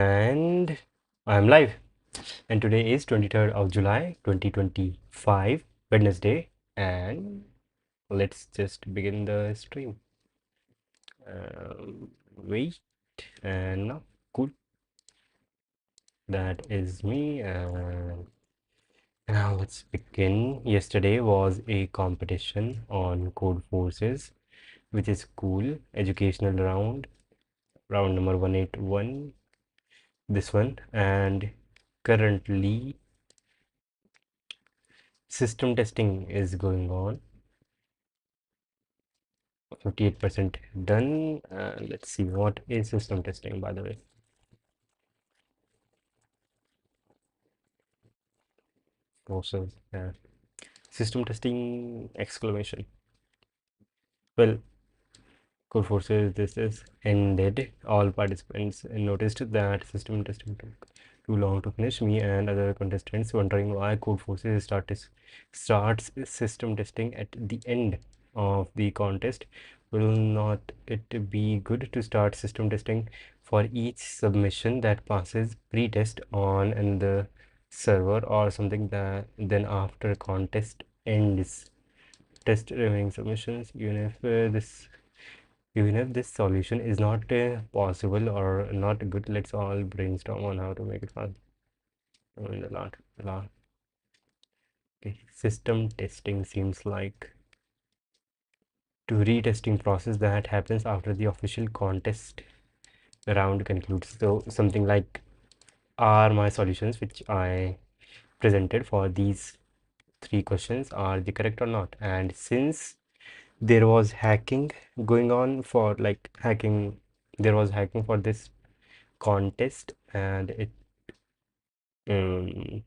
And I'm live. And today is 23rd of July 2025, Wednesday. And let's just begin the stream. Wait, and now, cool. That is me. And now let's begin. Yesterday was a competition on code forces, which is cool. Educational round number 181. This one. And currently system testing is going on. 58% done. Let's see what is system testing, by the way. Process. System testing exclamation. Well, code forces, this is ended. All participants noticed that system testing took too long to finish. Me and other contestants wondering why code forces starts system testing at the end of the contest. Will not it be good to start system testing for each submission that passes pre-test on in the server or something, that then after contest ends test remaining submissions, even if this solution is not possible or not good, let's all brainstorm on how to make it fun. In the lot. Okay. System testing seems like to retesting process that happens after the official contest round concludes. So something like, are my solutions which I presented for these three questions are the correct or not? And since there was hacking going on for like hacking, there was hacking for this contest, and um,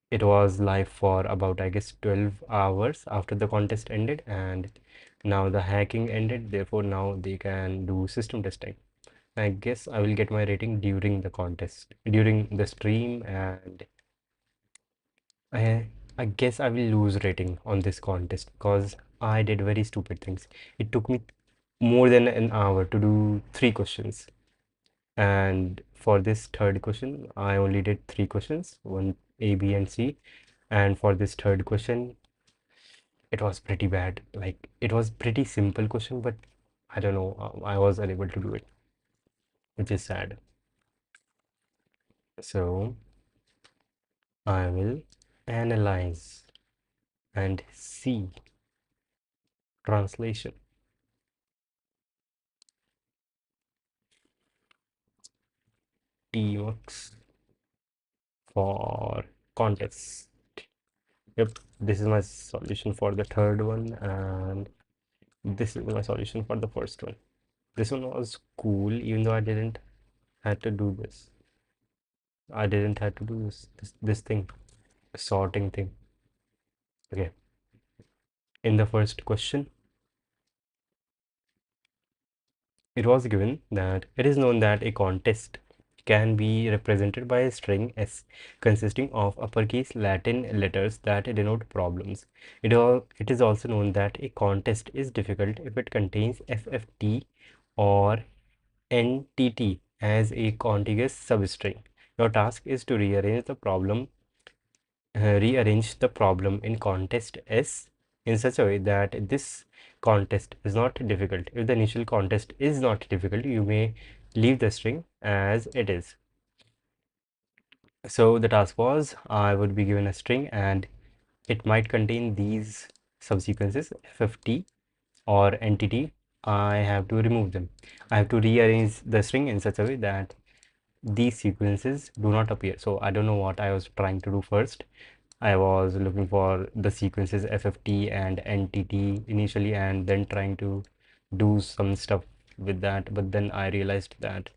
it was live for about, I guess, 12 hours after the contest ended, and now the hacking ended, therefore now they can do system testing. I guess I will get my rating during the contest, during the stream, and I I guess I will lose rating on this contest because I did very stupid things. It took me more than an hour to do three questions. And for this third question, I only did three questions, one A, B, and C. And for this third question, it was pretty bad. Like it was pretty simple question, but I don't know, I was unable to do it, which is sad. So I will analyze and see translation. T works for contest. Yep, this is my solution for the third one, and this is my solution for the first one. This one was cool, even though I didn't had to do this. I didn't have to do this thing, sorting thing. Okay. In the first question, it was given that it is known that a contest can be represented by a string S consisting of uppercase Latin letters that denote problems. It is also known that a contest is difficult if it contains FFT or NTT as a contiguous substring. Your task is to rearrange the problem in contest S in such a way that this contest is not difficult. If the initial contest is not difficult, you may leave the string as it is. So the task was, I would be given a string and it might contain these subsequences FFT or entity. I have to remove them. I have to rearrange the string in such a way that these sequences do not appear. So I don't know what I was trying to do first. I was looking for the sequences FFT and NTT initially, and then trying to do some stuff with that. But then I realized that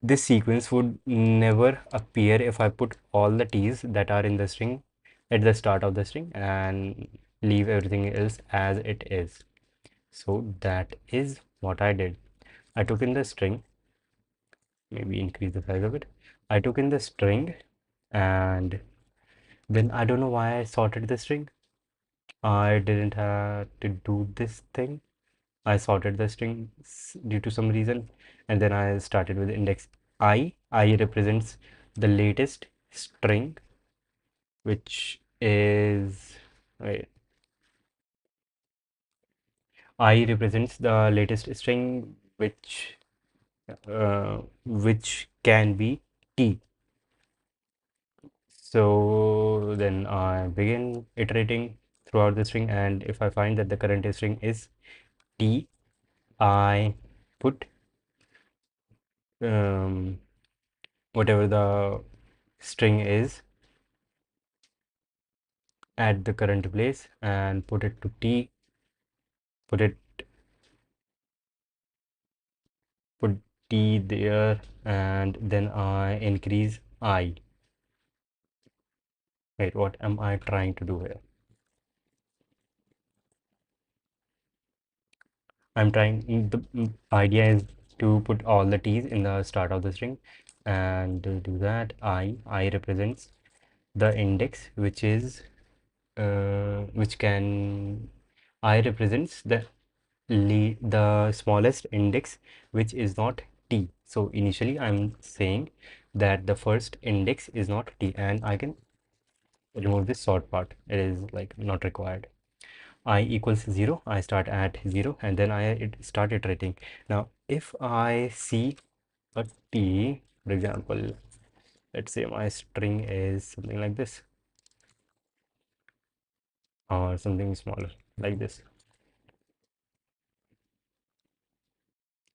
this sequence would never appear if I put all the T's that are in the string at the start of the string and leave everything else as it is. So that is what I did. I took in the string, maybe increase the size of it. I took in the string, and then I don't know why I sorted the string. I didn't have to do this thing. I sorted the strings due to some reason, and then I started with index I represents the latest string, which is, wait, I represents the latest string which can be t. So then I begin iterating throughout the string, and if I find that the current string is t, I put um, whatever the string is at the current place and put it to t, put it put t there, and then I increase I. Wait, what am I trying to do here? I'm trying, the idea is to put all the t's in the start of the string, and to do that, I represents the index which can, I represents the smallest index which is not t. So initially I'm saying that the first index is not t, and I can remove this sort part. It is like not required. I equals 0, I start at 0, and then I start iterating. Now if I see a t, for example, let's say my string is something like this, or something smaller like this.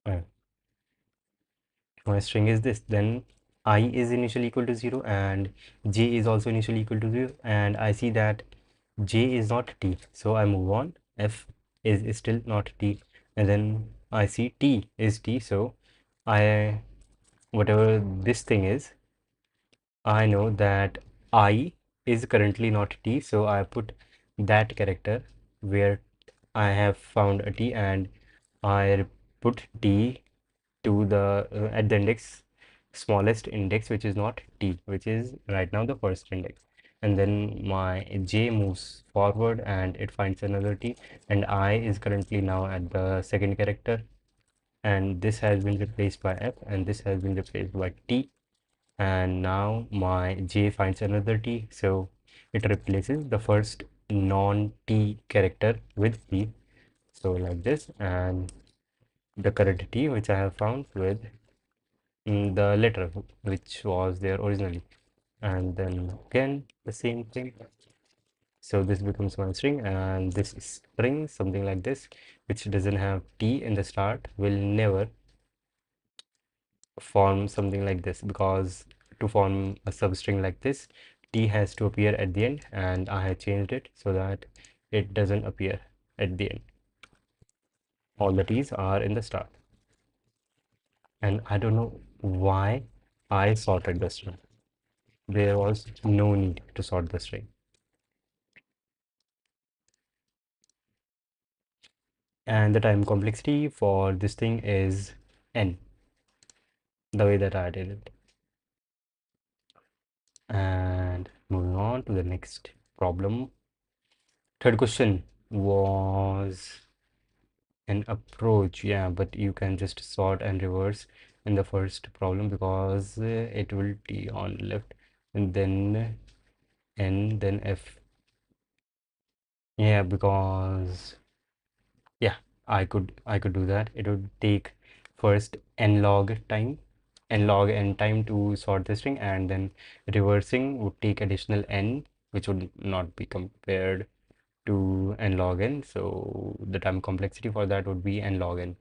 Uh, my string is this, then I is initially equal to 0 and j is also initially equal to 0, and I see that j is not t, so I move on. F is still not t, and then I see t is t, so I, whatever this thing is, I know that I is currently not t, so I put that character where I have found a t, and I put t to the at the index, smallest index, which is not t, which is right now the first index, and then my j moves forward and it finds another t, and I is currently now at the second character, and this has been replaced by f, and this has been replaced by t, and now my j finds another t, so it replaces the first non-t character with t, so like this, and the current t which I have found with the letter which was there originally, and then again the same thing. So this becomes one string, and this string, something like this, which doesn't have t in the start, will never form something like this, because to form a substring like this, t has to appear at the end, and I have changed it so that it doesn't appear at the end. All the t's are in the start, and I don't know why I sorted the string. There was no need to sort the string. And the time complexity for this thing is n, the way that I did it. And moving on to the next problem. Third question was an approach, yeah, but you can just sort and reverse in the first problem, because it will t on left and then n, then f. Yeah, because yeah, I could do that. It would take first n log n time to sort the string, and then reversing would take additional n, which would not be compared to n log n. So the time complexity for that would be n log n,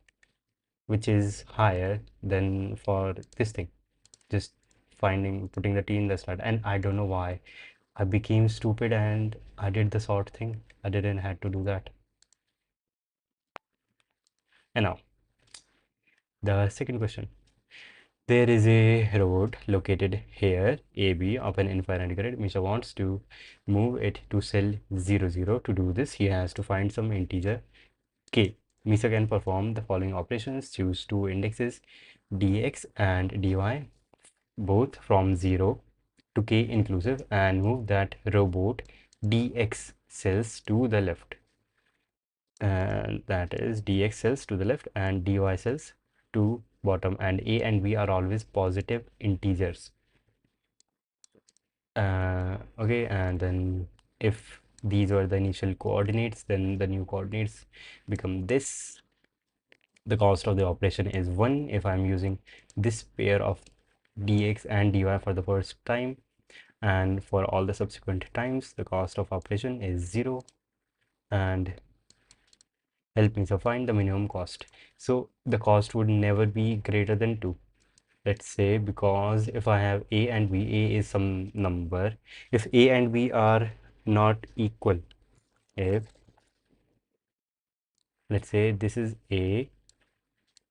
which is higher than for this thing, just putting the t in the start. And I don't know why I became stupid and I did the sort thing. I didn't have to do that. And now the second question. There is a road located here, AB, of an infinite grid. Misha wants to move it to cell 00. To do this, he has to find some integer k. Misha can perform the following operations. Choose two indexes, dx and dy, both from 0 to k inclusive, and move that robot dx cells to the left. And that is dx cells to the left and dy cells to bottom, and a and b are always positive integers. Okay, and then if these were the initial coordinates, then the new coordinates become this. The cost of the operation is 1 if I'm using this pair of dx and dy for the first time, and for all the subsequent times the cost of operation is 0. And help me to find the minimum cost. So the cost would never be greater than 2. Let's say, because if I have a and b, a is some number. If a and b are not equal, if let's say this is a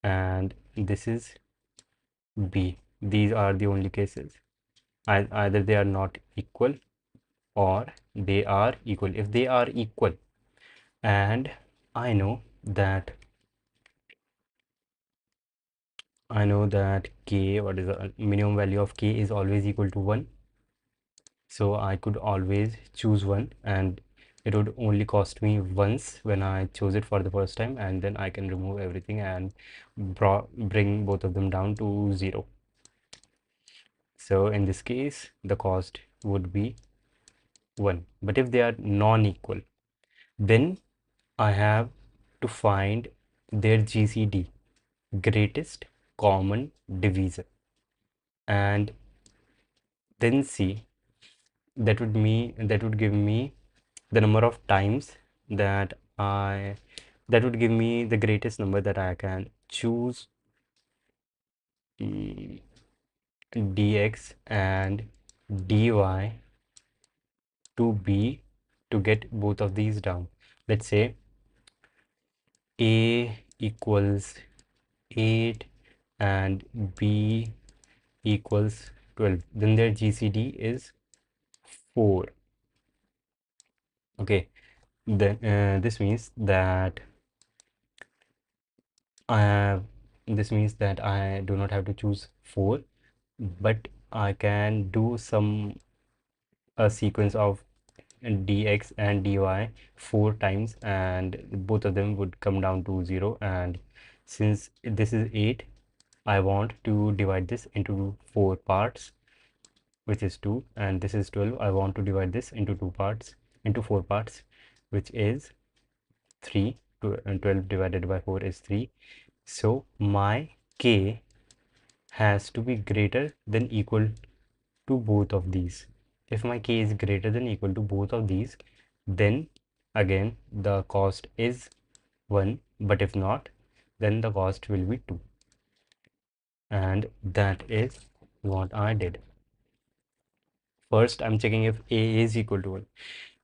and this is b, these are the only cases. Either they are not equal or they are equal. If they are equal, and I know that k, what is the minimum value of k, is always equal to 1. So I could always choose one, and it would only cost me once when I chose it for the first time, and then I can remove everything and bring both of them down to 0. So in this case, the cost would be 1. But if they are non-equal, then I have to find their GCD, greatest common divisor, and then see that would give me the number of times that would give me the greatest number that I can choose dx and dy to be to get both of these down. Let's say a equals 8 and b equals 12, then their GCD is 4. Okay, then this means that I do not have to choose 4, but I can do a sequence of dx and dy 4 times, and both of them would come down to 0. And since this is 8, I want to divide this into 4 parts, which is 2, and this is 12. I want to divide this into 4 parts, which is 3. And 12 divided by 4 is 3. So my k has to be greater than equal to both of these. If my k is greater than equal to both of these, then again the cost is 1, but if not, then the cost will be 2. And that is what I did. First, I'm checking if a is equal to 1.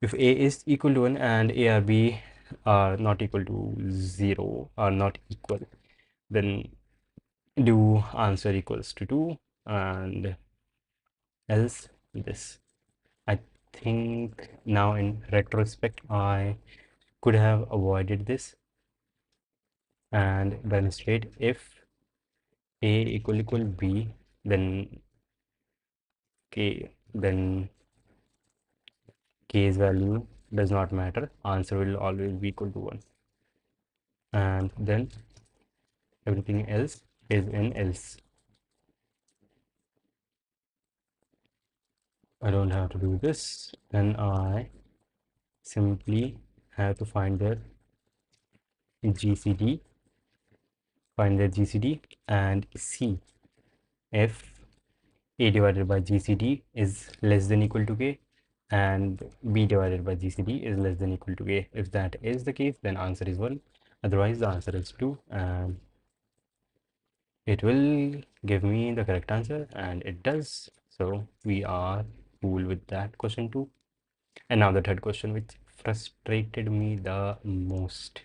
If a is equal to 1 and a or b are not equal to 0, are not equal, then do answer equals to 2, and else this. I think now in retrospect I could have avoided this, and then instead if a equal b, then k's value does not matter, answer will always be equal to 1, and then everything else is in else. I don't have to do this, then I simply have to find their GCD, and see if a divided by GCD is less than equal to k and b divided by GCD is less than equal to k. If that is the case, then answer is 1. Otherwise, the answer is 2, and it will give me the correct answer, and it does. So we are cool with that question too. And now the third question, which frustrated me the most,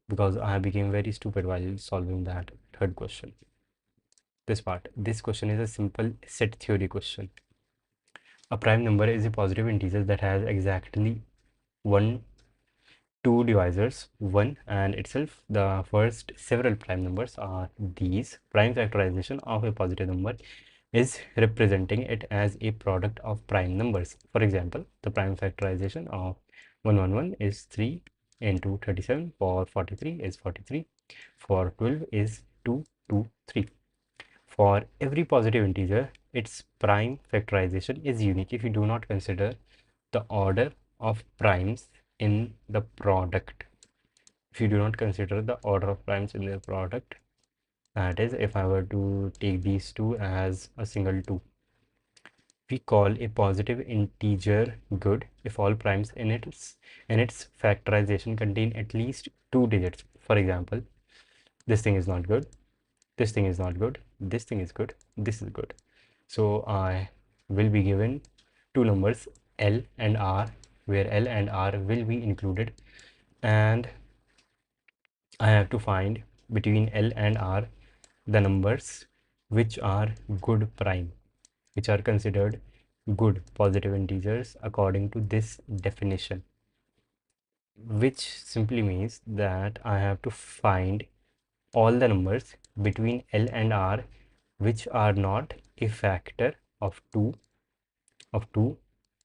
because I became very stupid while solving that third question. This question is a simple set theory question. A prime number is a positive integer that has exactly two divisors, 1 and itself. The first several prime numbers are these. Prime factorization of a positive number is representing it as a product of prime numbers. For example, the prime factorization of 111 is 3 into 37. For 43 is 43. For 12 is 2. 2, 3. For every positive integer, its prime factorization is unique if you do not consider the order of primes in the product. If you do not consider the order of primes in the product, that is, if I were to take these two as a single 2, we call a positive integer good if all primes in its factorization contain at least 2 digits. For example, this thing is not good, this thing is not good, this thing is good, this is good. So I will be given two numbers L and R, where L and R will be included, and I have to find between L and R the numbers which are good prime, which are considered good positive integers according to this definition, which simply means that I have to find all the numbers between L and R which are not a factor of 2,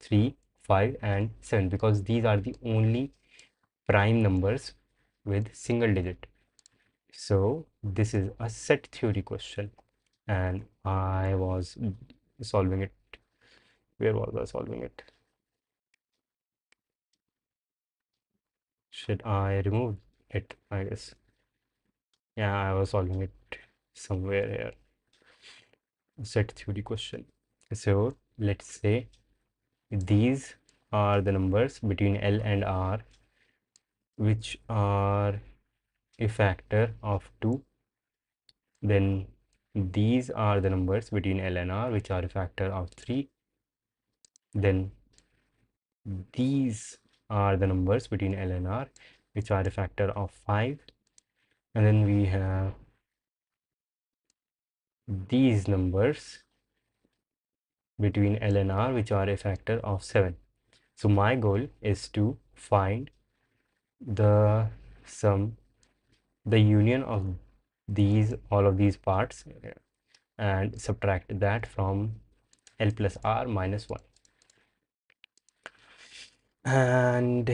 3, 5 and 7, because these are the only prime numbers with single digit. So this is a set theory question, and I was solving it. Where was I solving it? Should I remove it? I guess. Yeah, I was solving it somewhere here. Set theory question. So let's say these are the numbers between L and R which are a factor of 2. Then these are the numbers between L and R which are a factor of 3. Then these are the numbers between L and R which are a factor of 5. And then we have these numbers between L and R which are a factor of 7. So my goal is to find the sum, the union of all of these parts, and subtract that from L plus R minus 1. And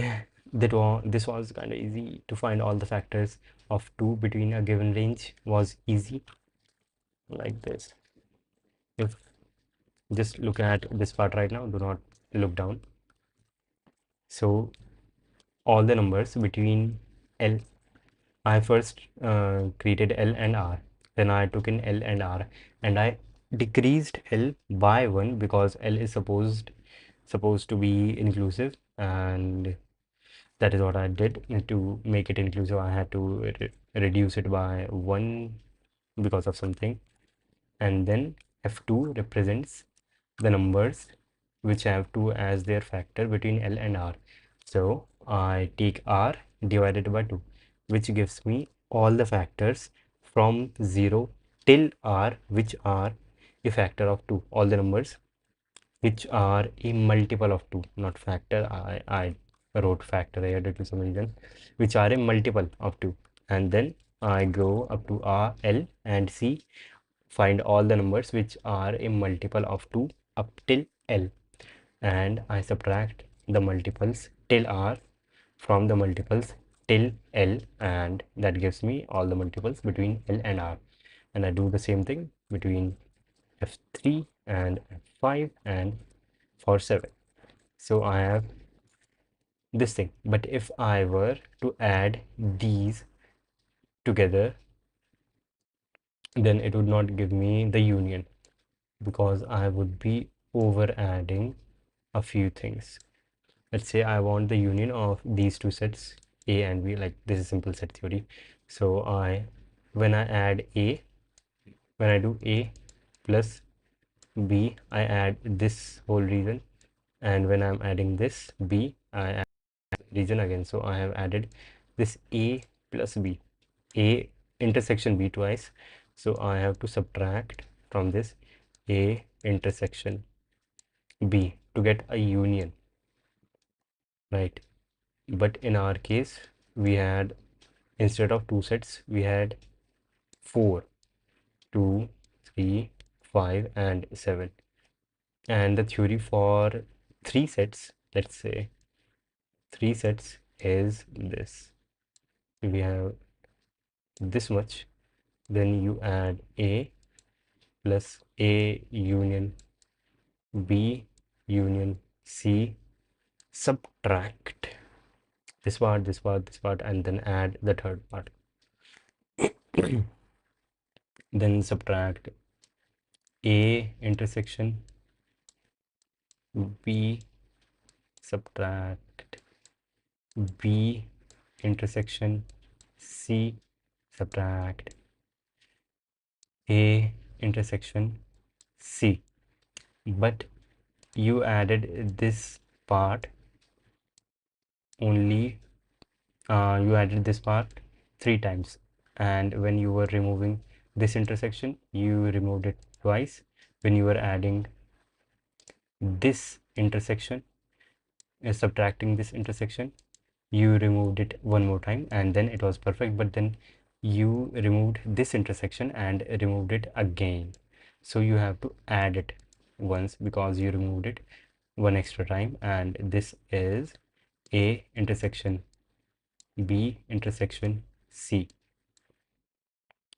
this was kind of easy to find. All the factors of 2 between a given range was easy, like this. If just look at this part right now, do not look down. So all the numbers between L, I first created L and R, then I took in L and R, and I decreased L by 1 because L is supposed to be inclusive, and that is what I did. To make it inclusive, I had to reduce it by 1 because of something. And then F2 represents the numbers which have 2 as their factor between L and R. So I take R divided by 2, which gives me all the factors from 0 till R which are a factor of 2. All the numbers which are a multiple of 2, not factor. I wrote factor here due to some reason, which are a multiple of 2. And then I go up to R, L and C, find all the numbers which are a multiple of 2 up till L, and I subtract the multiples till R from the multiples till L, and that gives me all the multiples between L and R. And I do the same thing between F3 and F5 and for 7. So I have this thing. But if I were to add these together, then it would not give me the union, because I would be over adding a few things. Let's say I want the union of these two sets A and B, like this is simple set theory. So when I add A, when I do A plus B, I add this whole region, and when I'm adding this B, I add region again. So I have added this A plus B, A intersection B twice. So I have to subtract from this A intersection B to get a union, right? But in our case, we had, instead of two sets, we had 4, 2, 3, 5 and 7. And the theory for 3 sets, let's say 3 sets is this. We have this much, then you add A plus A union B union C, subtract this part, this part, this part, and then add the third part. Then subtract A intersection B, subtract B intersection C, subtract A intersection C. But you added this part only, you added this part 3 times, and when you were removing this intersection, you removed it twice. When you were adding this intersection, subtracting this intersection, you removed it one more time, and then it was perfect. But then you removed this intersection and removed it again, so you have to add it once because you removed it one extra time. And this is A intersection B intersection C.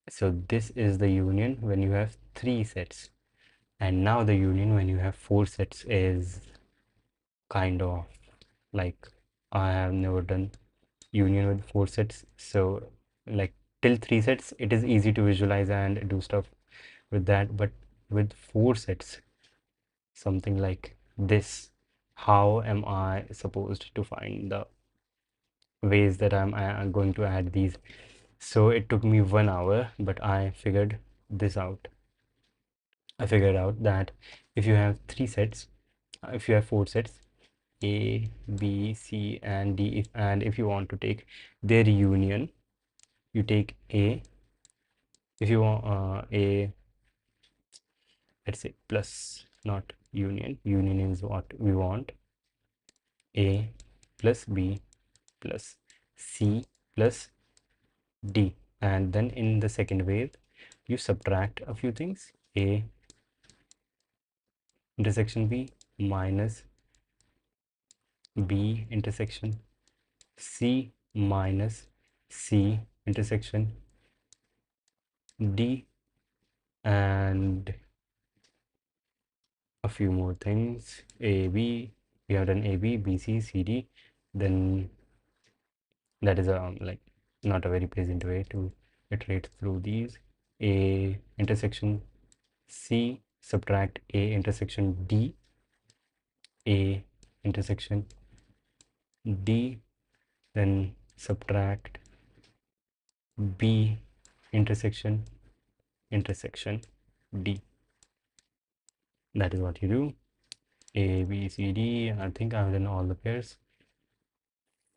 So this is the union when you have 3 sets, and now the union when you have 4 sets is kind of like, I have never done union with 4 sets, so like till 3 sets it is easy to visualize and do stuff with that, but with 4 sets, something like this, how am I supposed to find the ways that I'm going to add these? So it took me 1 hour, but I figured this out. I figured out that if you have 3 sets, if you have 4 sets, A, B, C, and D, and if you want to take their union, you take A. If you want A, let's say plus, not union. Union is what we want. A plus B plus C plus D, and then in the second wave, you subtract a few things. A intersection B minus B intersection C minus C intersection D, and a few more things. A B, we have done A B B C C D. Then that is like not a very pleasant way to iterate through these. A intersection C, subtract A intersection D, A intersection D, then subtract B intersection D. That is what you do. A, B, C, D. I think I've done all the pairs.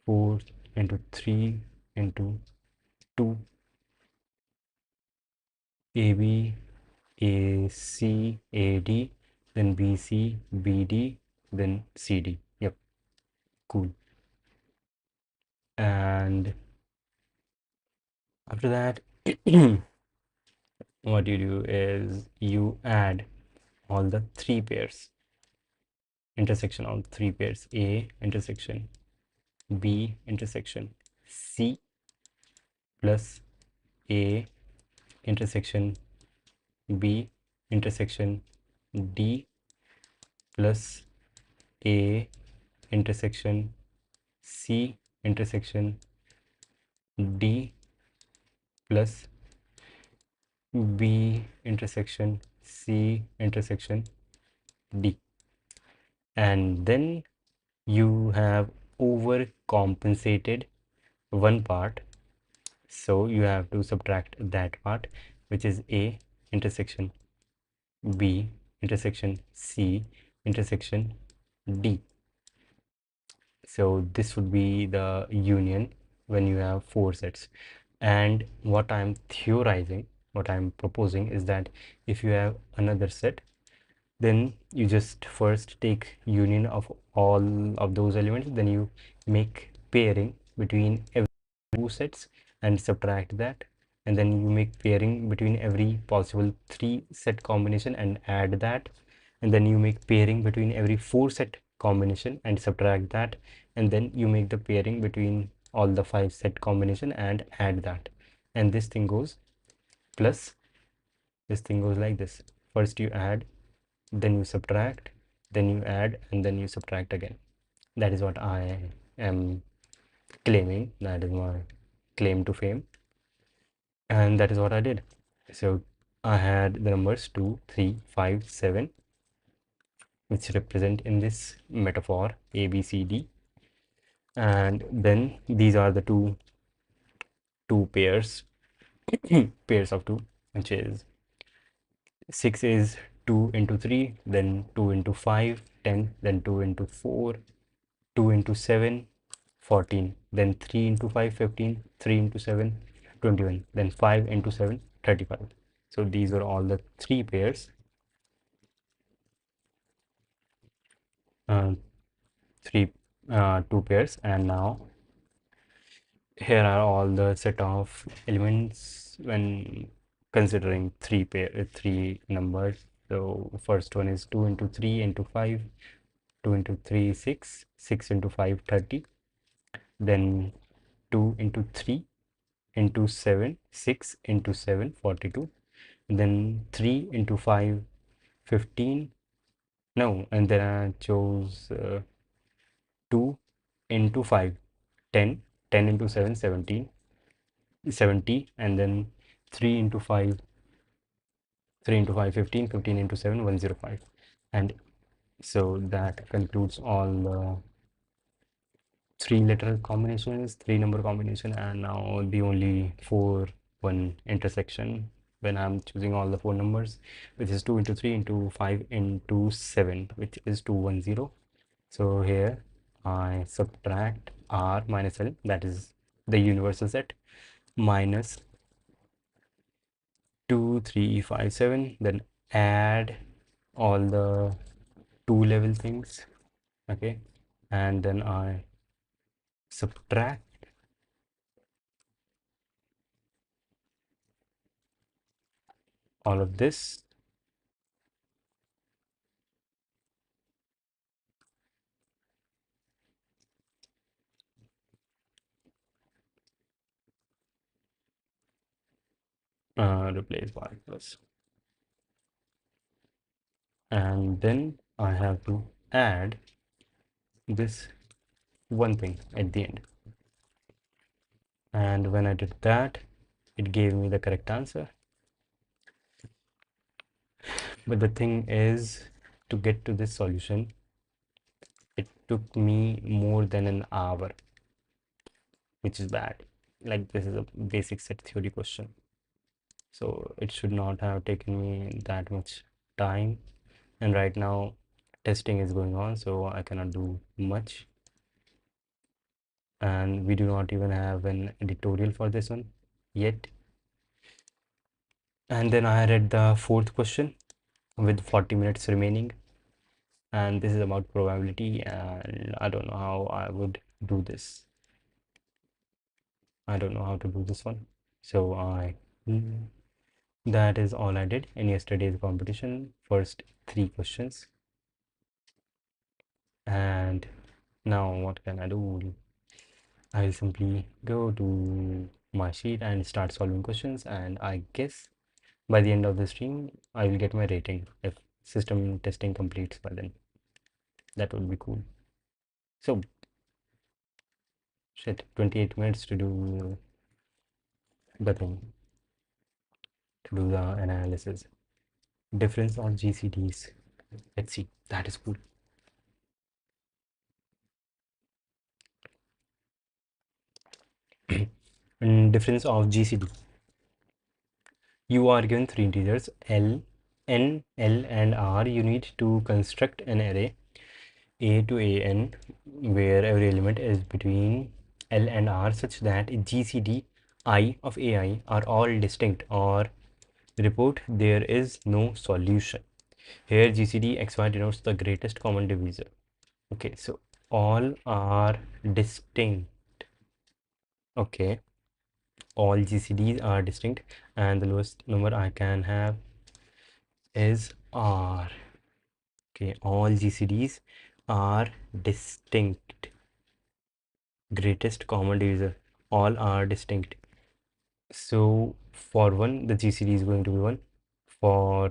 4 into 3 into 2. AB, AC, AD, then BC, BD, then CD. Yep, cool. And after that, what you do is you add all the 3 pairs, intersection of 3 pairs, A intersection B intersection C plus A intersection B intersection D plus A intersection C intersection D plus B intersection C intersection D. And then you have overcompensated one part, so you have to subtract that part, which is A intersection B intersection C intersection D. So this would be the union when you have 4 sets. And what I'm theorizing, what I'm proposing is that if you have another set, then you just first take union of all of those elements, then you make pairing between every 2 sets and subtract that, and then you make pairing between every possible 3-set combination and add that, and then you make pairing between every 4-set combination and subtract that, and then you make the pairing between all the 5-set combination and add that, and this thing goes plus this thing goes like this. First you add, then you subtract, then you add, and then you subtract again. That is what I am claiming. That is my claim to fame, and that is what I did. So I had the numbers 2, 3, 5, 7, which represent in this metaphor A, B, C, D, and then these are the two pairs pairs of 2, which is 6 is 2 into 3, then 2 into 5, 10, then 2 into 4, 2 into 7, 14, then 3 into 5, 15, 3 into 7, 21, then 5 into 7, 35. So these are all the three pairs, uh, three, two pairs, and now here are all the set of elements when considering three numbers. So first one is 2 into 3 into 5, 2 into 3 6, 6 into 5 30, then 2 into 3 into 7, 6 into 7 42, then 3 into 5 15, no, and then I chose 2 into 5 10, 10 into 7 17, 70, and then 3 into 5 3 into 5 15, 15 into 7 105. And so that concludes all the three letter combinations, three number combination, and now the only 4 1 intersection when I'm choosing all the four numbers, which is 2 into 3 into 5 into 7, which is 210. So here I subtract r minus l, that is the universal set, minus 2 3 5 7, then add all the two level things, okay, and then I subtract all of this, replace y plus, and then I have to add this one thing at the end, and when I did that it gave me the correct answer. But the thing is, to get to this solution it took me more than an hour, which is bad. Like, this is a basic set theory question, so it should not have taken me that much time, and right now testing is going on, so I cannot do much, and we do not even have an editorial for this one yet. And then I read the fourth question with 40 minutes remaining, and this is about probability, and I don't know how I would do this. I don't know how to do this one, so that is all I did in yesterday's competition, first three questions. And now what can I do? I will simply go to my sheet and start solving questions, and I guess by the end of the stream I will get my rating if system testing completes by then. That would be cool. So shit, 28 minutes to do the thing, to do the analysis. Difference of GCDs. Let's see. That is cool. Difference of GCD. You are given three integers L, N, L, and R. You need to construct an array A to AN where every element is between L and R such that GCD I of AI are all distinct, or report there is no solution. Here GCD XY denotes the greatest common divisor. Okay, so all are distinct. Okay, all GCDs are distinct, and the lowest number I can have is R. Okay, all GCDs are distinct. Greatest common divisor, all are distinct. So for 1 the GCD is going to be 1. For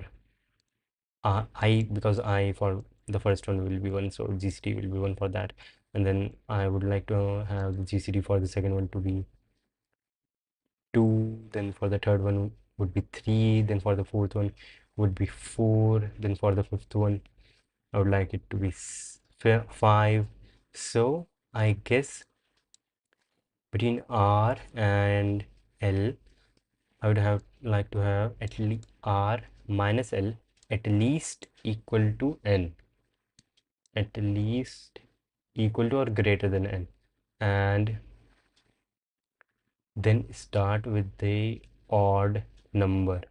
I, because I for the first one will be 1, so GCD will be 1 for that. And then I would like to have the GCD for the second one to be 2, then for the third one would be 3, then for the fourth one would be 4, then for the fifth one I would like it to be 5. So I guess between R and L I would have like to have at least R minus L at least equal to N, at least equal to or greater than N, and then start with the odd number.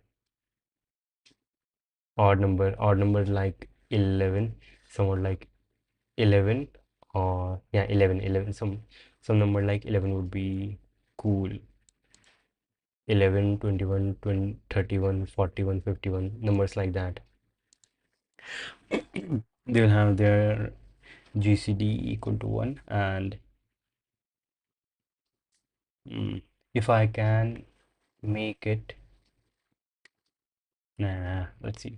Odd number like 11, somewhat like 11, or yeah, 11, some number like 11 would be cool. 11, 21, 20, 31, 41, 51, numbers like that. They will have their GCD equal to 1, and if I can make it, let's see,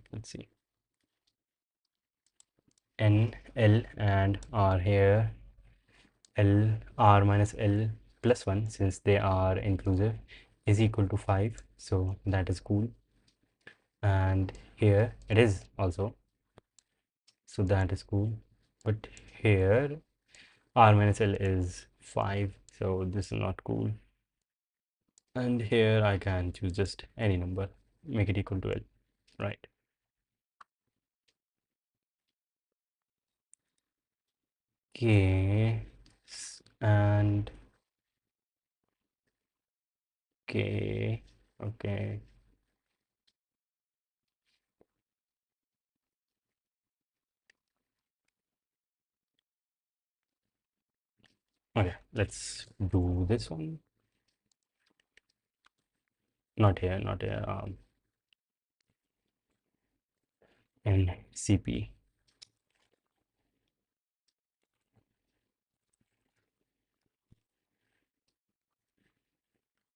N, L and R here. L, R minus L plus 1, since they are inclusive, is equal to 5, so that is cool. And here it is also, so that is cool. But here R minus L is 5, so this is not cool. And here I can choose just any number, make it equal to L, right? Okay, and okay. Okay, let's do this one. Not here, in CP.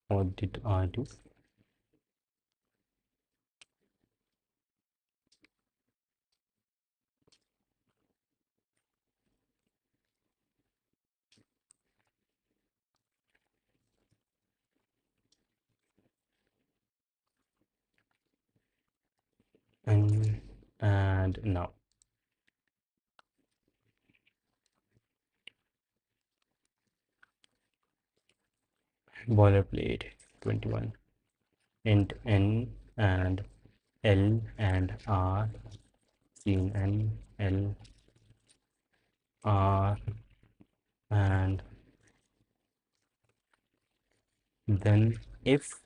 What did I do? And now boilerplate 21, int n and L and R, scene n, L, R, and then if,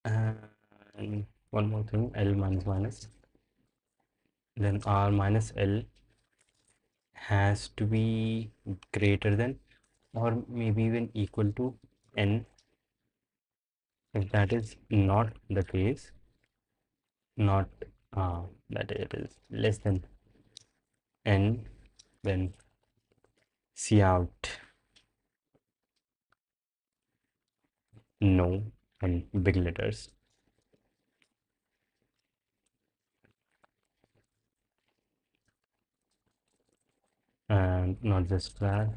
and one more thing, L minus minus, then R minus L has to be greater than or maybe even equal to N. If that is not the case, not that it is less than N, then see out no in big letters. And not just that,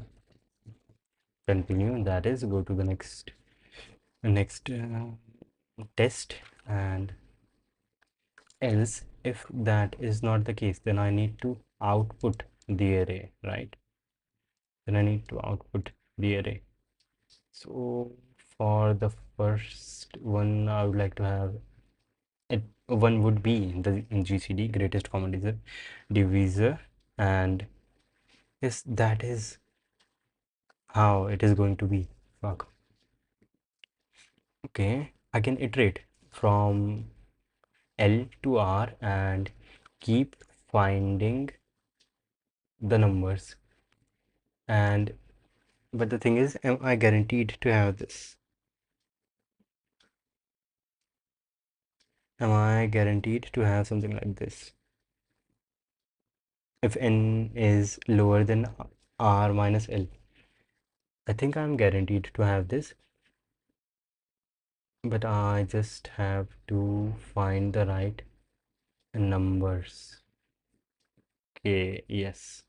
continue, that is go to the next test. And else, if that is not the case, then I need to output the array, right? Then I need to output the array. So for the first one I would like to have it, one would be the GCD, greatest common divisor, and yes, that is how it is going to be. Fuck. Okay, I can iterate from L to R and keep finding the numbers. And but the thing is, am I guaranteed to have this? Am I guaranteed to have something like this? If n is lower than R minus L, I think I'm guaranteed to have this. but I just have to find the right numbers. Okay, yes.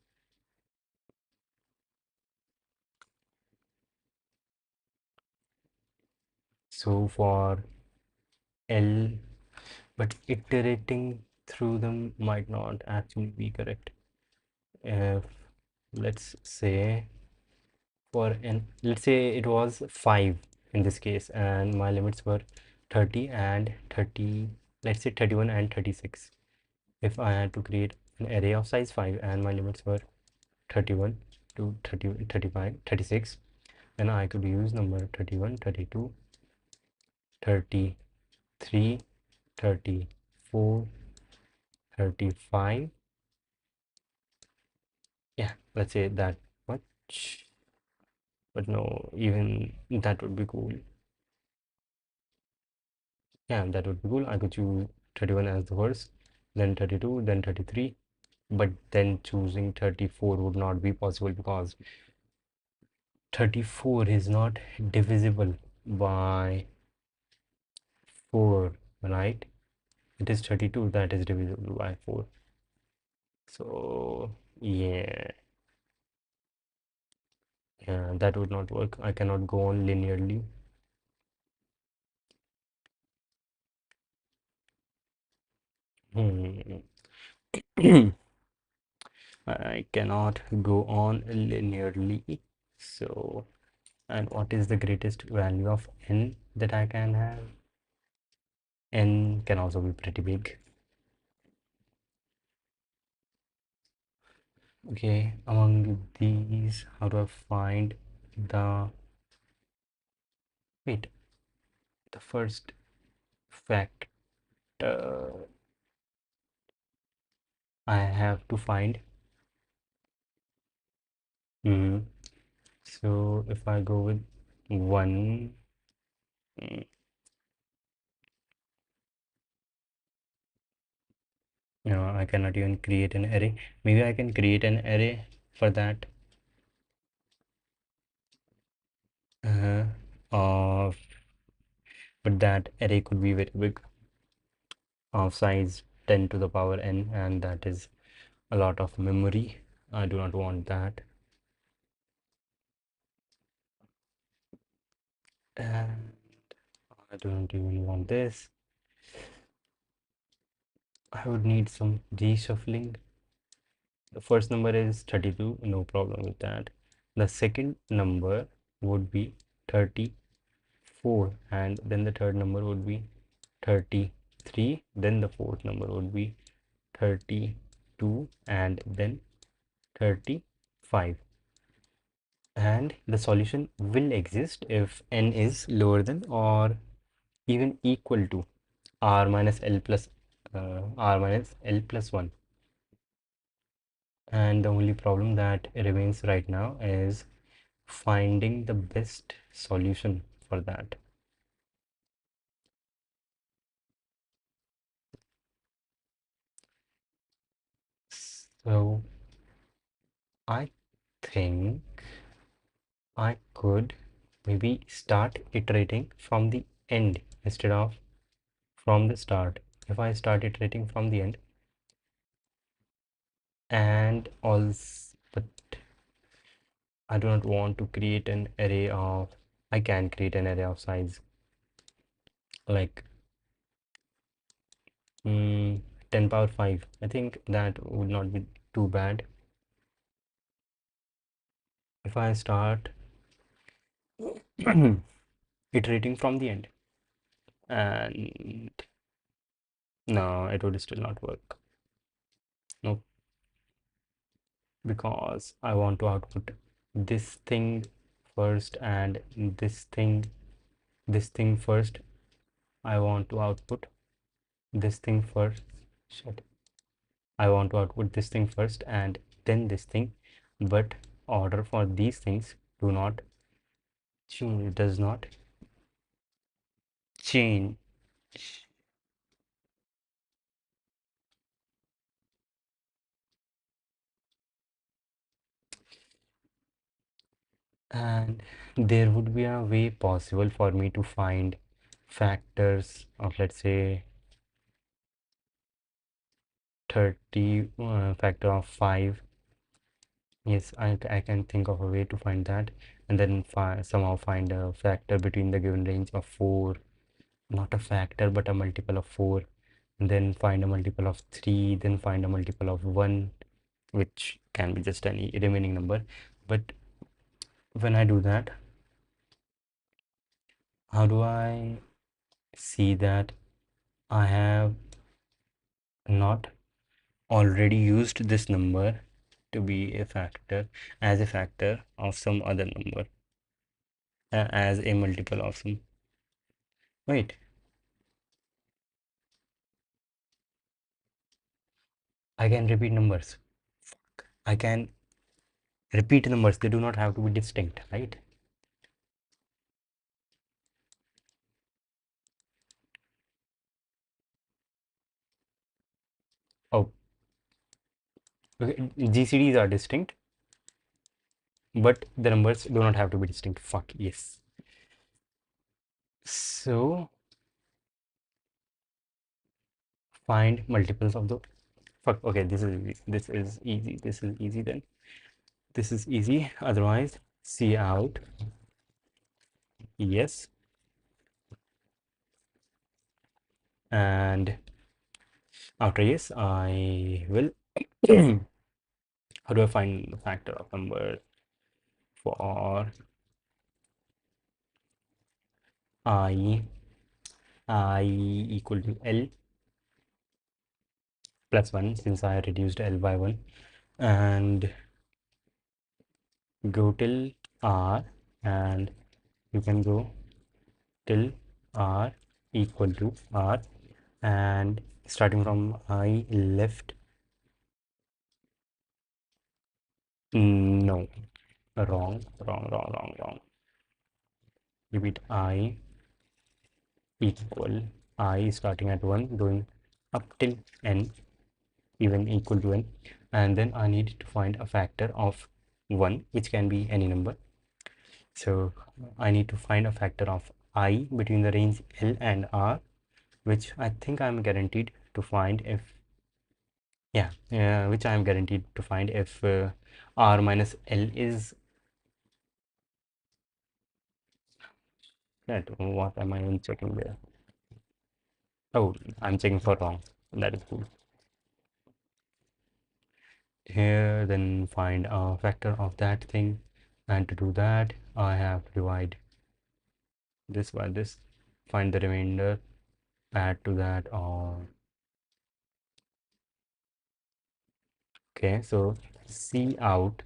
So for L, but iterating through them might not actually be correct. If let's say for n, let's say it was 5 in this case, and my limits were 30 and 30, let's say 31 and 36. If I had to create an array of size 5 and my limits were 31 to 30, 35, 36, then I could use number 31, 32, 33, 34, 35. Yeah, let's say that much. But no, even that would be cool. Yeah, that would be cool. I could choose 31 as the first, then 32, then 33. But then choosing 34 would not be possible because 34 is not divisible by 4, right? It is 32 that is divisible by 4. So, yeah, yeah, that would not work. I cannot go on linearly. Hmm. I cannot go on linearly. So, and what is the greatest value of n that I can have? N can also be pretty big. Okay, among these, how do I find the, wait, the first fact I have to find. Hmm. So if I go with 1, mm, no, I cannot even create an array. Maybe I can create an array for that. Uh, of, but that array could be very big, of size 10 to the power n, and that is a lot of memory. I do not want that. And I don't even want this. I would need some reshuffling. The first number is 32, no problem with that. The second number would be 34, and then the third number would be 33, then the fourth number would be 32, and then 35. And the solution will exist if n is lower than or even equal to r minus l plus r minus l plus 1. And the only problem that remains right now is finding the best solution for that. So I think I could maybe start iterating from the end instead of from the start. If I start iterating from the end, and also, but I do not want to create an array of, I can create an array of size like 10 power 5. I think that would not be too bad. If I start iterating from the end, and no, it would still not work. No, because I want to output this thing first and this thing first. I want to output this thing first. Shit. I want to output this thing first and then this thing, but order for these things do not change, does not change. And there would be a way possible for me to find factors of, let's say, 30, factor of 5. Yes, I can think of a way to find that, and then somehow find a factor between the given range of 4, not a factor but a multiple of 4, and then find a multiple of 3, then find a multiple of 1, which can be just any remaining number. But when I do that, how do I see that I have not already used this number to be a factor, as a factor of some other number, as a multiple of some. Wait, I can repeat numbers. I can repeat numbers. They do not have to be distinct, right? Oh, okay. GCDs are distinct, but the numbers do not have to be distinct. Fuck, yes. So find multiples of the, fuck, okay, this is easy. This is easy. This is easy then. This is easy. Otherwise, see out. Yes. And after yes, I will. How do I find the factor of number for I equal to L plus 1, since I reduced L by 1, and go till R, and you can go till R equal to R, and starting from I left. No, wrong. Repeat. I equal, I starting at 1 going up till n, even equal to n, and then I need to find a factor of 1, which can be any number. So I need to find a factor of I between the range L and R, which I think I'm guaranteed to find if, yeah, which I'm guaranteed to find if R minus L is, that, what am I even checking there? Oh, I'm checking for wrong. That is cool. Here, then find a factor of that thing, and to do that I have to divide this by this, find the remainder, add to that, or okay. So C out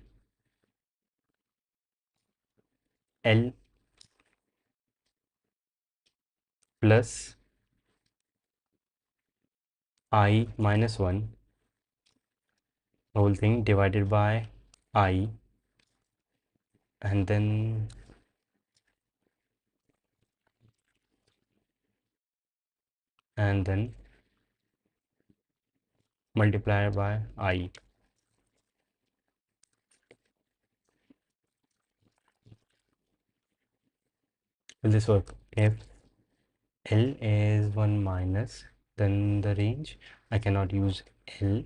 L plus I minus 1, whole thing divided by I, and then multiply by I. Will this work? If L is 1 minus, then the range, I cannot use L.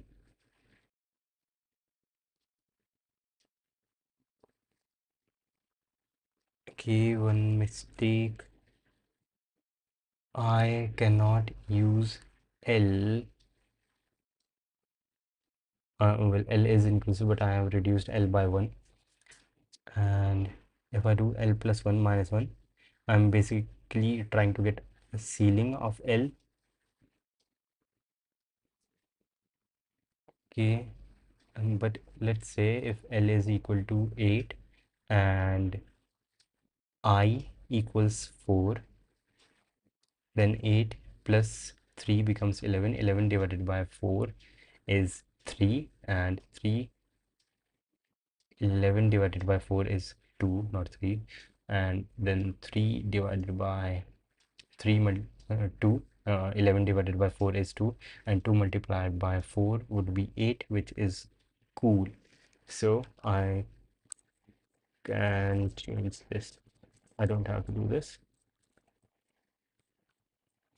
Okay, one mistake. I cannot use L. Well, L is inclusive, but I have reduced L by 1. And if I do L plus 1 minus 1, I'm basically trying to get a ceiling of L. Okay, but let's say if L is equal to 8 and I equals 4, then 8 plus 3 becomes 11. 11 divided by 4 is 3, and 11 divided by 4 is 2, not 3, and then 3 divided by 3 2, 11 divided by 4 is 2, and 2 multiplied by 4 would be 8, which is cool. So I can change this. I don't have to do this.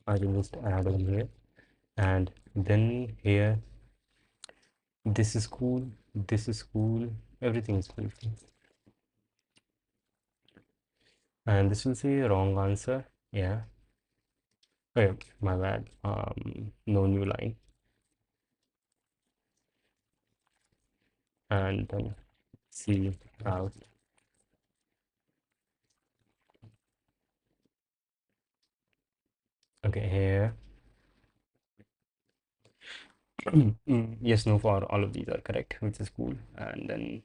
I will just add on here, and then here this is cool, this is cool, everything is cool. And this will say wrong answer. Yeah. Okay, my bad. No new line. And then see out. Okay, here. Yes, no, for all of these are correct, which is cool. And then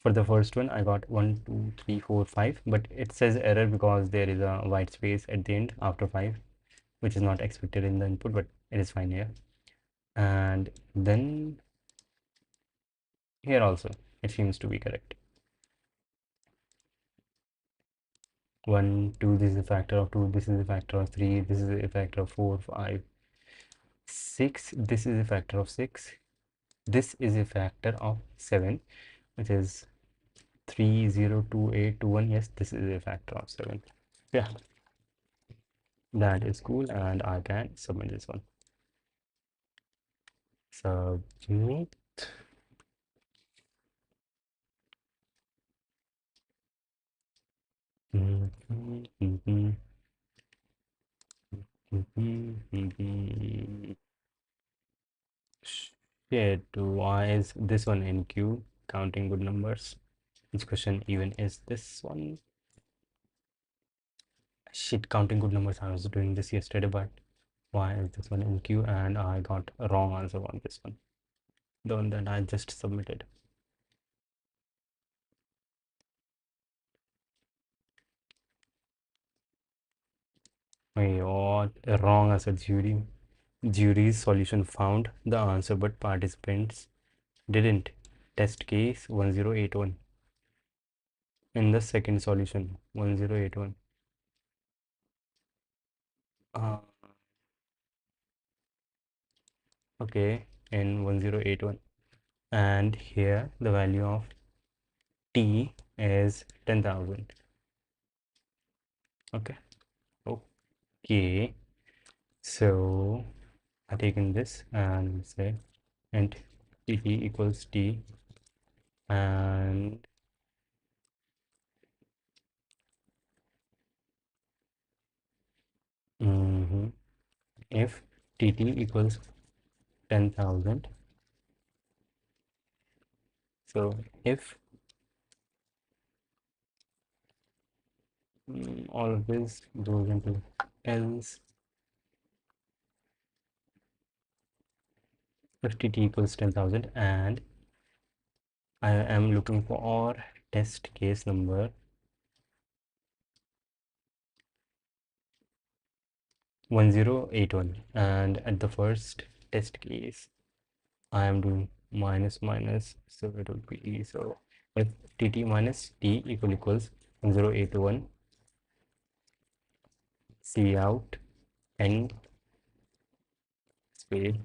for the first one, I got 1, 2, 3, 4, 5, but it says error because there is a white space at the end after 5, which is not expected in the input, but it is fine here. And then here also, it seems to be correct. 1, 2, this is a factor of 2, this is a factor of 3, this is a factor of 4, 5, 6, this is a factor of 6, this is a factor of 7, which is 3, 0, 2, 8, 2, 1. Yes, this is a factor of 7. Yeah, that is cool, and I can submit this one. Submit. Shit, why is this one in queue? Counting good numbers. Which question even is this one? Shit, counting good numbers. I was doing this yesterday, but why is this one in queue? And I got a wrong answer on this one, the one that I just submitted. Wait, what? A wrong answer, jury. Jury's solution found the answer, but participants didn't. Test case 1081. In the second solution, 1081. Uh, okay, in 1081. And here the value of t is 10,000. Okay. Okay. So I taken this and say int tt equals t, and if tt equals 10,000, so if all of this goes into else, if tt equals 10,000, and I am looking for test case number 1081, and at the first test case I am doing minus minus, so it will be, so if tt minus t equals 1081, c out n space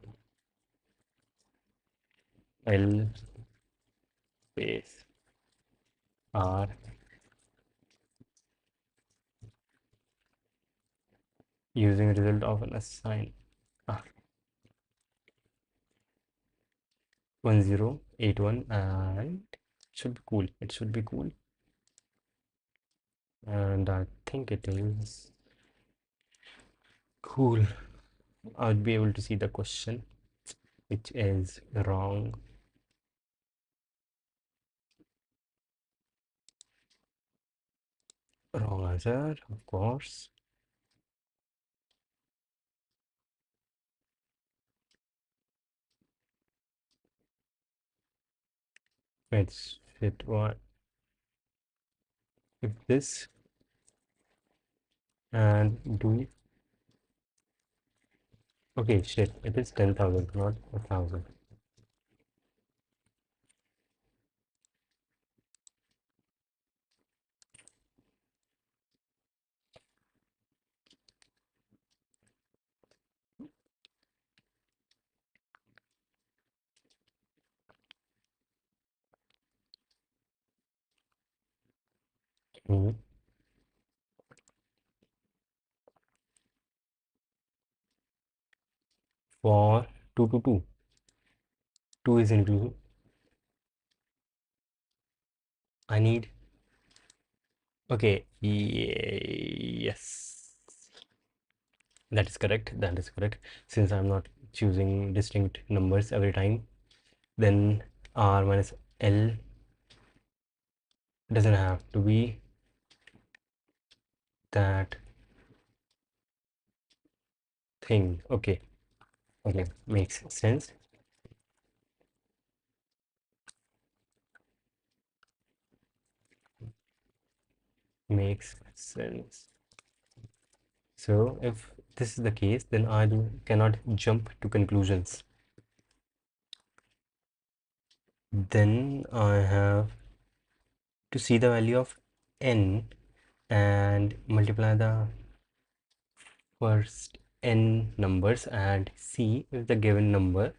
l space r using result of an assign 1081, and it should be cool, it should be cool, and I think it is cool. I would be able to see the question, which is wrong. Wrong answer, of course. It's shit. What if this and do? Okay, shit. It is 10,000, not 1,000. Mhm. for 2 to 2. 2 is into, I need, okay, yes, that is correct, that is correct. Since I'm not choosing distinct numbers every time, then r minus l doesn't have to be that thing. Okay, okay, makes sense. Makes sense. So if this is the case, then I cannot jump to conclusions. Then I have to see the value of n and multiply the first n numbers and see if the given number,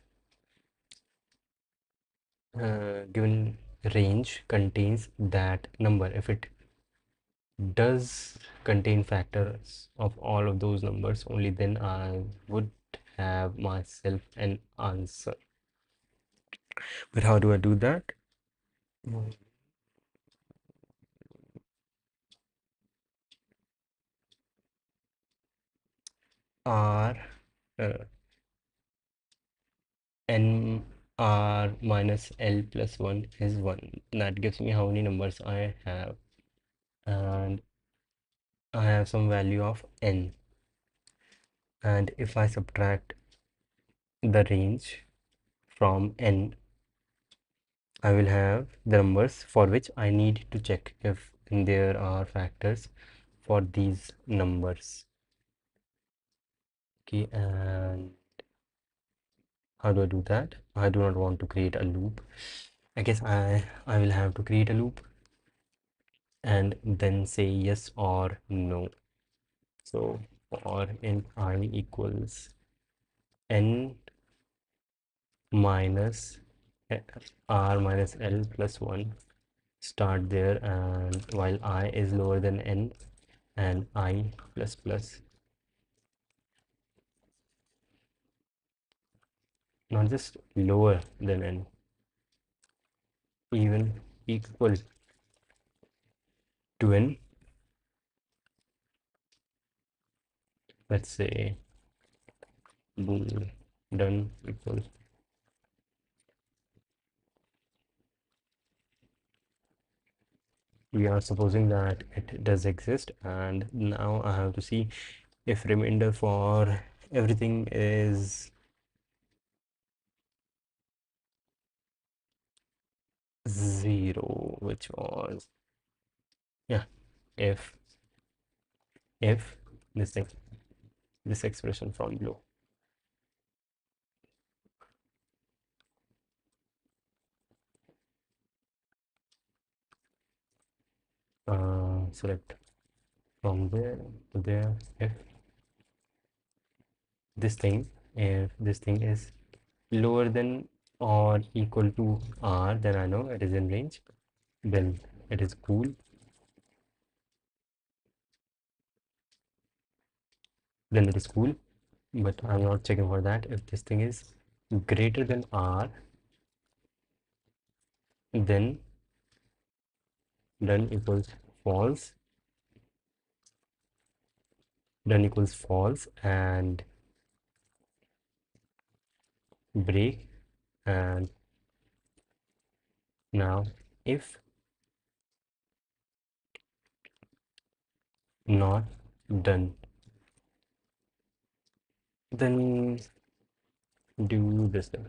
given range contains that number. If it does contain factors of all of those numbers, only then I would have myself an answer. But how do I do that? R n r minus l plus 1 is 1. That gives me how many numbers I have, and I have some value of n, and if I subtract the range from n, I will have the numbers for which I need to check if there are factors for these numbers. Okay, and how do I do that? I do not want to create a loop. I guess I will have to create a loop and then say yes or no. So for int I equals n minus r minus l plus 1, start there, and while I is lower than n and I plus plus, not just lower than n, even equal to n, let's say bool done equals, we are supposing that it does exist, and now I have to see if remainder for everything is 0, which was, yeah, if this thing, this expression from below. Select from there to there. If this thing is lower than or equal to r, then I know it is in range, then it is cool, then it is cool. But I'm not checking for that. If this thing is greater than r, then done equals false, done equals false, and break. And now if not done, then do this thing,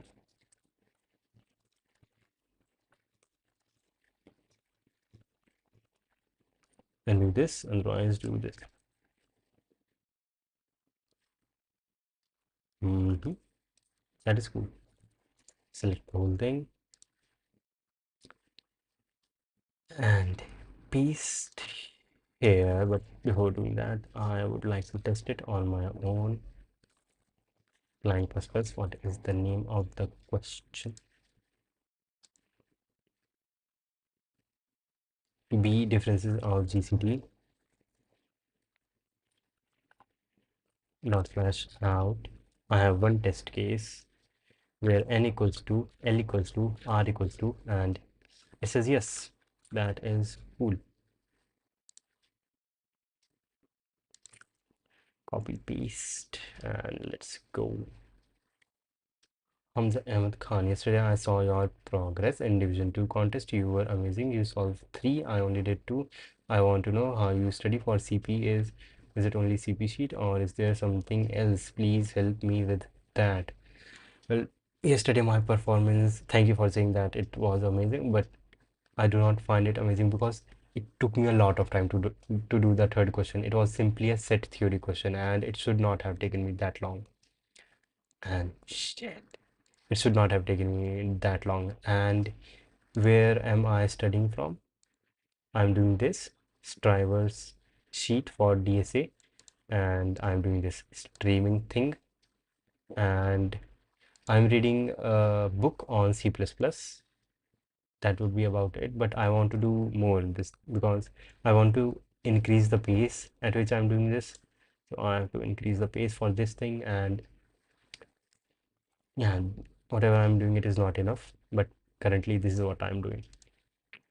then do this, otherwise do this. That is cool. Select the whole thing and paste here, but before doing that I would like to test it on my own. Line plus plus, what is the name of the question? B, differences of GCD dot slash out I have one test case where n equals to, l equals to, r equals to, and it says yes. That is cool. Copy paste and let's go. Hamza Ahmed Khan, yesterday I saw your progress in Division 2 contest. You were amazing. You solved 3. I only did 2. I want to know how you study for CP. Is it only CP sheet or is there something else? Please help me with that. Well, yesterday my performance, thank you for saying that it was amazing, but I do not find it amazing because it took me a lot of time to do the third question. It was simply a set theory question and it should not have taken me that long. And shit, it should not have taken me that long. And where am I studying from? I'm doing this Strivers sheet for DSA and I'm doing this streaming thing and I'm reading a book on C++. That would be about it, but I want to do more in this because I want to increase the pace at which I'm doing this. So I have to increase the pace for this thing and yeah, whatever I'm doing it is not enough, but currently this is what I'm doing.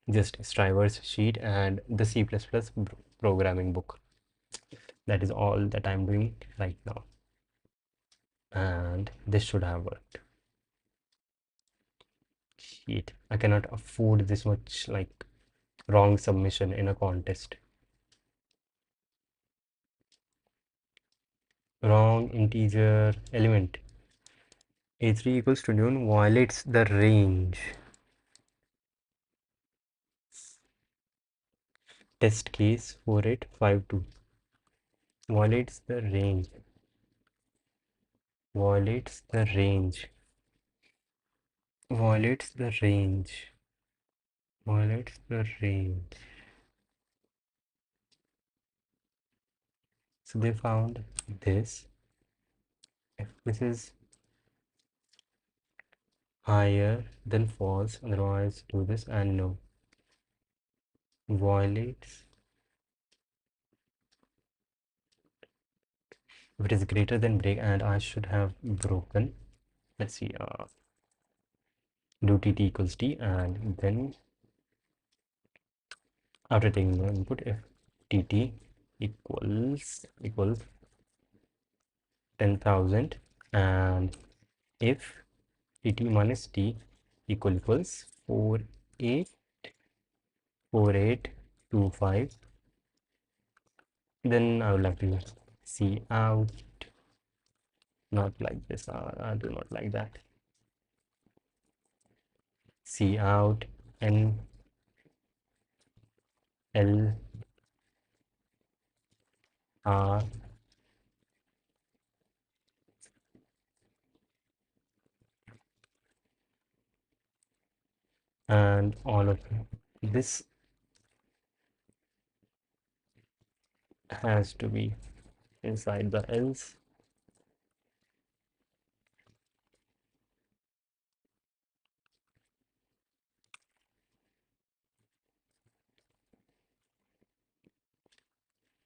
Just Strivers sheet and the C++ programming book. That is all that I'm doing right now. And this should have worked. Shit, I cannot afford this much like wrong submission in a contest. Wrong integer element. A3 equals 21 violates the range. Test case 4852. Violates the range. Violates the range. Violates the range. Violates the range. So they found this. If this is higher than false, otherwise do this and no. Violates. If it is greater than break and I should have broken. Let's see. Do tt equals t and then after taking the input if tt equals 10,000 and if tt minus t equals 484825, then I would like to see out, not like this. I do not like that. See out n l r and all of this has to be inside the else.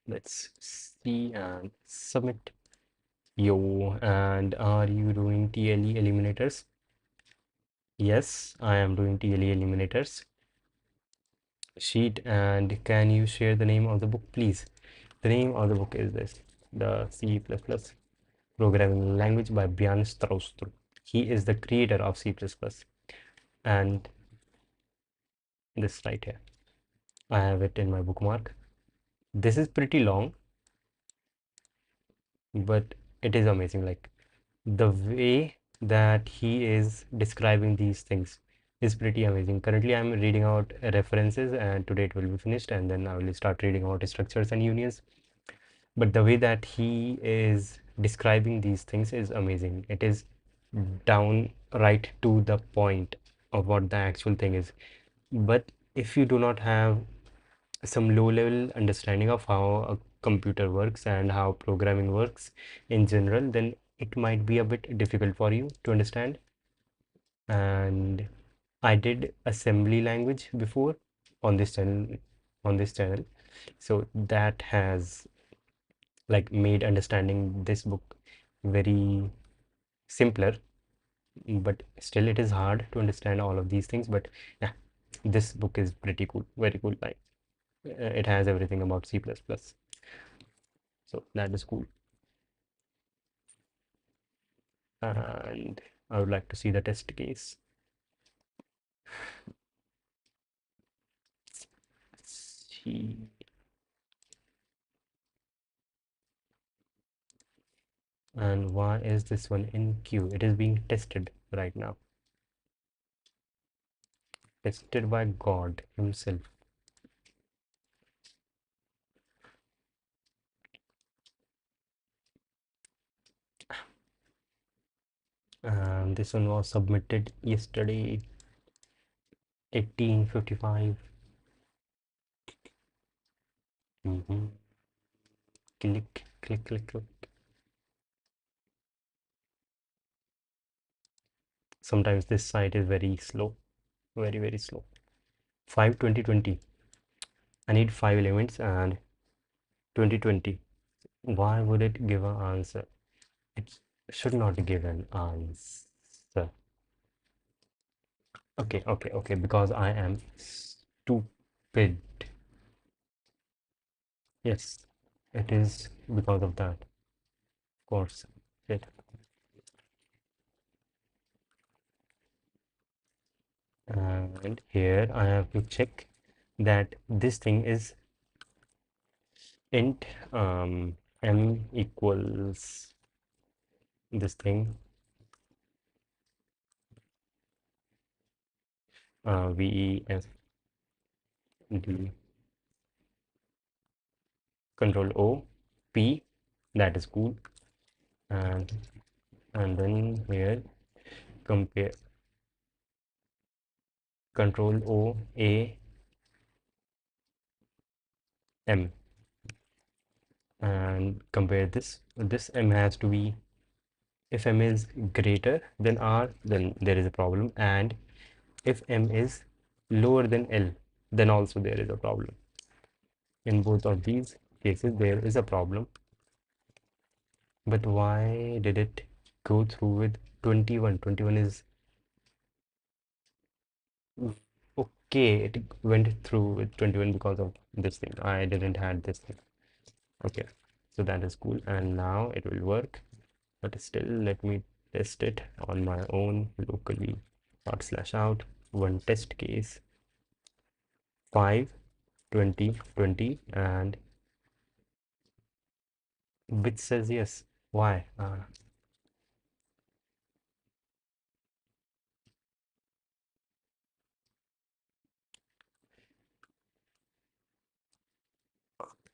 Let's see and submit. Yo, and are you doing TLE eliminators? Yes, I am doing TLE eliminators sheet. And can you share the name of the book, please? The name of the book is this, the C++ programming language by Björn Straustru. He is the creator of C++. And this right here, I have it in my bookmark. This is pretty long, but it is amazing. Like the way that he is describing these things is pretty amazing. Currently, I'm reading out references, and today it will be finished, and then I will start reading out structures and unions. But the way that he is describing these things is amazing. It is down right to the point of what the actual thing is. But if you do not have some low level understanding of how a computer works and how programming works in general, then it might be a bit difficult for you to understand. And I did assembly language before on this channel, so that has like made understanding this book very simpler, but still it is hard to understand all of these things. But yeah, this book is pretty cool, very cool. Like it has everything about C++, so that is cool. And I would like to see the test case. Let's see. And why is this one in queue? It is being tested right now. Tested by God himself. And this one was submitted yesterday, 18:55. Click, click, click, click. Sometimes this site is very slow, very, very slow. 5 20 20. I need 5 elements and 20 20. Why would it give an answer? It should not give an answer. Okay, okay, okay, because I am stupid. Yes, it is because of that. Of course. Shit. And here I have to check that this thing is int m equals this thing VES D control O P, that is cool. and then here compare control O A M, and compare this M has to be, if M is greater than R then there is a problem, and if M is lower than L then also there is a problem. In both of these cases there is a problem. But why did it go through with 21? 21 is okay. It went through with 21 because of this thing. I didn't had this thing. Okay, so that is cool, and now it will work. But still, let me test it on my own locally. /out one test case 5 20 20, and which says yes. Why?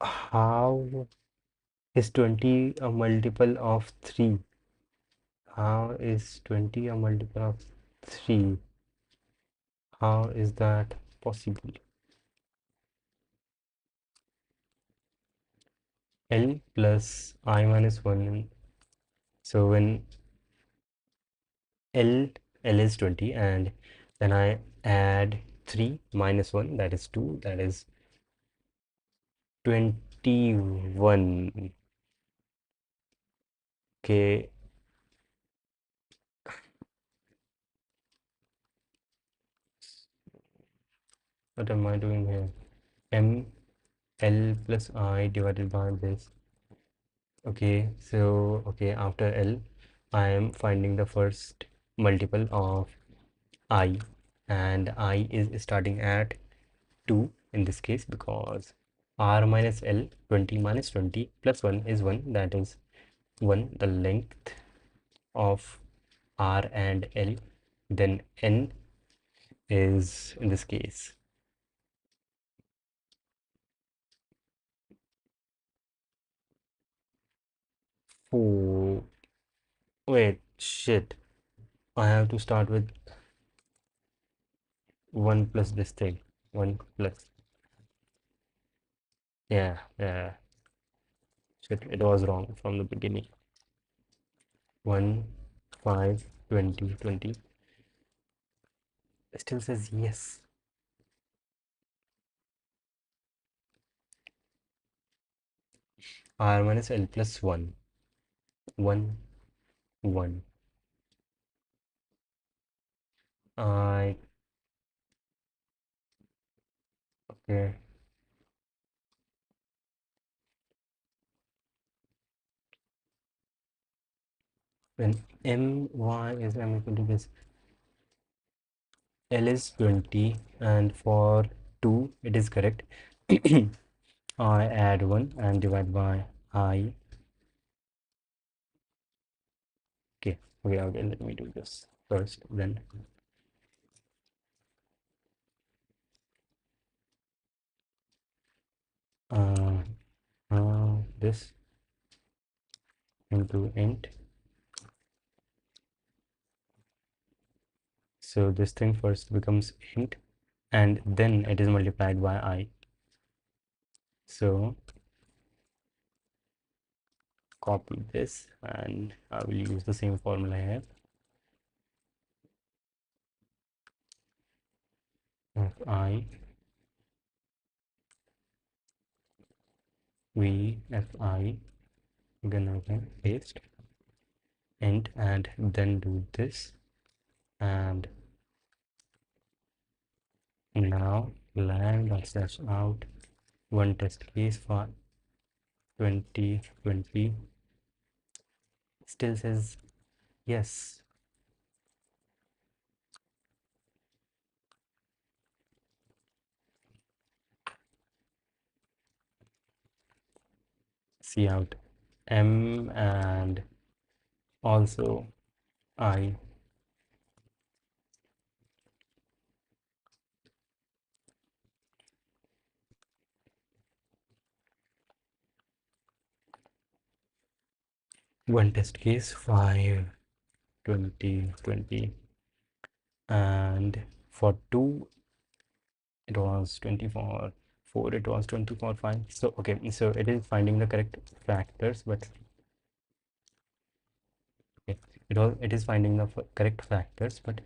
How is 20 a multiple of 3? How is 20 a multiple of 3? How is that possible? L plus I minus 1. So when L is 20, and then I add 3 minus 1, that is 2, that is 21. Okay, what am I doing here? M L plus I divided by this. Okay, so okay, after L, I am finding the first multiple of I, and I is starting at 2 in this case, because R minus L, 20 minus 20 plus 1 is 1, that is 1, the length of R and L. Then N is in this case 4. Wait, shit. I have to start with 1 plus this thing. 1 plus. Yeah, yeah. Shit, it was wrong from the beginning. 1 5 20 20. It still says yes. R minus L plus 1. 1 1. I okay. When my is m equal to this, L is 20, and for 2 it is correct. I add 1 and divide by I. Okay, okay, let me do this first, then uh, this into int. So this thing first becomes int, and then it is multiplied by I. So copy this, and I will use the same formula here. Fi v fi, again paste int, and then do this, and now land slash out one test case for 2020 still says yes. See out m, and also I. One test case 5 2020, and for 2 it was 24, 4 it was 24 5. So okay, so it is finding the correct factors, but okay, it is finding the correct factors, but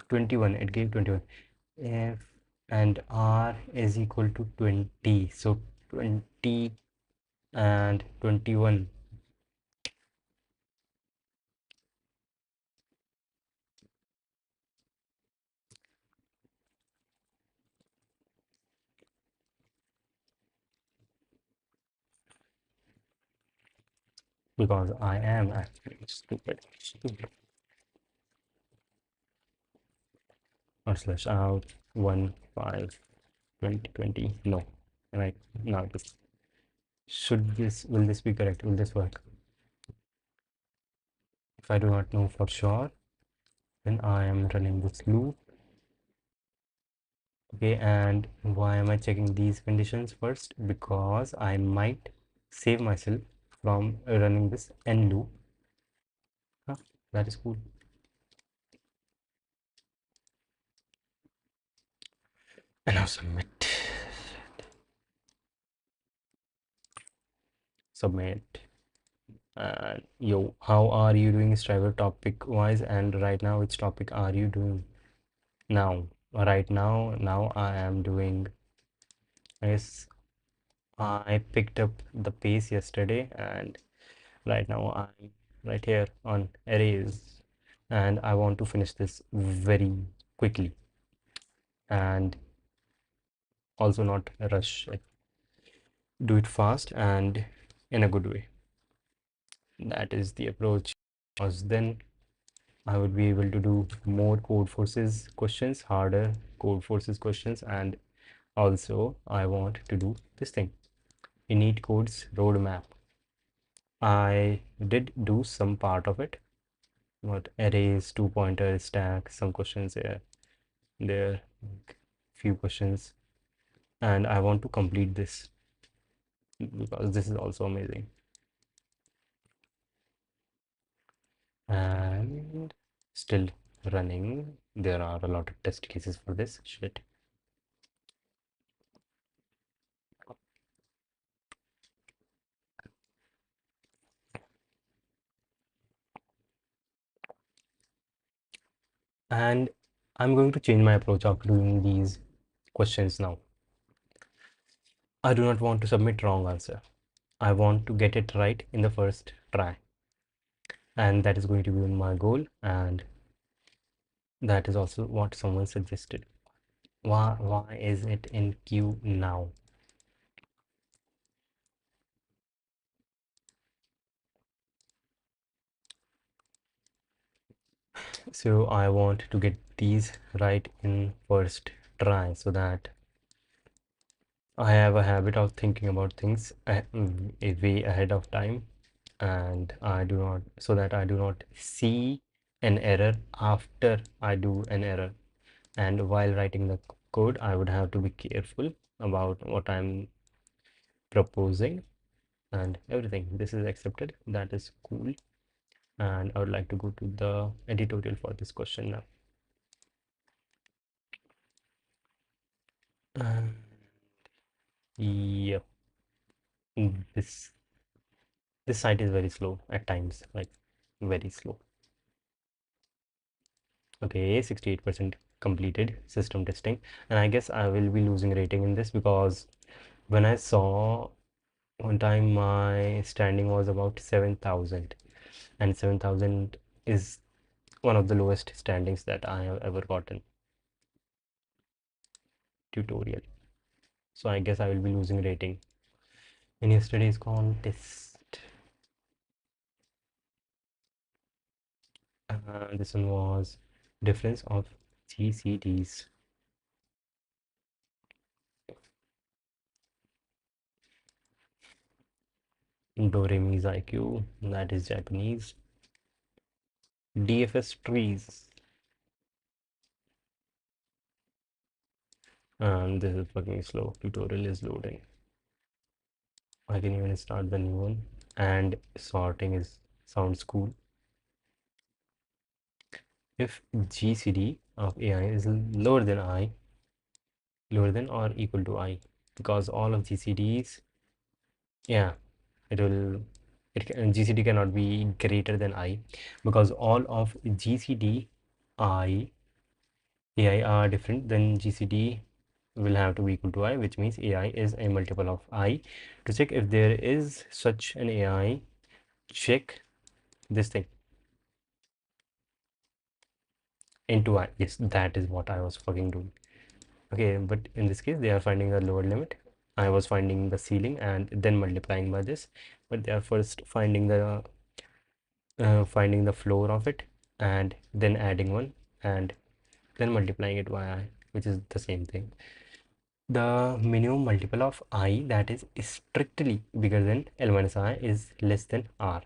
21, it gave 21. If and r is equal to 20, so 20 and 21, because I am actually stupid. Or slash out 1 5 2020. No, right now this should this, will this be correct, will this work? If I do not know for sure, then I am running this loop. Okay, and why am I checking these conditions first? Because I might save myself from running this n loop. Huh, that is cool. And now submit. And yo, how are you doing Striver topic wise? And right now, which topic are you doing now? Right now I am doing, I guess I picked up the pace yesterday, and right now I'm right here on arrays, and I want to finish this very quickly and also not rush it. Do it fast and in a good way. That is the approach, because then I would be able to do more code forces questions, harder code forces questions, and also I want to do this thing, init codes roadmap. I did do some part of it, what arrays, two pointer stack, some questions there, few questions, and I want to complete this because this is also amazing. And still running. There are a lot of test cases for this shit. And I'm going to change my approach after doing these questions now. I do not want to submit wrong answer. I want to get it right in the first try. and that is going to be my goal, and that is also what someone suggested. Why is it in queue now? So I want to get these right in first try, so that I have a habit of thinking about things a way ahead of time, and I do not, so that I do not see an error after I do an error. And while writing the code, I would have to be careful about what I'm proposing and everything. This is accepted. That is cool. And I would like to go to the editorial for this question now. Uh, yep, this this site is very slow at times, like very slow. Okay, 68% completed system testing, and I guess I will be losing rating in this because when I saw one time my standing was about 7,000, and 7,000 is one of the lowest standings that I have ever gotten. Tutorial. So I guess I will be losing rating in yesterday's contest. This one was difference of GCDs. Doremi's IQ, that is Japanese. DFS trees. And this is fucking slow. Tutorial is loading. I can even start the new one. And sorting is sounds cool. If GCD of AI is lower than or equal to I, because all of GCDs, yeah, it will, GCD cannot be greater than I, because all of GCD I AI are different, then GCD will have to be equal to I, which means AI is a multiple of I. To check if there is such an AI, check this thing into I. Yes, that is what I was fucking doing. Okay, but in this case, they are finding the lower limit. I was finding the ceiling and then multiplying by this, but they are first finding the floor of it and then adding one and then multiplying it by I, which is the same thing. The minimum multiple of I that is strictly bigger than L minus I is less than R.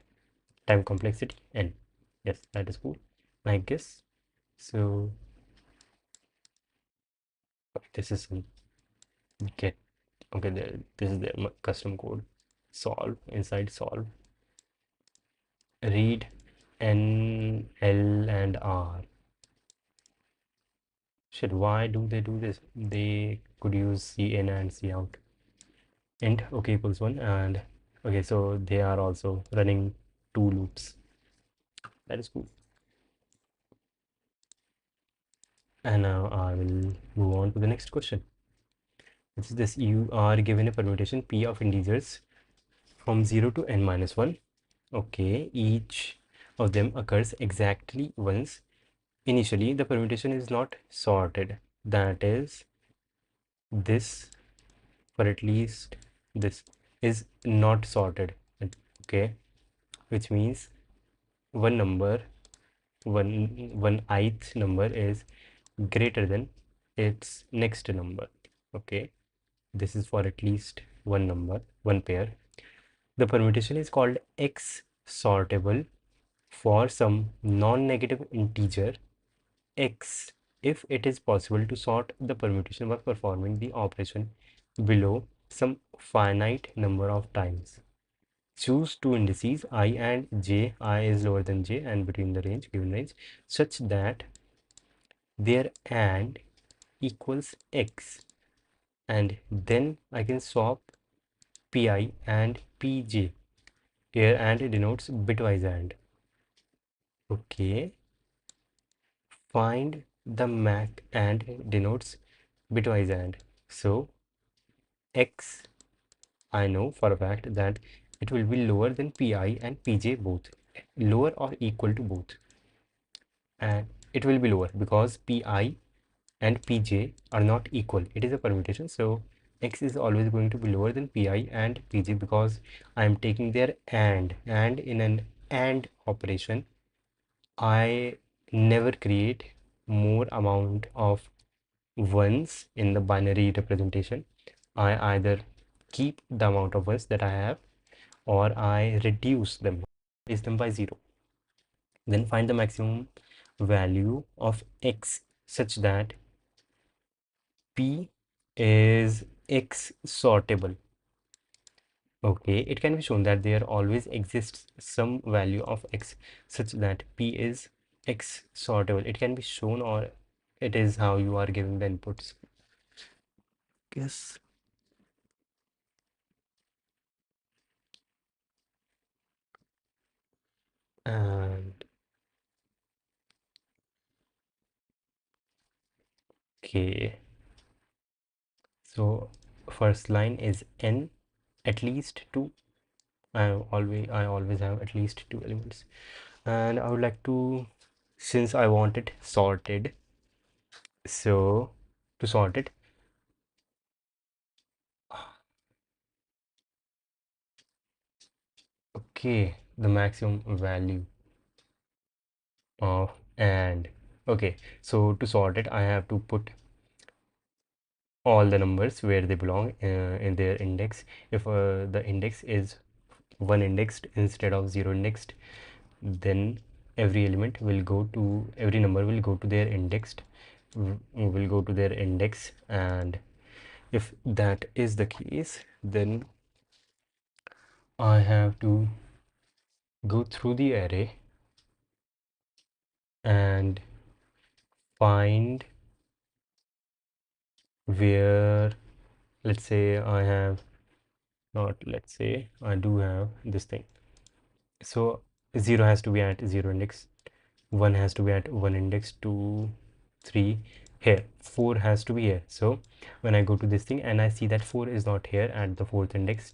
Time complexity N. Yes, that is cool, I guess. So this is get, okay, this is their custom code. Solve, inside solve, read N, L, and R. Shit, why do they do this? They could use C in and C out. Int okay equals 1, and okay, so they are also running two loops. That is cool. And now I will move on to the next question. Which is this: you are given a permutation P of integers from 0 to n minus 1. Okay, each of them occurs exactly once. Initially, the permutation is not sorted. That is, this, for at least this, is not sorted. Okay, which means one number, one ith number is greater than its next number. Okay, this is for at least one number, one pair. The permutation is called X sortable for some non-negative integer X if it is possible to sort the permutation by performing the operation below some finite number of times. Choose two indices I and j. I is lower than j and between the range, given range, such that their and equals X, and then I can swap pi and pj. Here and denotes bitwise and. Okay, find the mac and denotes bitwise and. So X, I know for a fact that it will be lower than pi and pj both. lower or equal to both, and it will be lower because pi and pj are not equal. It is a permutation, so x is always going to be lower than pi and pj because I am taking their and in an and operation I never create more amount of ones in the binary representation. I either keep the amount of ones that I have or I reduce them, replace them by 0. Then find the maximum value of x such that p is x sortable. Okay, it can be shown that there always exists some value of x such that p is x sortable. It can be shown, or it is how you are giving the inputs. Yes. And okay, so first line is n at least two. I always have at least two elements, and I would like to, since I want it sorted, so to sort it, okay, the maximum value of and okay, so to sort it I have to put all the numbers where they belong in their index. If the index is one indexed instead of zero indexed, then every number will go to their indexed, will go to their index. And if that is the case, then I have to go through the array and find where, let's say I have not, let's say I do have this thing. So 0 has to be at 0 index, 1 has to be at 1 index, 2, 3 here, 4 has to be here. So when I go to this thing and I see that 4 is not here at the 4th index,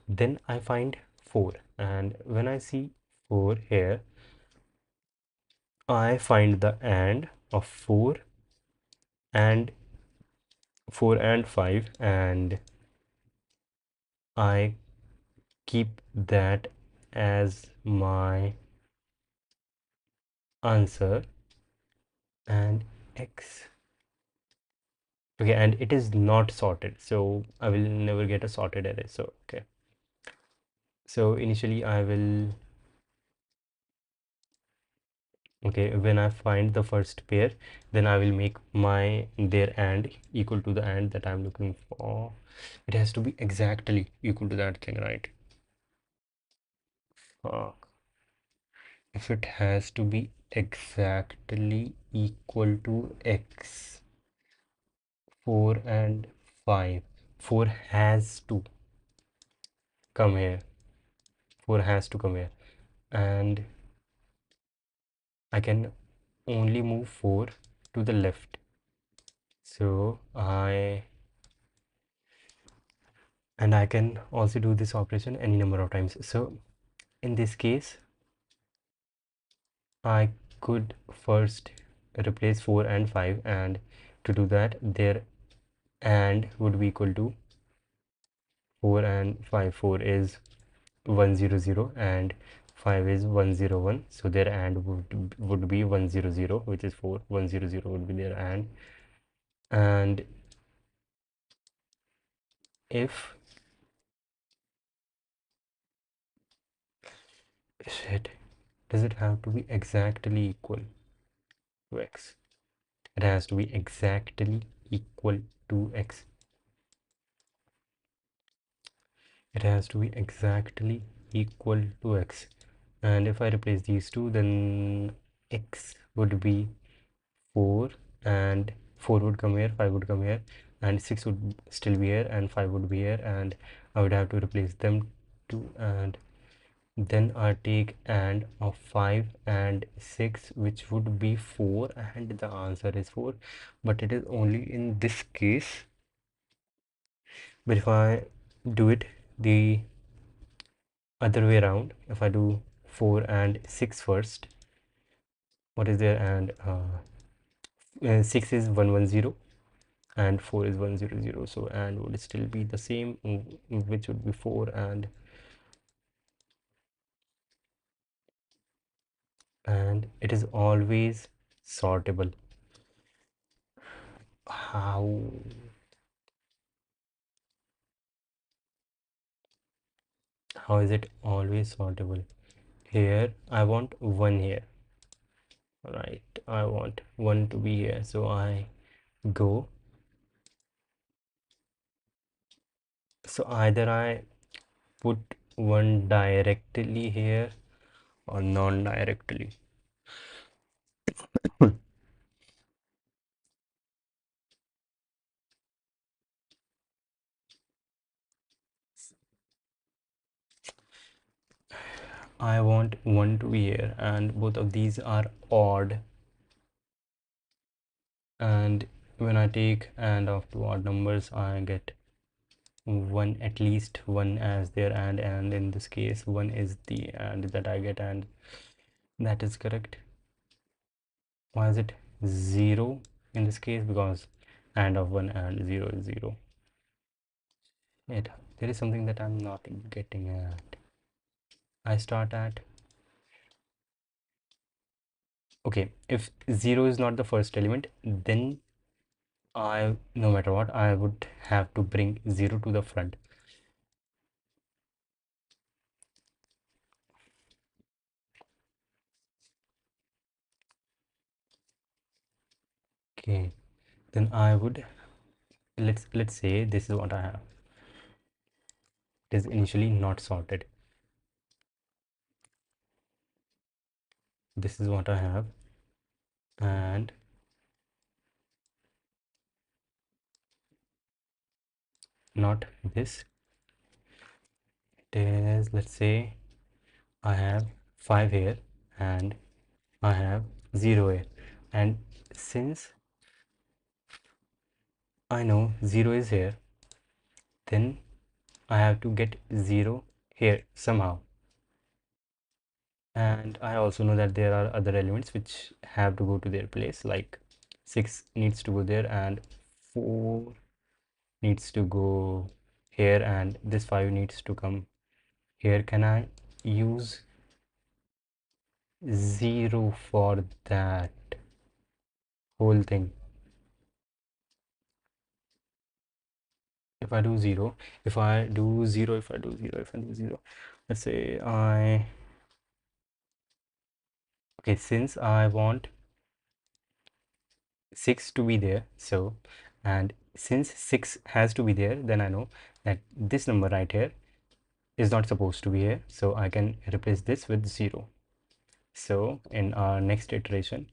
then I find 4, and when I see 4 here, I find the and of and 4 and 5, and I keep that as my answer. And x, okay, and it is not sorted, so I will never get a sorted array. So okay, so initially I will, okay, when I find the first pair, then I will make my their and equal to the and that I'm looking for. It has to be exactly equal to that thing, right? Fuck. If it has to be exactly equal to x, 4 and 5, 4 has to come here, 4 has to come here, and I can only move 4 to the left. So I can also do this operation any number of times. So in this case, I could first replace 4 and 5, and to do that, their and would be equal to 4 and 5. 4 is 100 and 5 is 101, so their and would be 100, which is 4. 100 would be their and if shit, does it have to be exactly equal to x? It has to be exactly equal to x. It has to be exactly equal to x. And if I replace these two, then x would be 4, and 4 would come here, 5 would come here, and 6 would still be here, and 5 would be here, and I would have to replace them too. And then I take and of 5 and 6, which would be 4, and the answer is 4. But it is only in this case. But if I do it the other way around, if I do 4 and 6 first. What is there? And 6 is 110 and 4 is 100, so and would still be the same, which would be 4, and it is always sortable. How is it always sortable? Here I want 1 here, right? I want 1 to be here, so I go, so either I put 1 directly here or non-directly. I want 1 to be here, and both of these are odd, and when I take and of two odd numbers I get 1, at least 1 as there, and in this case 1 is the and that I get, and that is correct. Why is it 0 in this case? Because and of 1 and 0 is 0. There is something that I'm not getting at. I start at, okay, if 0 is not the first element, then no matter what, I would have to bring 0 to the front. Okay, then I would, let's say this is what I have. It is initially not sorted. This is what I have, and not this. It is, let's say I have 5 here and I have 0 here, and since I know 0 is here, then I have to get 0 here somehow. And I also know that there are other elements which have to go to their place, like 6 needs to go there and 4 needs to go here, and this 5 needs to come here. Can I use 0 for that whole thing? If I do 0, if I do 0, if I do 0, if I do 0, let's say okay, since I want 6 to be there, so, and since 6 has to be there, then I know that this number right here is not supposed to be here, so I can replace this with 0. So in our next iteration,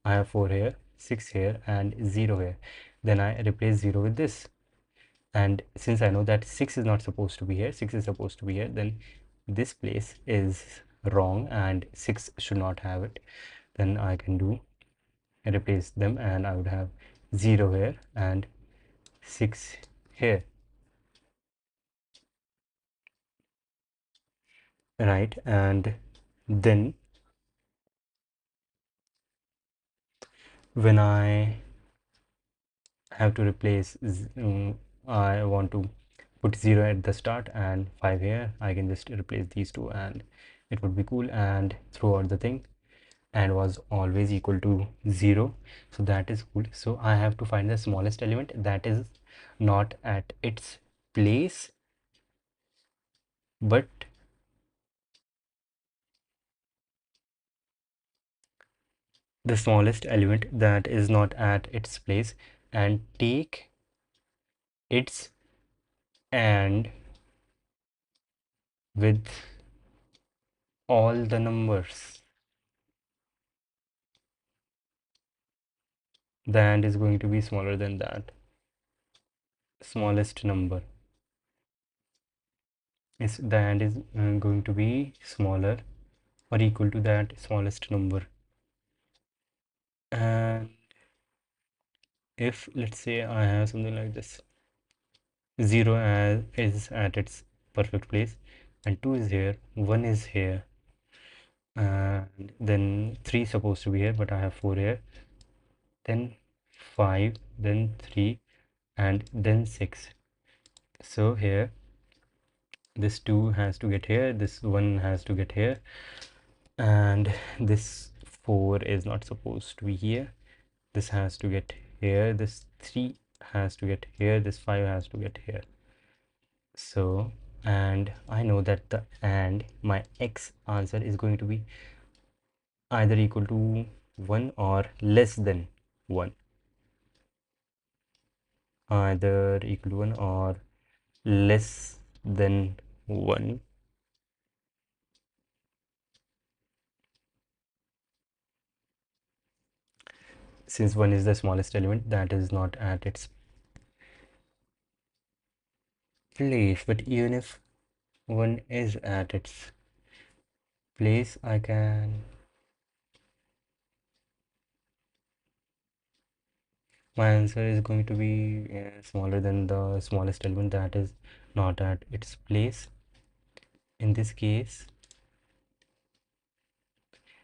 I have 4 here, 6 here and 0 here. Then I replace 0 with this, and since I know that 6 is not supposed to be here, 6 is supposed to be here, then this place is wrong and 6 should not have it. Then I can do replace them, and I would have 0 here and 6 here, right? And then when I have to replace I want to put 0 at the start and 5 here, I can just replace these two and it would be cool, and throughout the thing and was always equal to 0, so that is cool. So I have to find the smallest element that is not at its place, but the smallest element that is not at its place, and take its and with all the numbers. The and is going to be smaller than that. Smallest number is, the and is going to be smaller or equal to that smallest number. And if let's say I have something like this, 0 is at its perfect place and 2 is here, 1 is here, and then 3 supposed to be here, but I have 4 here, then 5, then 3, and then 6. So here this 2 has to get here, this 1 has to get here, and this 4 is not supposed to be here. This has to get here, this 3 has to get here, this 5 has to get here. So, and I know that the and my x answer is going to be either equal to 1 or less than 1. Either equal to 1 or less than 1. Since 1 is the smallest element, that is not at its place. But even if 1 is at its place, I can... My answer is going to be smaller than the smallest element that is not at its place. In this case,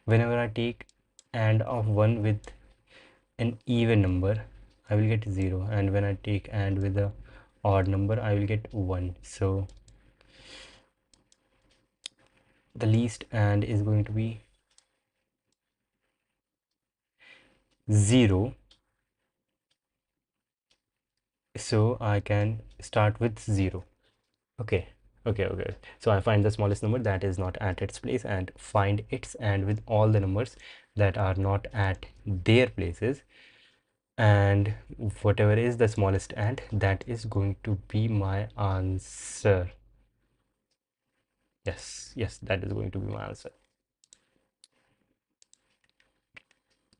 whenever I take AND of 1 with an even number, I will get 0, and when I take AND with a odd number, I will get 1. So the least AND is going to be 0. So I can start with 0. Okay. Okay. So I find the smallest number that is not at its place and find its AND with all the numbers that are not at their places, and whatever is the smallest AND, that is going to be my answer. Yes, that is going to be my answer.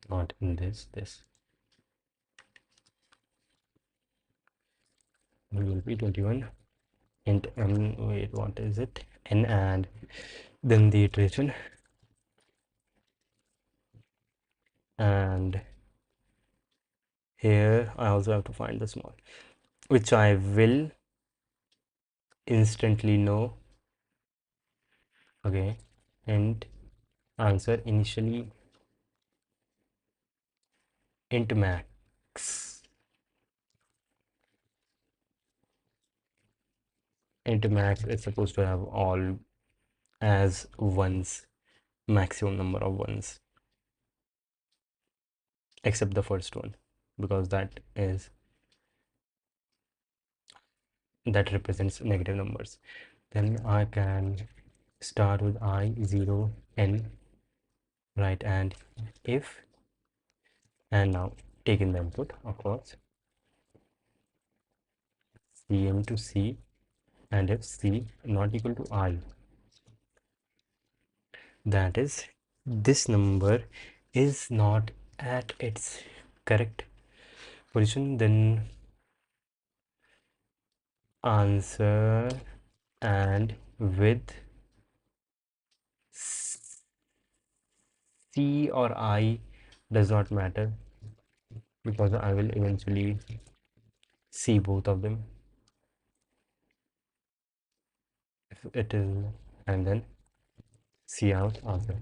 Not in this will be 21 int n, wait, what is it, n, and then the iteration, and here I also have to find the small, which I will instantly know. Okay, and answer initially int max. Int max is supposed to have all as ones, maximum number of ones, except the first one, because that represents negative numbers. Then I can start with I0 n, right, and if, and now take in the input, of course, cm to c, and if c not equal to I, that is this number is not at its correct position, then answer and with C or I does not matter, because I will eventually see both of them if it is, and then see out answer.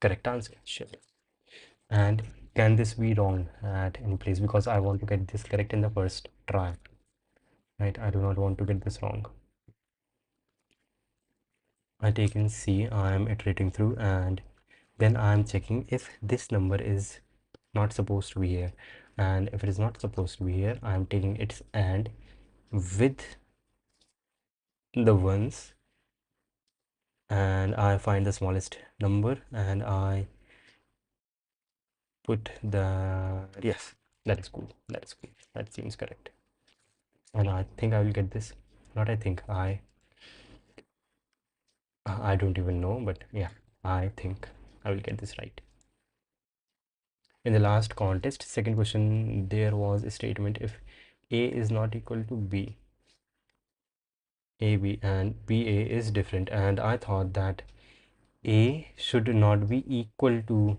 Correct answer. Shit. And can this be wrong at any place? Because I want to get this correct in the first try. Right? I do not want to get this wrong. I take in C, I am iterating through, and then I am checking if this number is not supposed to be here. And if it is not supposed to be here, I am taking its AND with the ones, and I find the smallest number and I put the, yes, that is cool, that seems correct, and I think I will get this. Not I think, I don't even know, but yeah, I think I will get this right. In the last contest, second question, there was a statement: if A is not equal to B, AB and BA is different, and I thought that A should not be equal to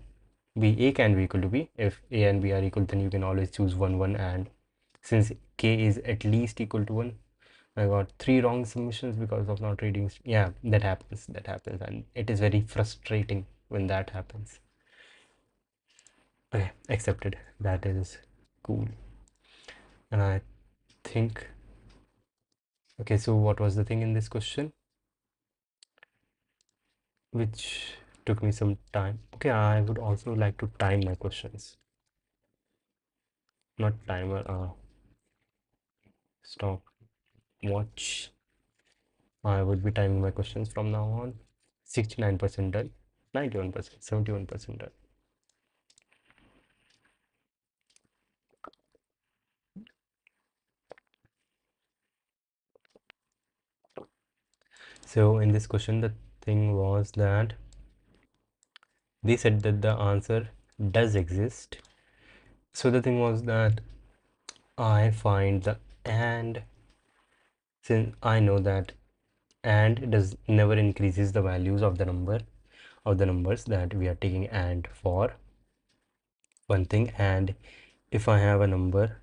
B. A can be equal to B. If A and B are equal, then you can always choose 1, 1, and since K is at least equal to 1, I got 3 wrong submissions because of not reading. Yeah, that happens. That happens, and it is very frustrating when that happens. Okay, accepted. That is cool. And I think. Okay, so what was the thing in this question? Which took me some time. Okay, I would also like to time my questions. Not timer, stop watch. I would be timing my questions from now on. 69% done, 91%, 71% done. So in this question, the thing was that they said that the answer does exist. So the thing was that I find the and, since I know that and does never increases the values of the numbers that we are taking and for one thing, and if I have a number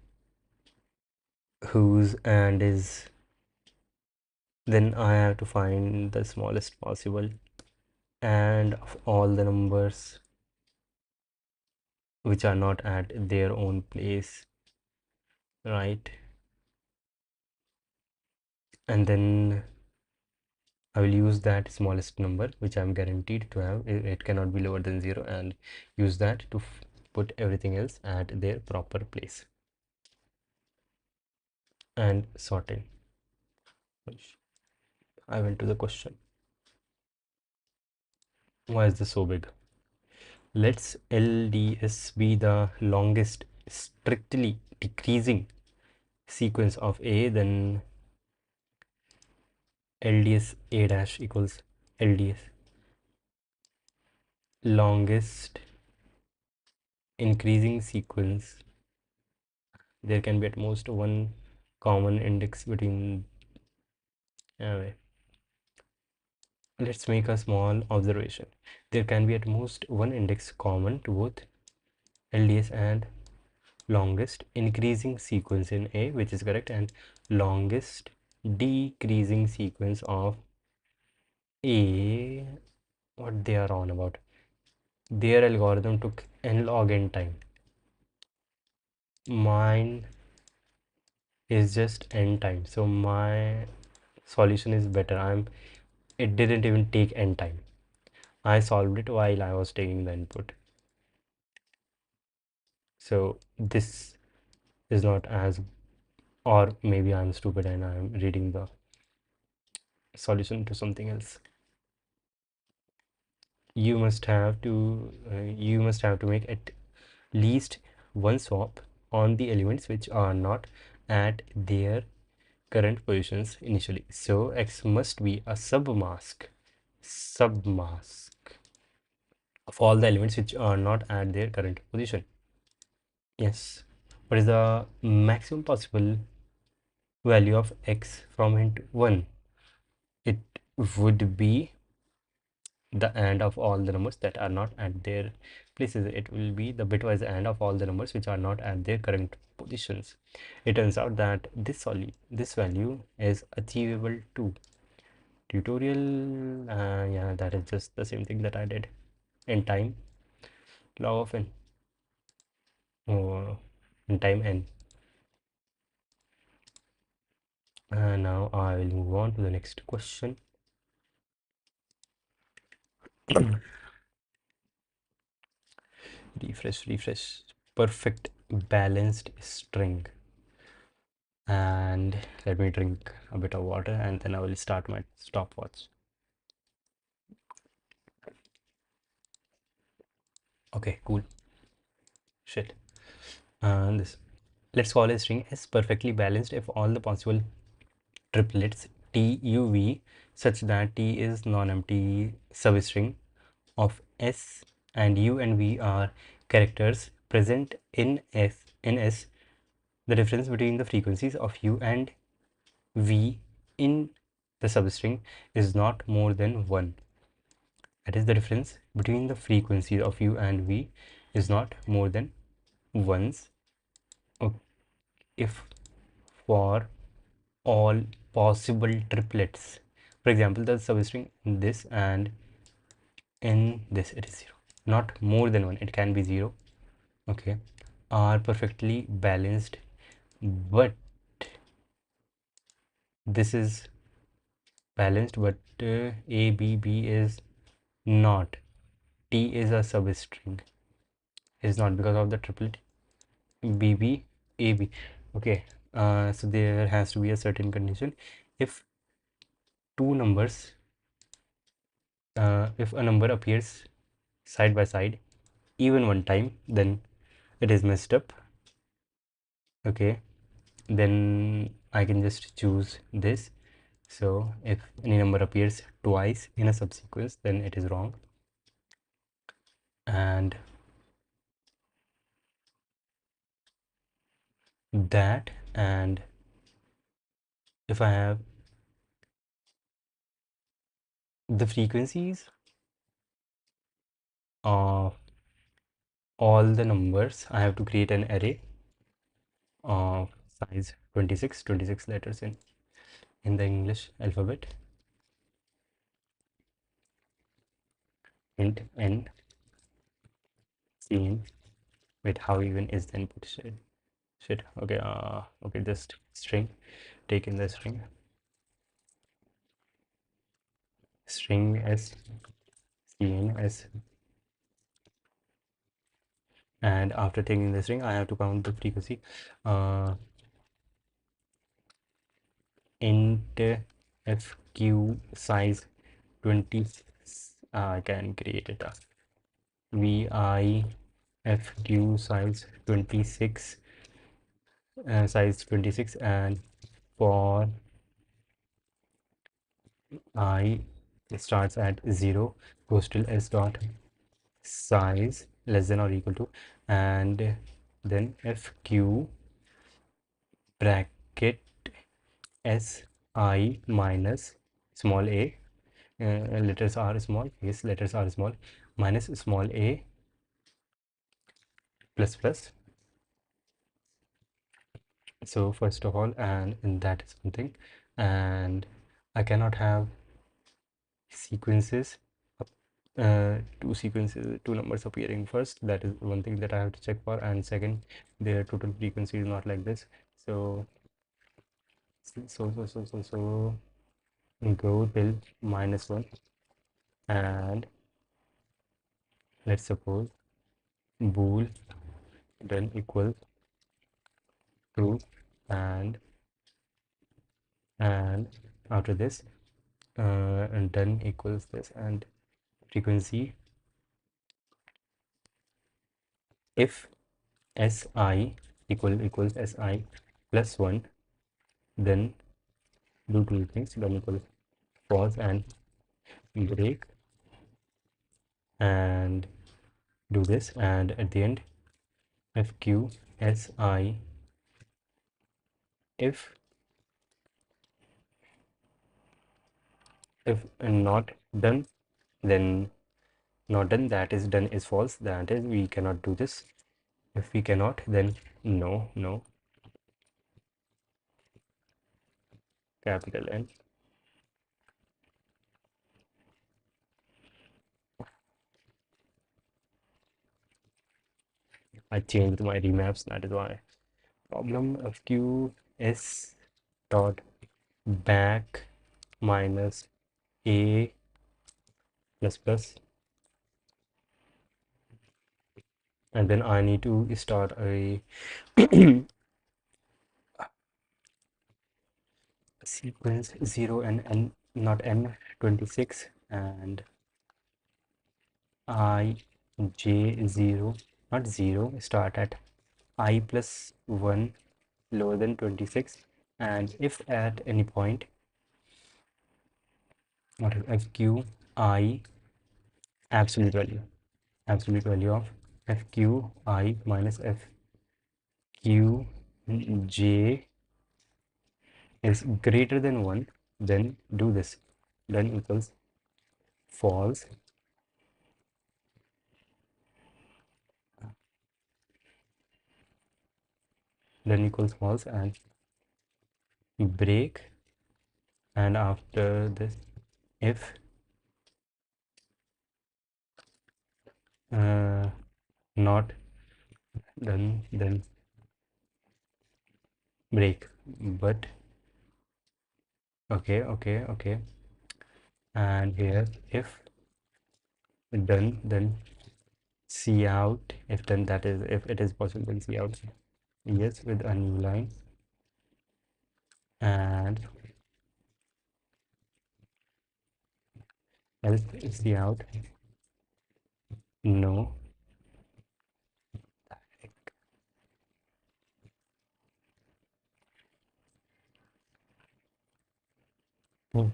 whose and is, then I have to find the smallest possible and of all the numbers which are not at their own place, right? And then I will use that smallest number which I'm guaranteed to have. It cannot be lower than 0, and use that to put everything else at their proper place and sorting. I went to the question. Why is this so big? Let's LDS be the longest strictly decreasing sequence of A, then LDS A dash equals LDS longest increasing sequence. There can be at most one common index between. Anyway, let's make a small observation. There can be at most one index common to both LDS and longest increasing sequence in A, which is correct, and longest decreasing sequence of A. What they are on about? Their algorithm took n log n time. Mine is just n time, so my solution is better. It didn't even take n time. I solved it while I was taking the input. So this is not as, or maybe I'm stupid and I'm reading the solution to something else. You must have to make at least one swap on the elements which are not at their current positions initially. So X must be a submask of all the elements which are not at their current position. Yes. What is the maximum possible value of X from hint 1? It would be the AND of all the numbers that are not at their places. It will be the bitwise AND of all the numbers which are not at their current positions. It turns out that this value is achievable too. Tutorial, yeah, that is just the same thing that I did in time. Log of n, or in time n. And now I will move on to the next question. Refresh. Perfect balanced string. And let me drink a bit of water, and then I will start my stopwatch. Okay, cool. Shit. And this, let's call a string S perfectly balanced if all the possible triplets T, U, V such that T is non-empty substring of S and U and V are characters present in S. The difference between the frequencies of U and V in the substring is not more than 1. That is, the difference between the frequencies of U and V is not more than once if for all possible triplets. For example, the substring in this and in this, it is 0, not more than 1, it can be 0, okay, are perfectly balanced, but this is balanced, but A, B, B is not. T is a substring, is not because of the triplet B, B, A, B. Okay, so there has to be a certain condition. If two numbers, if a number appears side by side even one time, then it is messed up. Okay, then I can just choose this. So if any number appears twice in a subsequence, then it is wrong. And that, and if I have the frequencies of all the numbers, I have to create an array of size 26, 26 letters in the English alphabet. Int n scene. Wait, how even is the input? Shit. Okay, okay, just string, take in the string s scene s, and after taking the string I have to count the frequency. Int fq size 20. I can create it as vi fq size 26, size 26, and for I starts at 0, goes till s dot size less than or equal to, and then fq bracket si minus small a, letters are small, yes, letters are small, minus small a plus plus. So first of all, and that is something, and I cannot have sequences, two numbers appearing first. That is one thing that I have to check for, and second, their total frequency is not like this. So go till -1, and let's suppose bool then equals true, and after this and done equals this, and frequency if si equals si plus 1, then do two things, done equals pause and break, and do this, and at the end fq si if not done, then not done, that is done is false, that is we cannot do this. If we cannot, then no, capital N. I changed my remaps, that is why. Problem of q s dot back minus a plus plus, and then I need to start a sequence 0 and n, not n, 26, and I j 0, not 0, start at I plus 1 lower than 26, and if at any point, what is fq I absolute value of fq I minus fq j is greater than 1, then do this, then equals false, then equals false, and break, and after this, if not done, then break. But okay, and here if done, then see out. If done, that is if it is possible, then see out. Yes, with a new line, and else see out. No. Hmm.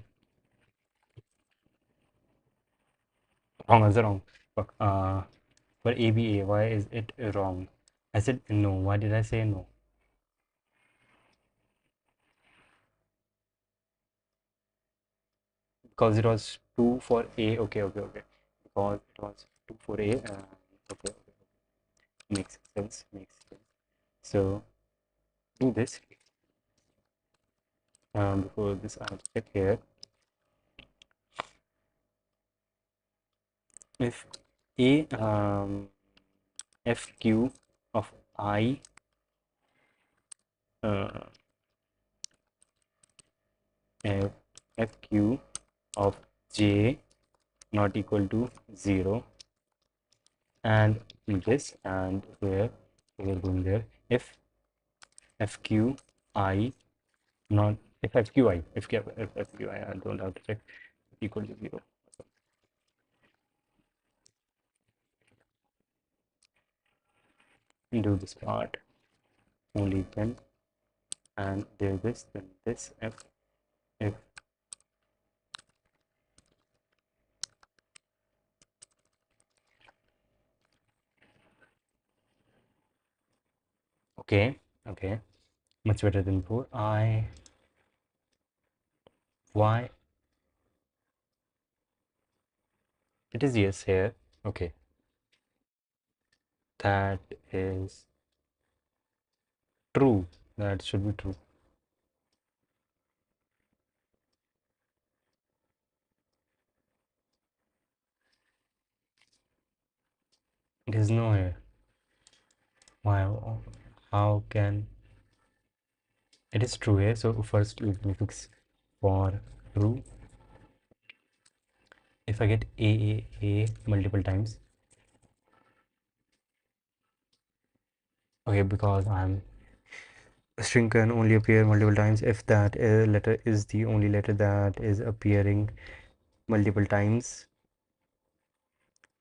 Wrong answer, wrong. Fuck. For ABA, why is it wrong? I said no. Why did I say no? Because it was 2 for A. Okay. Because it was 2 for A. Okay. Makes sense. Makes sense. So do this. Before this, I'll check here. If A FQ of I uh, F, FQ of J not equal to 0, and this, and here we're going there. If FQI not if FQI if FQI, I don't have to check, equal to 0. Do this part only then, and there this, then this if okay, much better than before. Why it is yes here. Okay, that is true. That should be true. It is no here. Why? How can it is true here? So first let me fix for true. If I get a multiple times, okay, because I'm string can only appear multiple times if that letter is the only letter that is appearing multiple times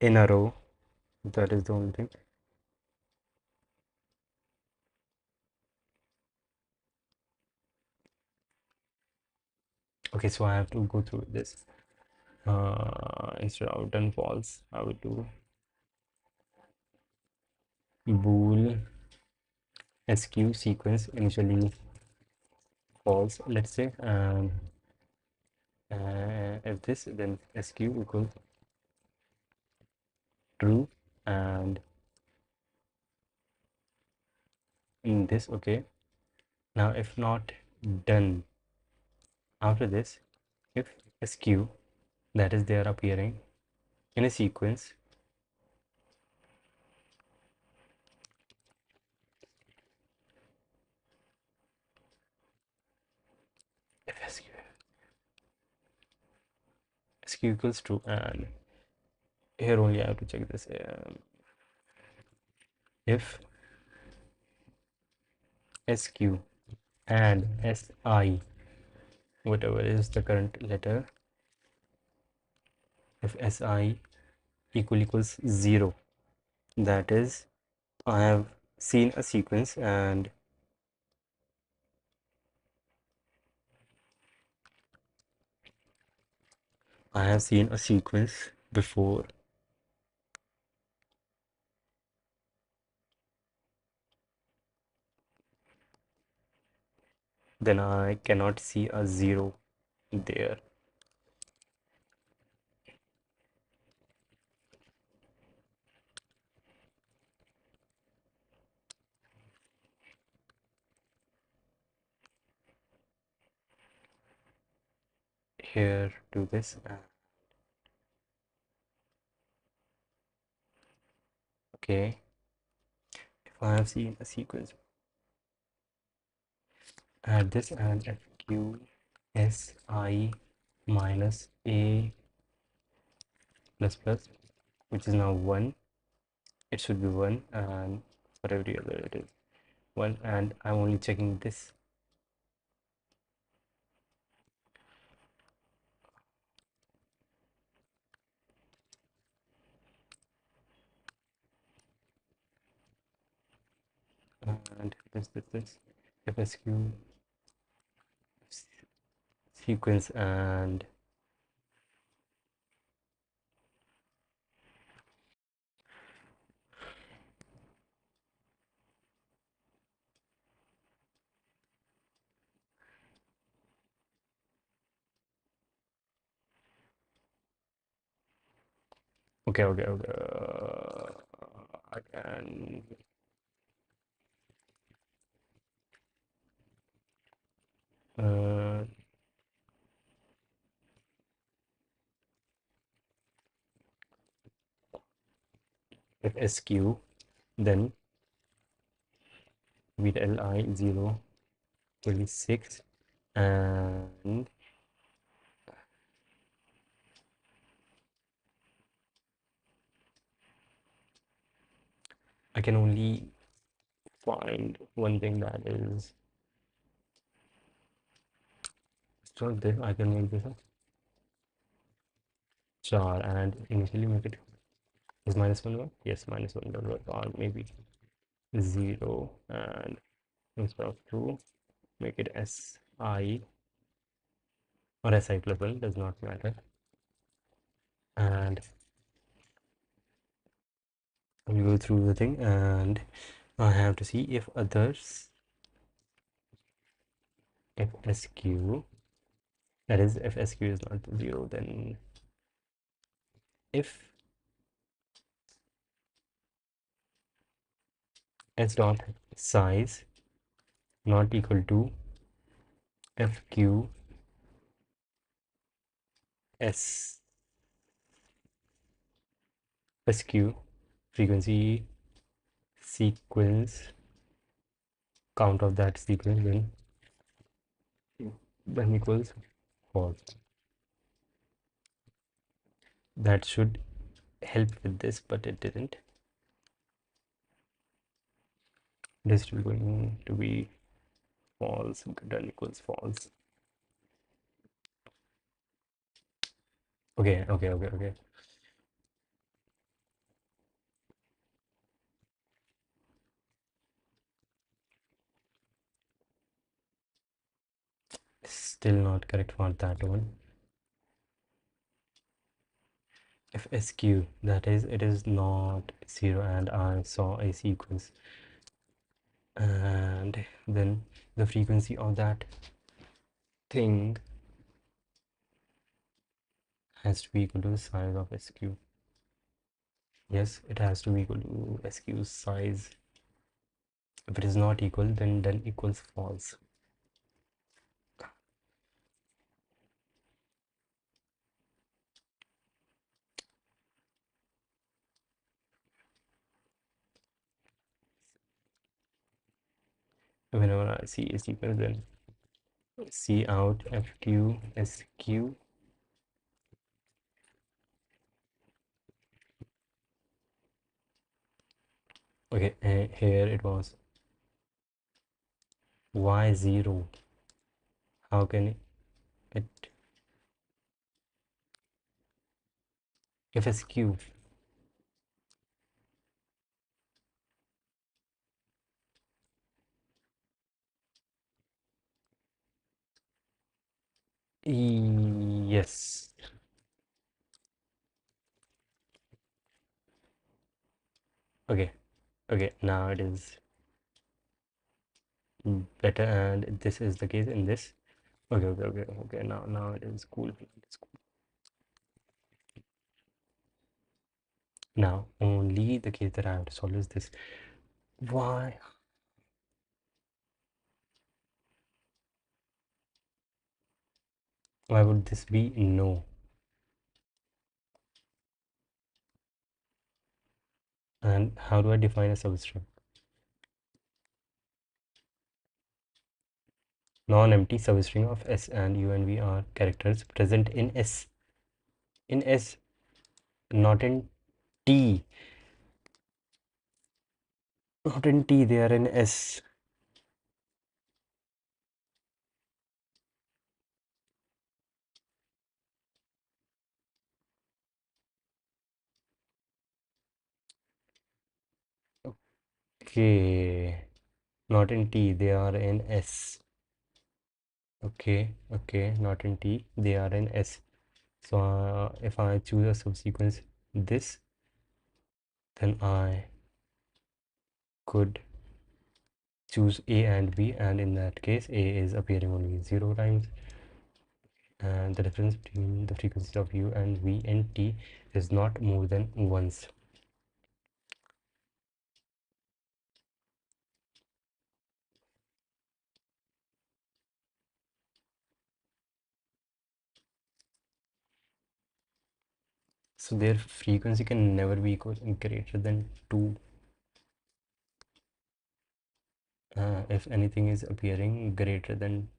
in a row. That is the only thing. Okay, so I have to go through this. Instead of done false, I would do bool sq sequence initially false, let's say, if this, then sq equals true, and in this, okay. Now if not done, after this, if sq that is there appearing in a sequence, if sq equals true, and here only I have to check this, if sq and si, whatever is the current letter, if si equals 0, that is I have seen a sequence, and I have seen a sequence before. Then I cannot see a 0 there. here do this. Okay, if I have seen a sequence, add this and fq si minus a plus plus, which is now 1. It should be 1, and for every other it is 1, and I'm only checking this. And this fsq sequence, and okay, I can uh, fsq, then with li 0 26, and I can only find one thing, that is so this I can make this a char, and initially make it is -1 yes, -1 or maybe 0, and instead of 2 make it si or si plus 1, does not matter, and we go through the thing, and I have to see if others, if sq, that is if sq is not 0, then if s dot size not equal to fq s sq frequency sequence count of that sequence, then equals false. That should help with this, but it didn't. This is going to be false, done equals false. Okay. Still not correct for that one. If sq, that is, it is not 0, and I saw a sequence, and then the frequency of that thing has to be equal to the size of sq. Yes, it has to be equal to sq's size. If it is not equal, then equals false. Whenever I see a sequence, then C out FQ SQ. Okay, here it was Y0. How can it if SQ? Yes. Okay, now it is better, and this is the case in this. Okay, now it is cool. It's cool. Now only the case that I have to solve is this. Why? Why would this be no? And how do I define a substring? Non-empty substring of S and U and V are characters present in S. In S, not in T. Not in T, they are in S. Okay. Not in T, they are in S. Okay, okay, not in T, they are in S. So if I choose a subsequence this, then I could choose A and B, and in that case A is appearing only 0 times, and the difference between the frequencies of U and V and T is not more than once. So their frequency can never be equal greater than 2. If anything is appearing greater than,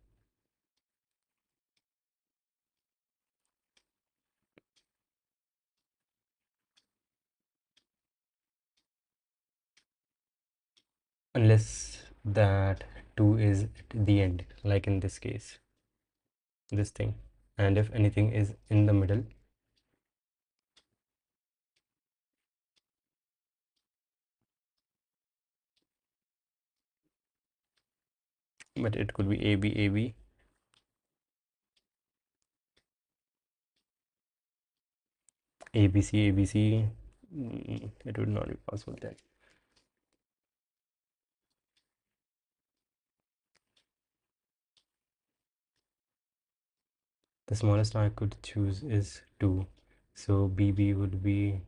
unless that 2 is at the end, like in this case, this thing, and if anything is in the middle, but it could be AB, AB, ABC, ABC. It would not be possible then. The smallest I could choose is 2, so BB would be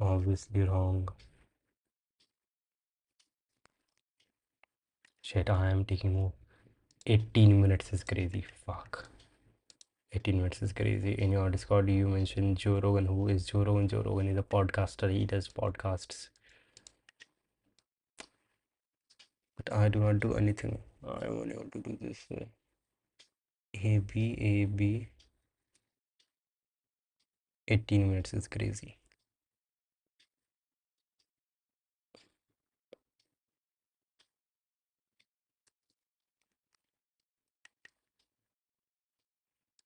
obviously wrong. Shit, I am taking more. 18 minutes is crazy. Fuck. 18 minutes is crazy. In your Discord, you mentioned Joe Rogan. Who is Joe Rogan? Joe Rogan is a podcaster. He does podcasts. But I do not do anything. I am unable to do this. AB, AB. 18 minutes is crazy.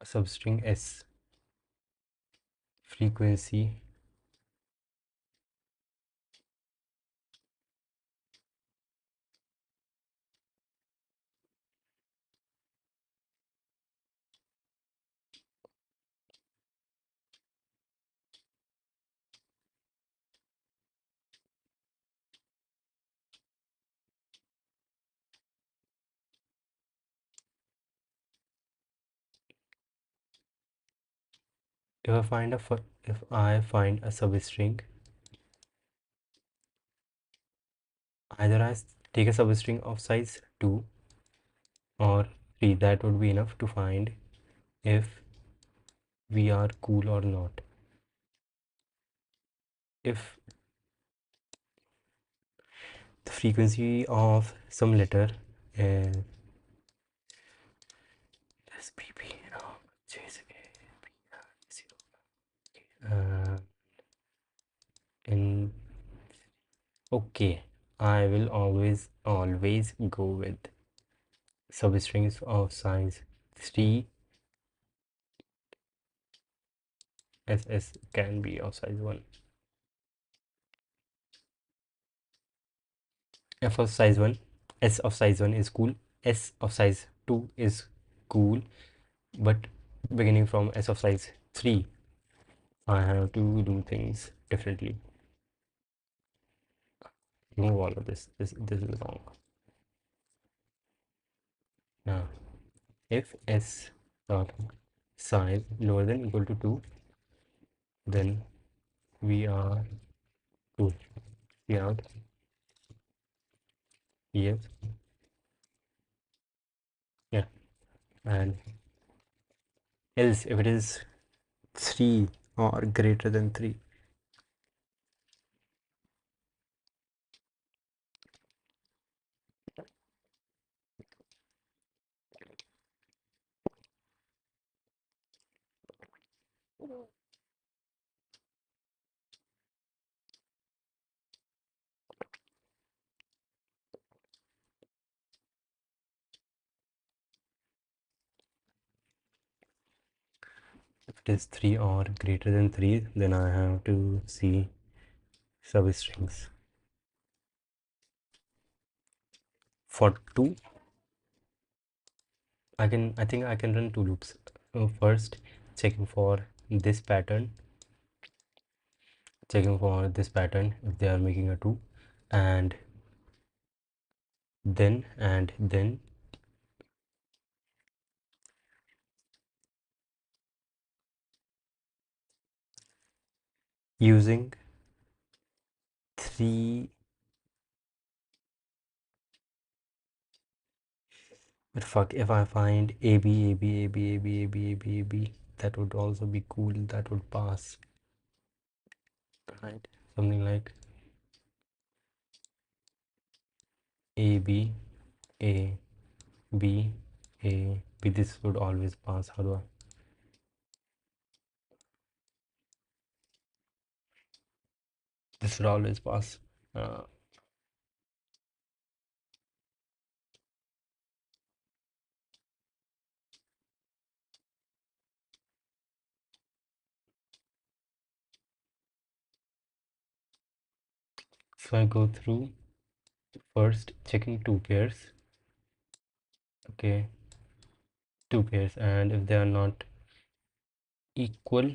Substring S. Frequency. If I find a substring, either take a substring of size 2 or 3, that would be enough to find if we are cool or not. If the frequency of some letter is PP, in okay, I will always go with substrings of size 3. SS can be of size 1. F of size 1, S of size 1 is cool, S of size 2 is cool, but beginning from S of size 3, I have to do things differently. Remove all of this. This is wrong. Now, if S dot size lower than equal to 2, then we are cool. We out. Yes. Yeah. And else if it is 3 or greater than 3. If it is 3 or greater than 3, then I have to see substrings. For 2, I think I can run 2 loops. First, checking for this pattern, if they are making a 2, and then using 3. But fuck, if I find A B A B A B A B A B A B A B, that would also be cool. That would pass, right? Something like A B A B A B. This would always pass. How do I? This would always pass. Uh, so I go through first checking 2 pairs. Okay, 2 pairs, and if they are not equal,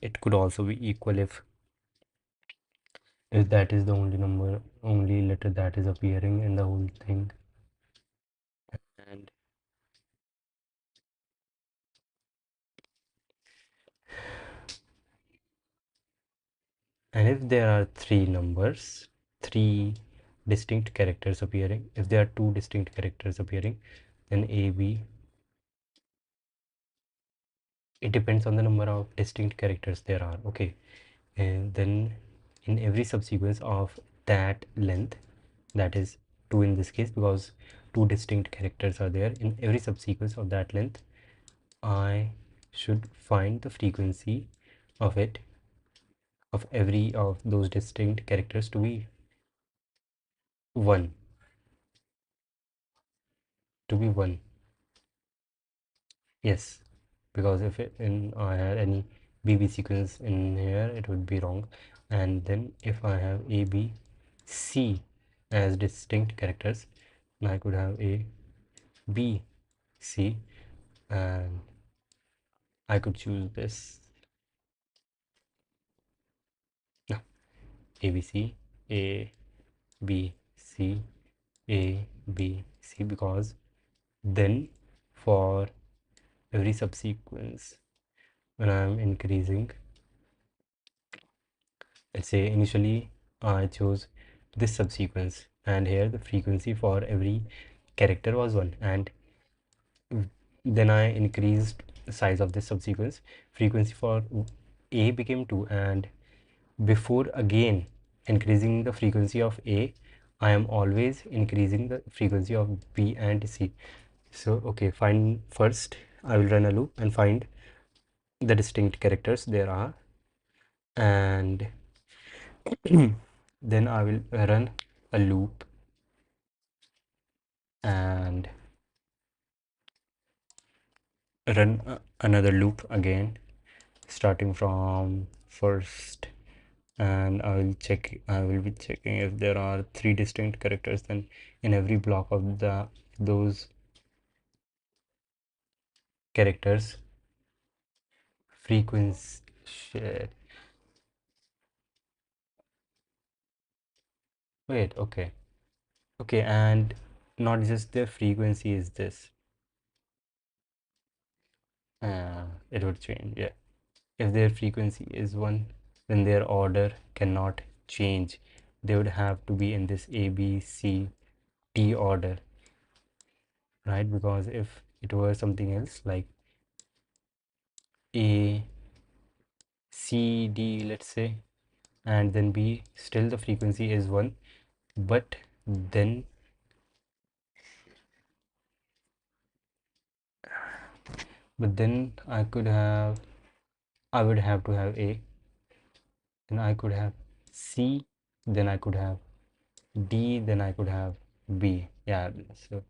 it could also be equal if that is the only number, only letter that is appearing in the whole thing. And if there are 3 numbers, 3 distinct characters appearing, if there are 2 distinct characters appearing, then A B, it depends on the number of distinct characters there are. Okay, and then in every subsequence of that length, that is 2 in this case because 2 distinct characters are there, in every subsequence of that length I should find the frequency of it, of every of those distinct characters, to be 1, to be 1. Yes, because if I had any BB sequence in here, it would be wrong. And then if I have A, B, C as distinct characters, then I could have A, B, C, and I could choose this. No, A, B, C, A, B, C, A, B, C, because then for every subsequence, when I am increasing, let's say initially I chose this subsequence, and here the frequency for every character was 1, and then I increased the size of this subsequence, frequency for A became 2, and before again increasing the frequency of A, I am always increasing the frequency of B and C. So okay, find first, I will run a loop and find the distinct characters there are, and then I will run a loop and run another loop again, starting from first, and I will be checking if there are 3 distinct characters, then in every block of those characters frequency share. Wait, okay, and not just their frequency is this, it would change, yeah. If their frequency is 1, then their order cannot change. They would have to be in this A, B, C, D order, right? Because if it were something else, like A, C, D, let's say, and then B, still the frequency is 1, but then I would have to have A, then I could have C, then I could have D, then I could have B. Yeah, so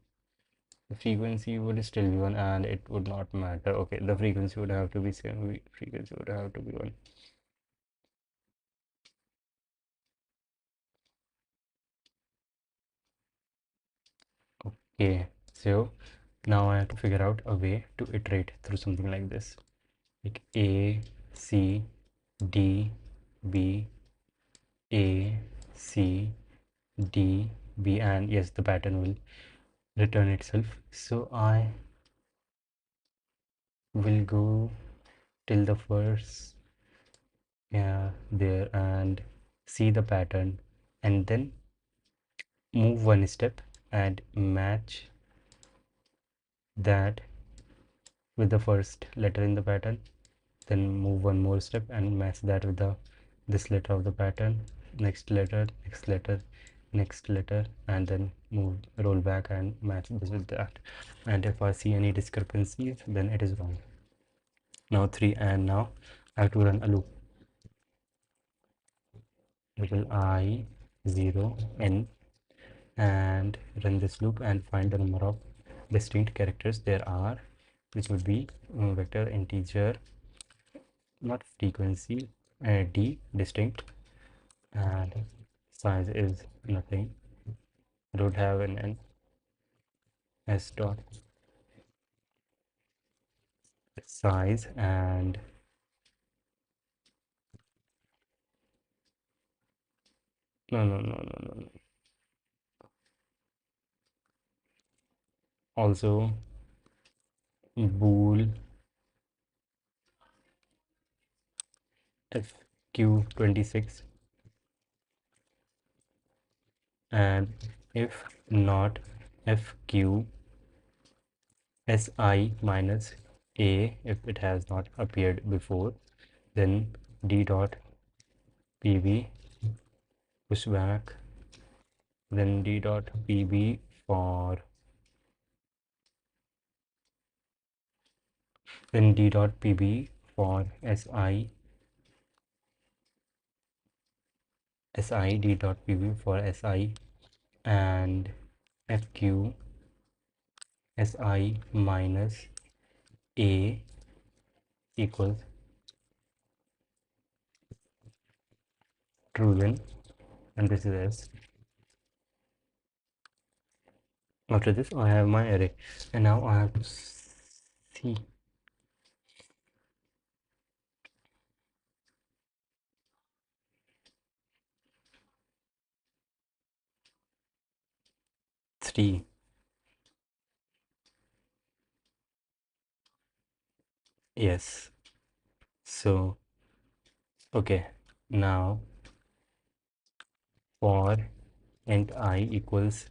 the frequency would still be 1 and it would not matter. Okay, the frequency would have to be same, frequency would have to be 1. Okay, so now I have to figure out a way to iterate through something like this. Like A, C, D, B, A, C, D, B, and yes, the pattern will return itself. So I will go till the first, yeah, there, and see the pattern, and then move one step and match that with the first letter in the pattern, then move one more step and match that with the this letter of the pattern, next letter, next letter, next letter, and then move, roll back and match this with that. And if I see any discrepancies, then it is wrong. Now 3, and now I have to run a loop. Little I 0 n, and run this loop and find the number of distinct characters there are, which would be vector, integer, not frequency, d, distinct, and size is nothing. I don't have an n. S dot size, and no. Also bool fq26, and if not fq si minus a, if it has not appeared before, then d dot pb pushback, then d dot pb for, then d dot pb for si d dot pb for si, and fq si minus a equals true, and this is s. After this I have my array, and now I have to see 3. Yes, so okay, now for int I equals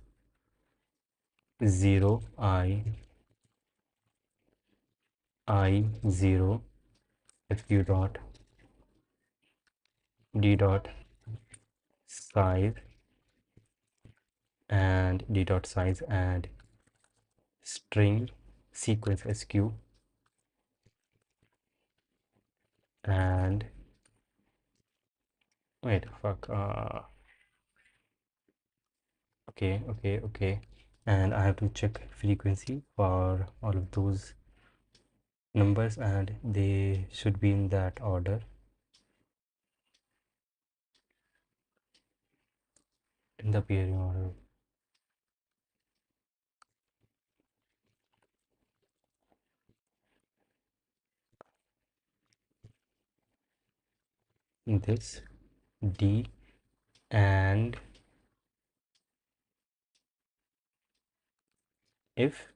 0 I 0 fq dot d dot size, and d dot size, and string sequence sq, and wait, fuck, okay, and I have to check frequency for all of those numbers, and they should be in that order, in the pairing order. This d, and if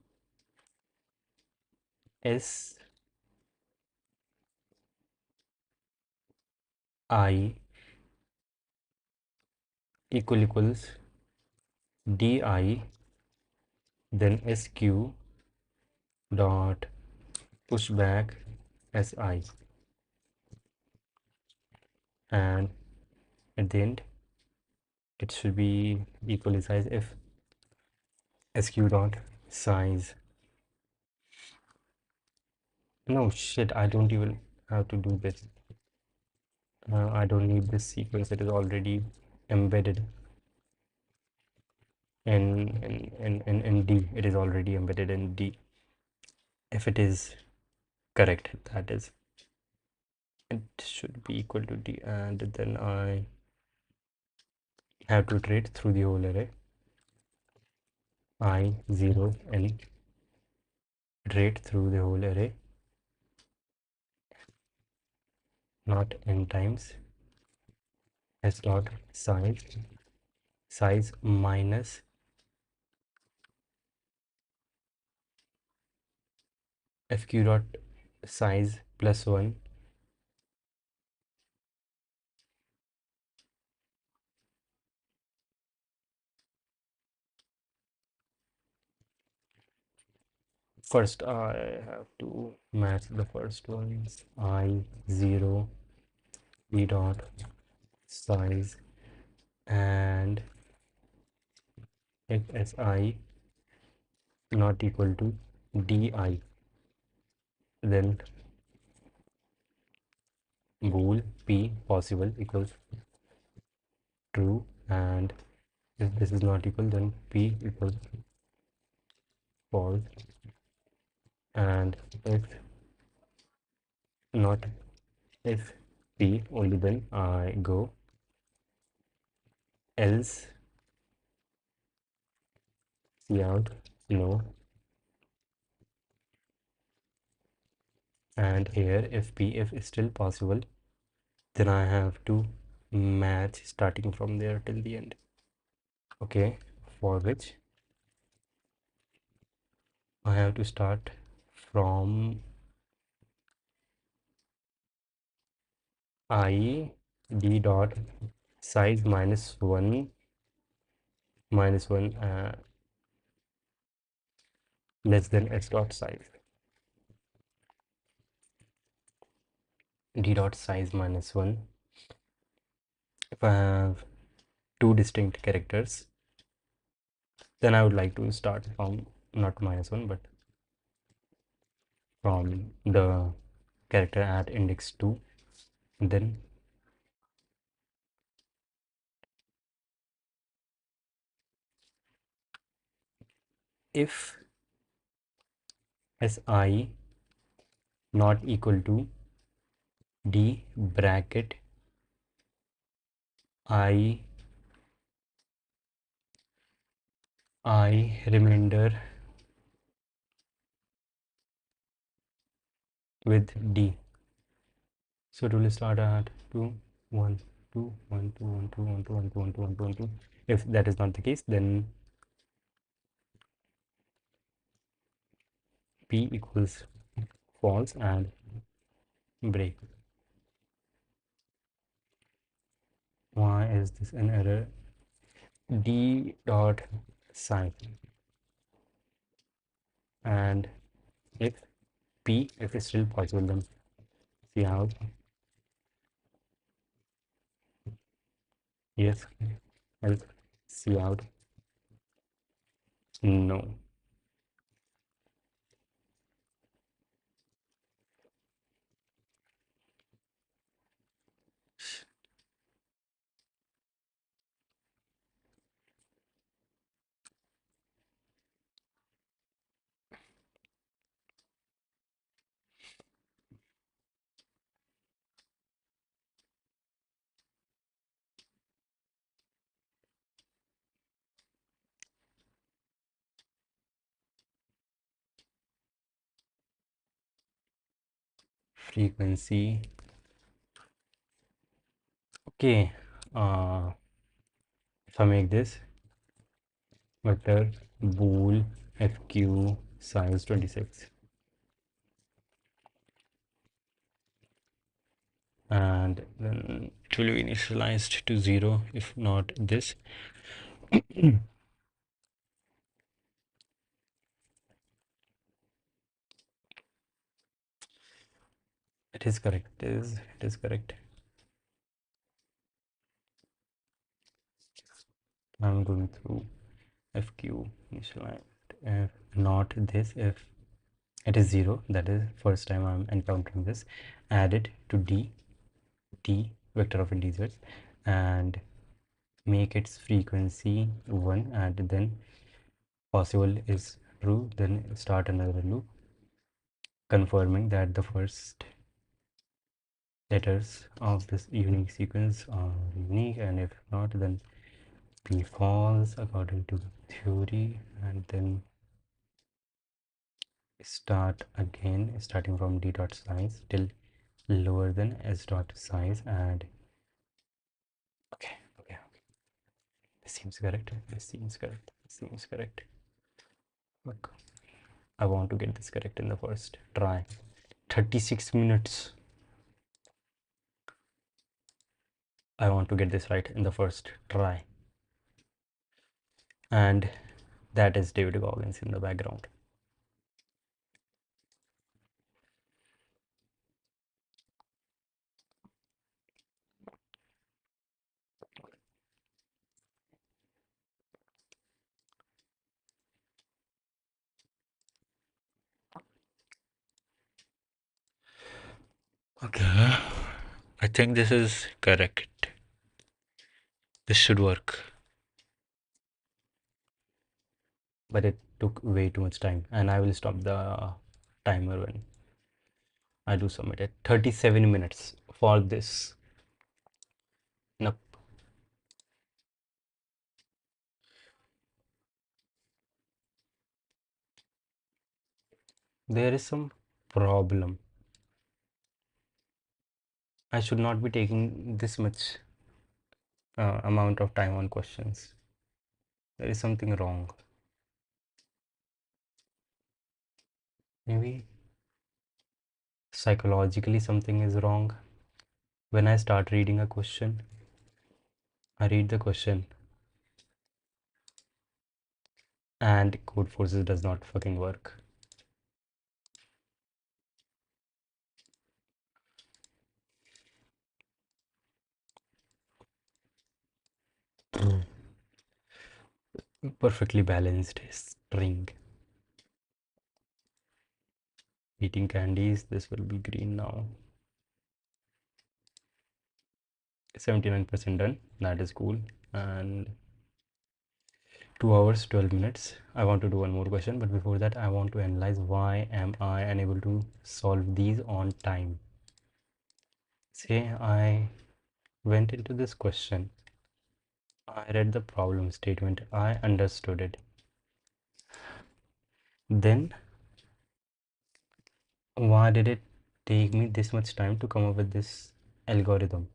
s I equals di, then sq dot pushback si, and at the end it should be equally size if sq dot size. No shit, I don't even have to do this. I don't need this sequence, it is already embedded in D. It is already embedded in D. If it is correct, that is, it should be equal to D, and then I have to iterate through the whole array. I 0 n iterate through the whole array, not n times s dot size minus fq dot size plus 1. First I have to match the first ones. I 0 e dot size, and if si not equal to di, then bool p possible equals true, and if this is not equal, then p equals false, and if not, if p only, then I go else cout no, and here if is still possible, then I have to match starting from there till the end. Okay, for which I have to start from I d dot size minus 1 less than s dot size. D dot size minus 1. If I have two distinct characters, then I would like to start from not minus 1 but from the character at index 2. Then if si not equal to d bracket I remainder with d. So it will start at 2 1 2 1 2 1 2 1 2 1 2 1 2 1 2 1 2. If that is not the case, then p equals false and break. Why is this an error? D dot size, and if p, if it's still possible, then cout yes, else cout no. Frequency. Okay, if I make this vector bool fq size 26, and then it will be initialized to 0 if not this. It is correct. It is correct. I'm going through FQ initialize. If not this, if it is 0, that is first time I'm encountering this, add it to D vector of integers, and make its frequency 1, and then possible is true, then start another loop confirming that the first letters of this unique sequence are unique, and if not, then be false according to theory, and then start again starting from d dot size till lower than s dot size. And okay, this seems correct, this seems correct. Look, I want to get this correct in the first try. 36 minutes. I want to get this right in the first try. And that is David Goggins in the background. Okay, I think this is correct. This should work. But it took way too much time, and I will stop the timer when I do submit it. 37 minutes for this. Nope. There is some problem. I should not be taking this much amount of time on questions. There is something wrong. Maybe psychologically something is wrong. When I start reading a question, I read the question and code forces does not fucking work. Perfectly balanced string. Eating candies, this will be green now. 79% done, that is cool. And 2 hours 12 minutes. I want to do one more question, but before that I want to analyze why am I unable to solve these on time. Say I went into this question, I read the problem statement, I understood it, then why did it take me this much time to come up with this algorithm?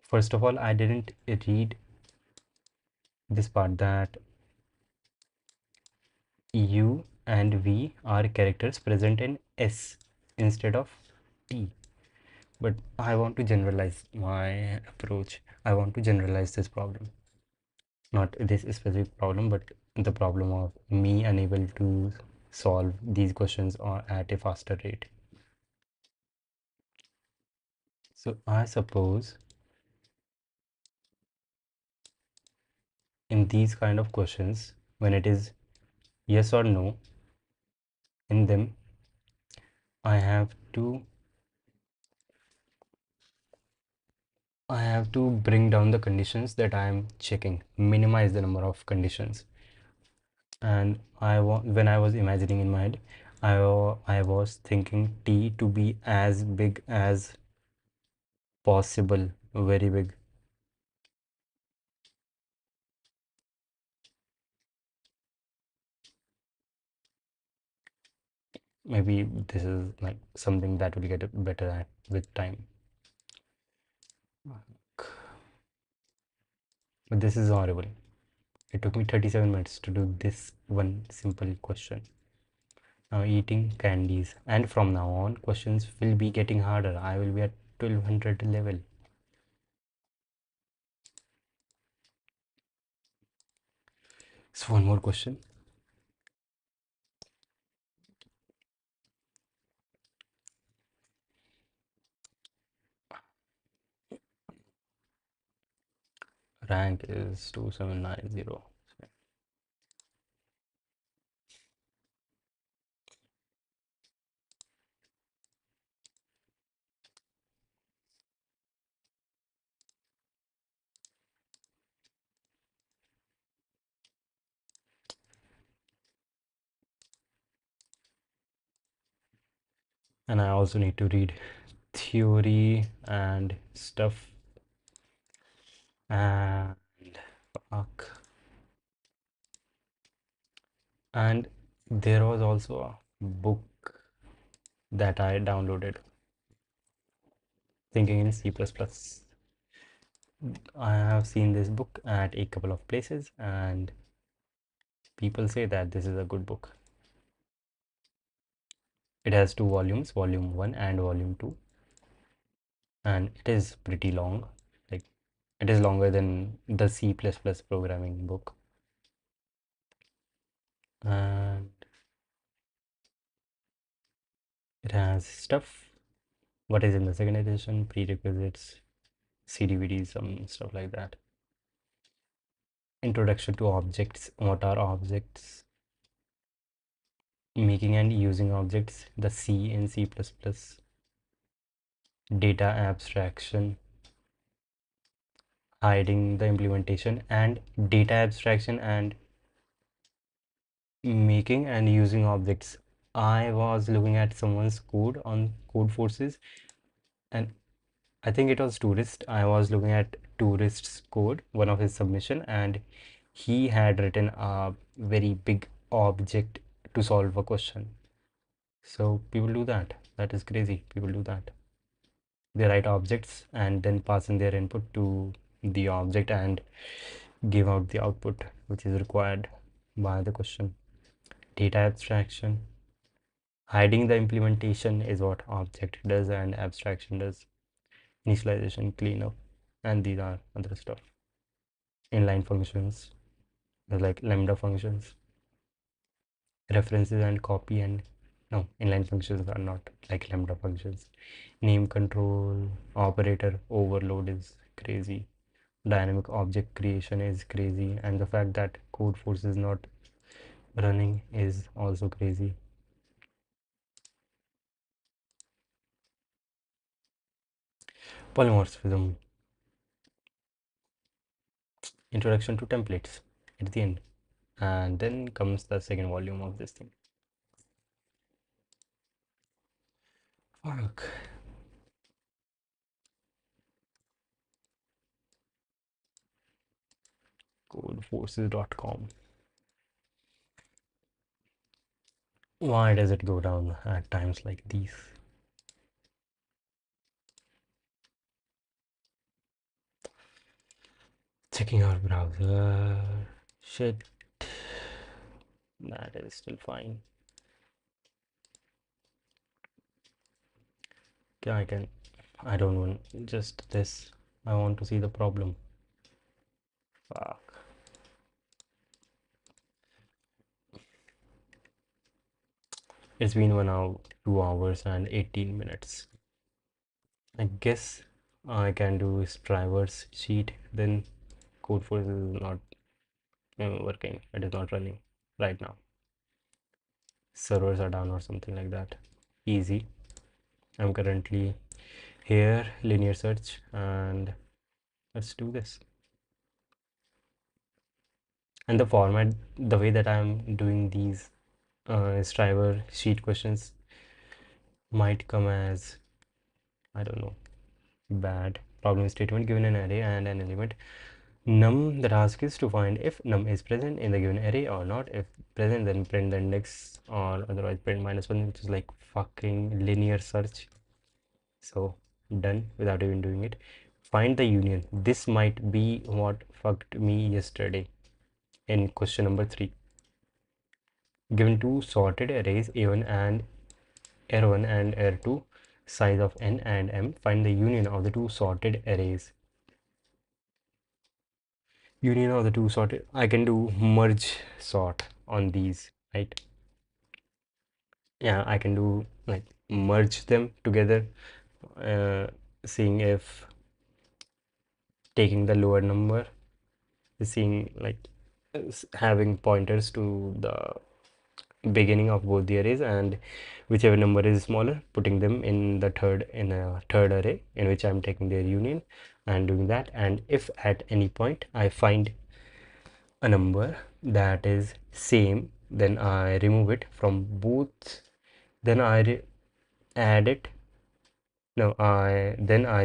First of all, I didn't read this part that U and V are characters present in S instead of T. But I want to generalize my approach. I want to generalize this problem. Not this specific problem, but the problem of me unable to solve these questions or at a faster rate. So I suppose in these kind of questions, when it is yes or no, in them, I have to bring down the conditions that I am checking, minimize the number of conditions. And when I was imagining in my head, I was thinking T to be as big as possible, very big. Maybe this is like something that will get better at with time. But this is horrible. It took me 37 minutes to do this one simple question. Now eating candies, and from now on questions will be getting harder. I will be at 1200 level. So one more question. Rank is 2790. And I also need to read theory and stuff. And fuck. And there was also a book that I downloaded, thinking in C++. I have seen this book at a couple of places, and people say that this is a good book. It has two volumes, volume 1 and volume 2, and it is pretty long. Like, it is longer than the C++ programming book. And it has stuff what is in the second edition, prerequisites, CDVDs, some stuff like that. Introduction to objects, what are objects, making and using objects, the C in C++, data abstraction, hiding the implementation, and data abstraction and making and using objects. I was looking at someone's code on Code Forces, and I think it was Tourist. I was looking at Tourist's code, one of his submission, and he had written a very big object to solve a question. So people do that. That is crazy. People do that. They write objects and then pass in their input to the object and give out the output which is required by the question. Data abstraction. Hiding the implementation is what object does and abstraction does. Initialization, cleanup, and these are other stuff. Inline functions, like lambda functions, references and copy, and no, inline functions are not like lambda functions. Name control, operator overload is crazy. Dynamic object creation is crazy, and the fact that code force is not running is also crazy. Polymorphism, introduction to templates at the end, and then comes the second volume of this thing. Fuck. Codeforces.com. Why does it go down at times like these? Checking our browser. Shit. That is still fine. Yeah, I don't want just this. I want to see the problem. Fuck. It's been 1 hour, 2 hours and 18 minutes. I guess I can do Striver's sheet, then Codeforce is not working. It is not running right now. Servers are down or something like that. Easy. I'm currently here, linear search, and let's do this. And the format, the way that I'm doing these Striver sheet questions might come as, I don't know, bad. Problem statement: given an array and an element num, the task is to find if num is present in the given array or not. If present, then print the index, or otherwise print -1, which is like fucking linear search. So done without even doing it. Find the union. This might be what fucked me yesterday in question number 3. Given two sorted arrays A1 and R1 and R2, size of n and m, find the union of the two sorted arrays. Union of the two sorted, I can do merge sort on these, right? Yeah, I can do like merge them together, uh, seeing if taking the lower number seeing like having pointers to the beginning of both the arrays, and whichever number is smaller, putting them in the third array in which I'm taking their union and doing that. And if at any point I find a number that is same, then I remove it from both. Then I add it. No, I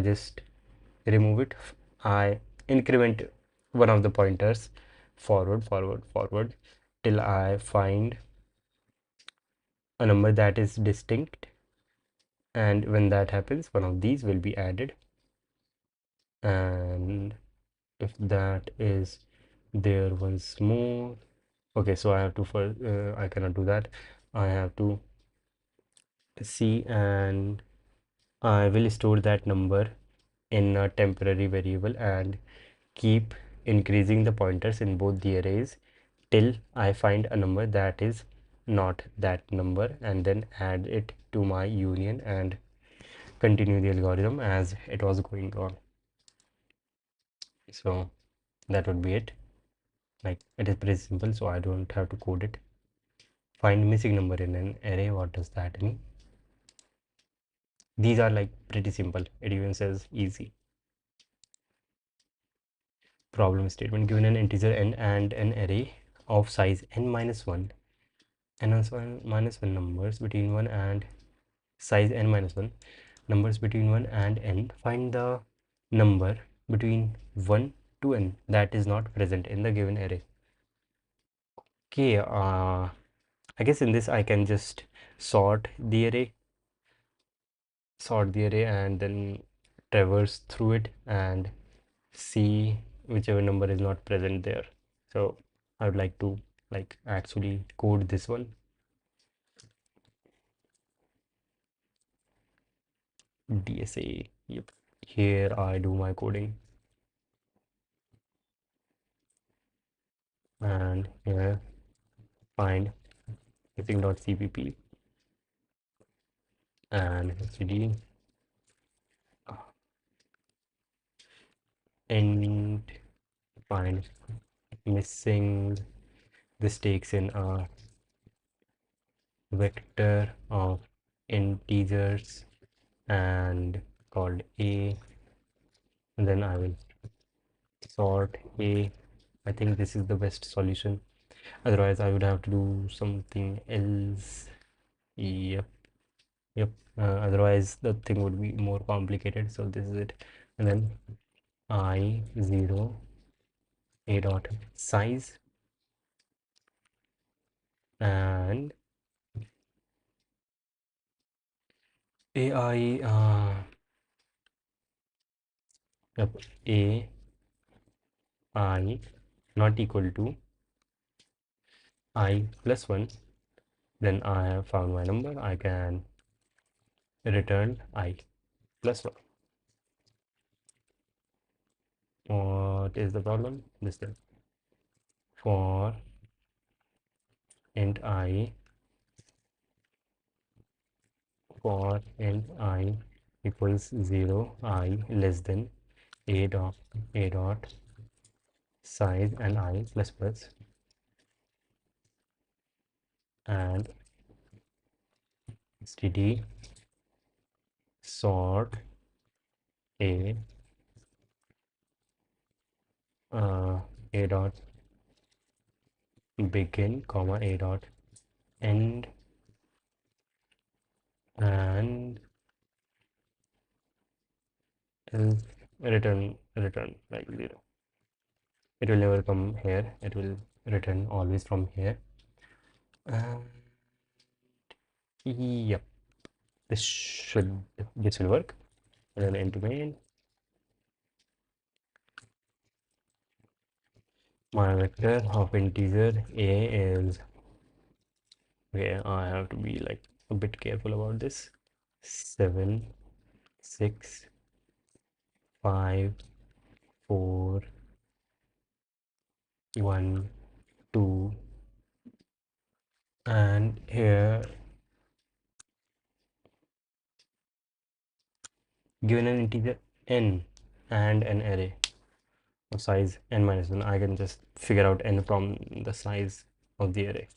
just remove it. I increment one of the pointers forward, forward, forward till I find a number that is distinct, and when that happens, one of these will be added. And if that is there once more, okay, so I have to first I cannot do that. I have to see, and I will store that number in a temporary variable and keep increasing the pointers in both the arrays till I find a number that is not that number, and then add it to my union and continue the algorithm as it was going on. So that would be it. Like, it is pretty simple, so I don't have to code it. Find missing number in an array, what does that mean? These are like pretty simple. It even says easy. Problem statement: given an integer n and an array of size n minus 1 minus 1 numbers between 1 and size n minus 1 numbers between 1 and n, find the number between 1 to n that is not present in the given array. Okay, I guess in this I can just sort the array and then traverse through it and see whichever number is not present there. So I would like to like actually code this one. DSA, yep, here I do my coding, and here find missing.cpp and std and find missing. This takes in a vector of integers and called a, and then I will sort a. I think this is the best solution, otherwise I would have to do something else. Yep, yep. Otherwise the thing would be more complicated, so this is it. And then I0 a dot size, and AI yep, a I not equal to I plus 1, then I have found my number. I can return I plus 1. What is the problem? This thing. For int I, equals 0, I less than a dot size and I plus plus, and std sort a a dot begin comma a dot end, and return like 0. It will never come here, it will return always from here. And yep, this will work. And then into main, my vector of integer a is, okay, I have to be like a bit careful about this. 7 6 5 4 1 2, and here given an integer n and an array of size n minus 1. I can just figure out n from the size of the array.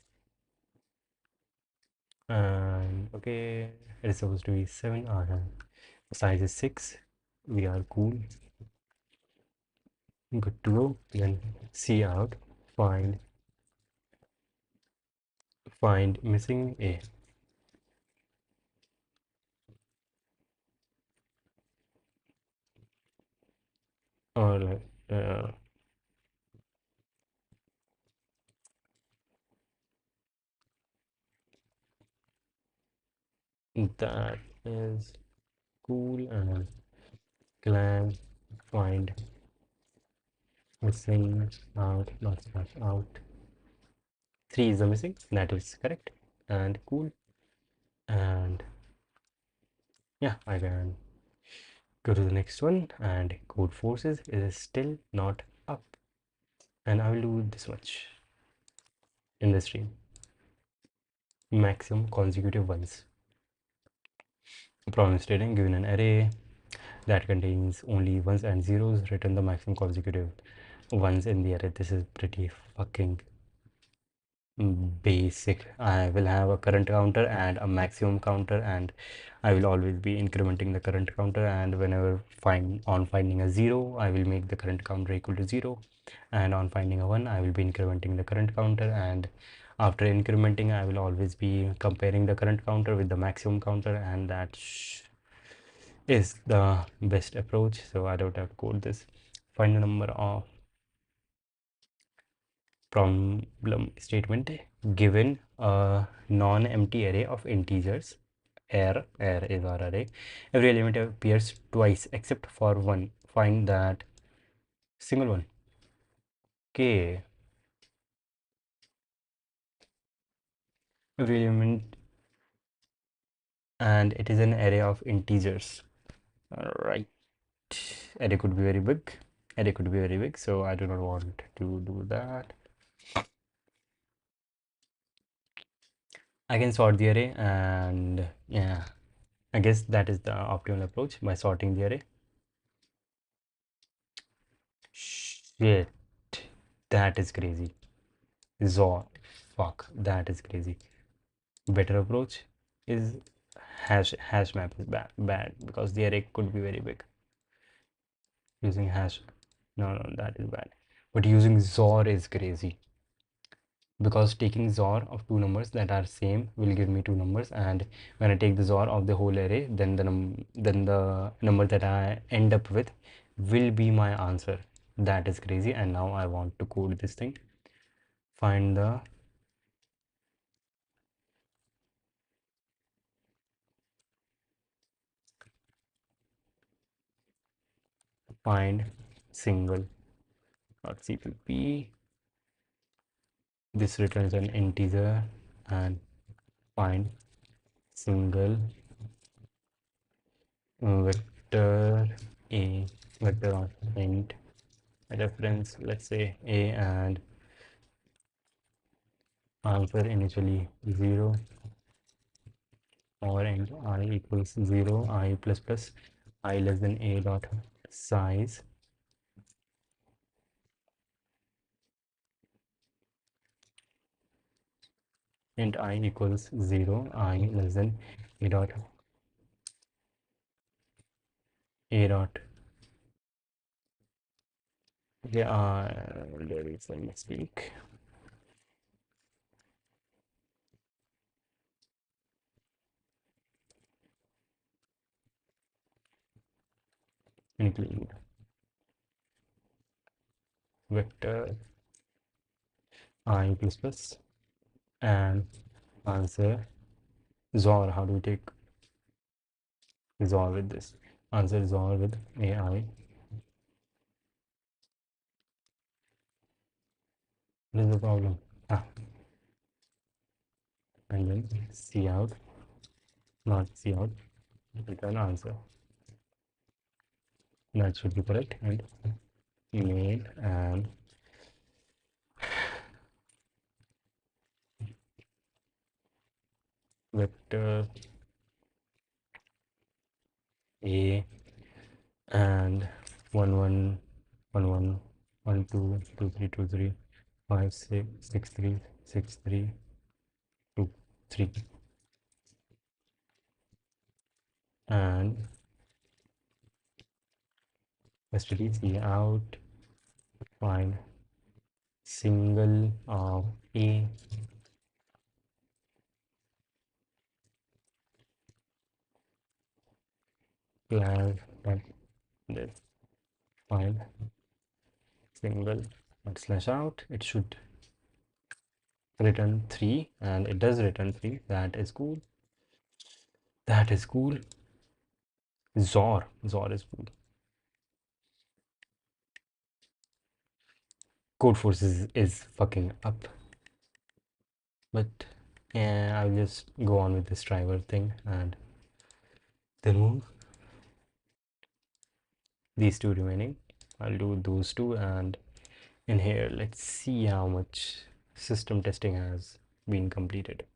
And okay, it is supposed to be 7. The size is 6. We are cool. Good to go. Then see out, find missing a. Or that is cool. And clan find missing out, not slash out. 3 is the missing, that is correct. And cool. And yeah, I can go to the next one. And code forces is still not up. And I will do this much in the stream. Maximum consecutive ones. Problem stating given an array that contains only ones and zeros, return the maximum consecutive ones in the array. This is pretty fucking basic. I will have a current counter and a maximum counter, and I will always be incrementing the current counter, and whenever finding a 0, I will make the current counter equal to 0, and on finding a 1, I will be incrementing the current counter, and after incrementing I will always be comparing the current counter with the maximum counter, and that is the best approach. So I don't have to code this. Find the number of problem statement given a non-empty array of integers. Air is our array. Every element appears twice except for one. Find that single one. Okay, every element, and it is an array of integers. All right, array could be very big. Array could be very big, so I do not want to do that. I can sort the array, and yeah, I guess that is the optimal approach by sorting the array. Shit, that is crazy. Zor, fuck, that is crazy. Better approach is hash map is bad because the array could be very big. Using hash, no, that is bad. But using Zor is crazy because taking Zor of two numbers that are same will give me two numbers, and when I take the Zor of the whole array, then the number that I end up with will be my answer. That is crazy. And now I want to code this thing. Find the find single dot cpp. This returns an integer, and find single vector a vector of int reference, let's say a, and answer initially 0, or int I equals 0, I plus plus I less than a dot size, int I equals 0, I less than a dot a dot. Yeah, there is a mistake. Include vector I plus plus and answer Zor. How do we take Zor with this? Answer Zor with AI. What is the problem? Ah, and then C out, not C out, return answer. That should be correct. And main and vector A and 1 1 1 1 1 2 2 3 2 3 5 6 6 3 6 3 2 3 and std out find single of a flag that this find single slash out. It should return 3 and it does return 3. That is cool. That is cool. Zor is cool. Code Force is fucking up. But yeah, I'll just go on with this driver thing and then move these two remaining. I'll do those two, and in here let's see how much system testing has been completed.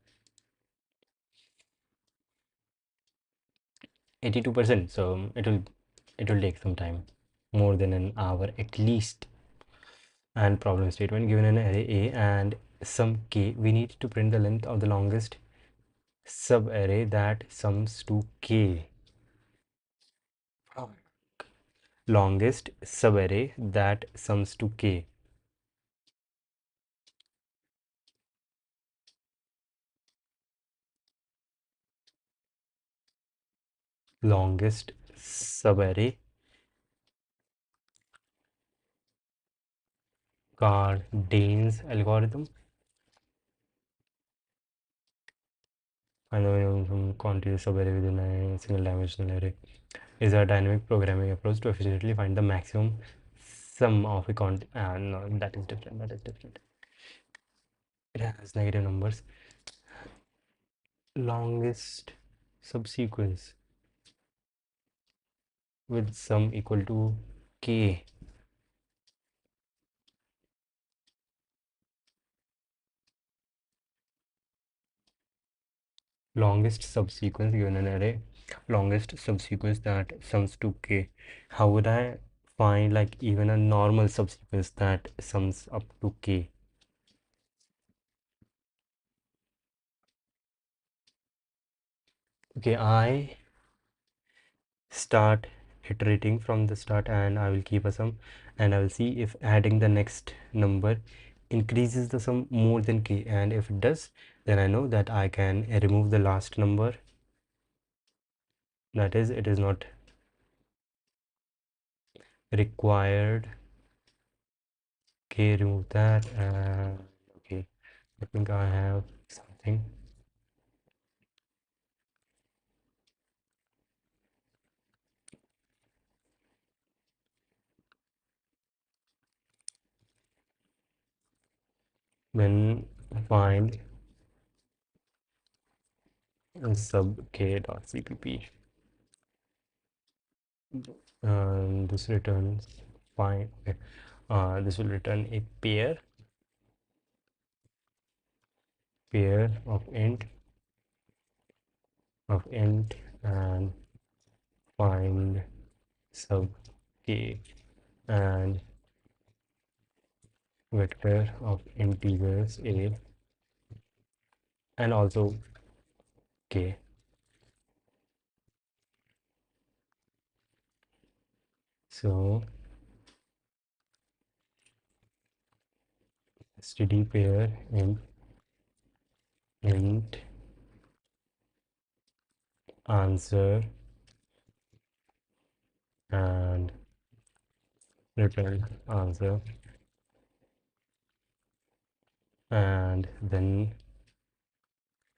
82%, so it will take some time, more than an hour at least. And problem statement: given an array A and some k, we need to print the length of the longest subarray that sums to k. Longest subarray that sums to k. Longest subarray Gardane's algorithm. And then from quantity subarray within a single dimensional array is a dynamic programming approach to efficiently find the maximum sum of a no, that is different. That is different. It has negative numbers. Longest subsequence with sum equal to k. Longest subsequence given an array. Longest subsequence that sums to k. How would I find like even a normal subsequence that sums up to k? Okay, I start iterating from the start and I will keep a sum and I will see if adding the next number increases the sum more than k, and if it does, then I know that I can remove the last number. That is, it is not required. Okay, remove that. Okay, I think I have something. Then find sub k dot cpp, and this returns fine. Okay. This will return a pair of int and find sub k and vector of integers a and also k. So std pair int answer and return answer, and then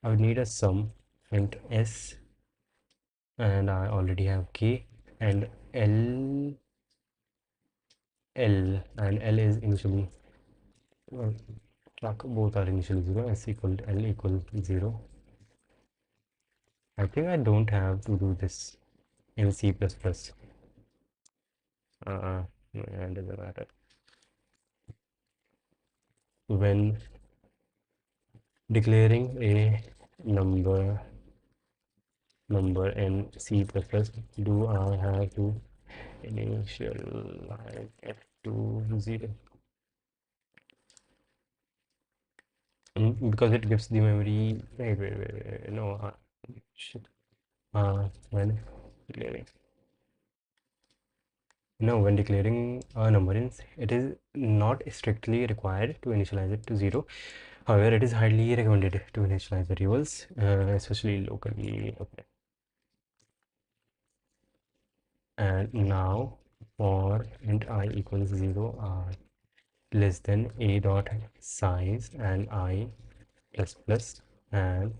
I would need a sum int s, and I already have k, and L is initially both are initially 0. S equal L equal 0. I think I don't have to do this in C++. No, it doesn't matter. When declaring a number in C++, do I have to initialize it? to 0. Because it gives the memory. Wait. No, shit. When declaring. No, when declaring a number, it is not strictly required to initialize it to 0. However, it is highly recommended to initialize variables, especially locally. Okay. And now for int I equals 0, less than a dot size and I plus plus, and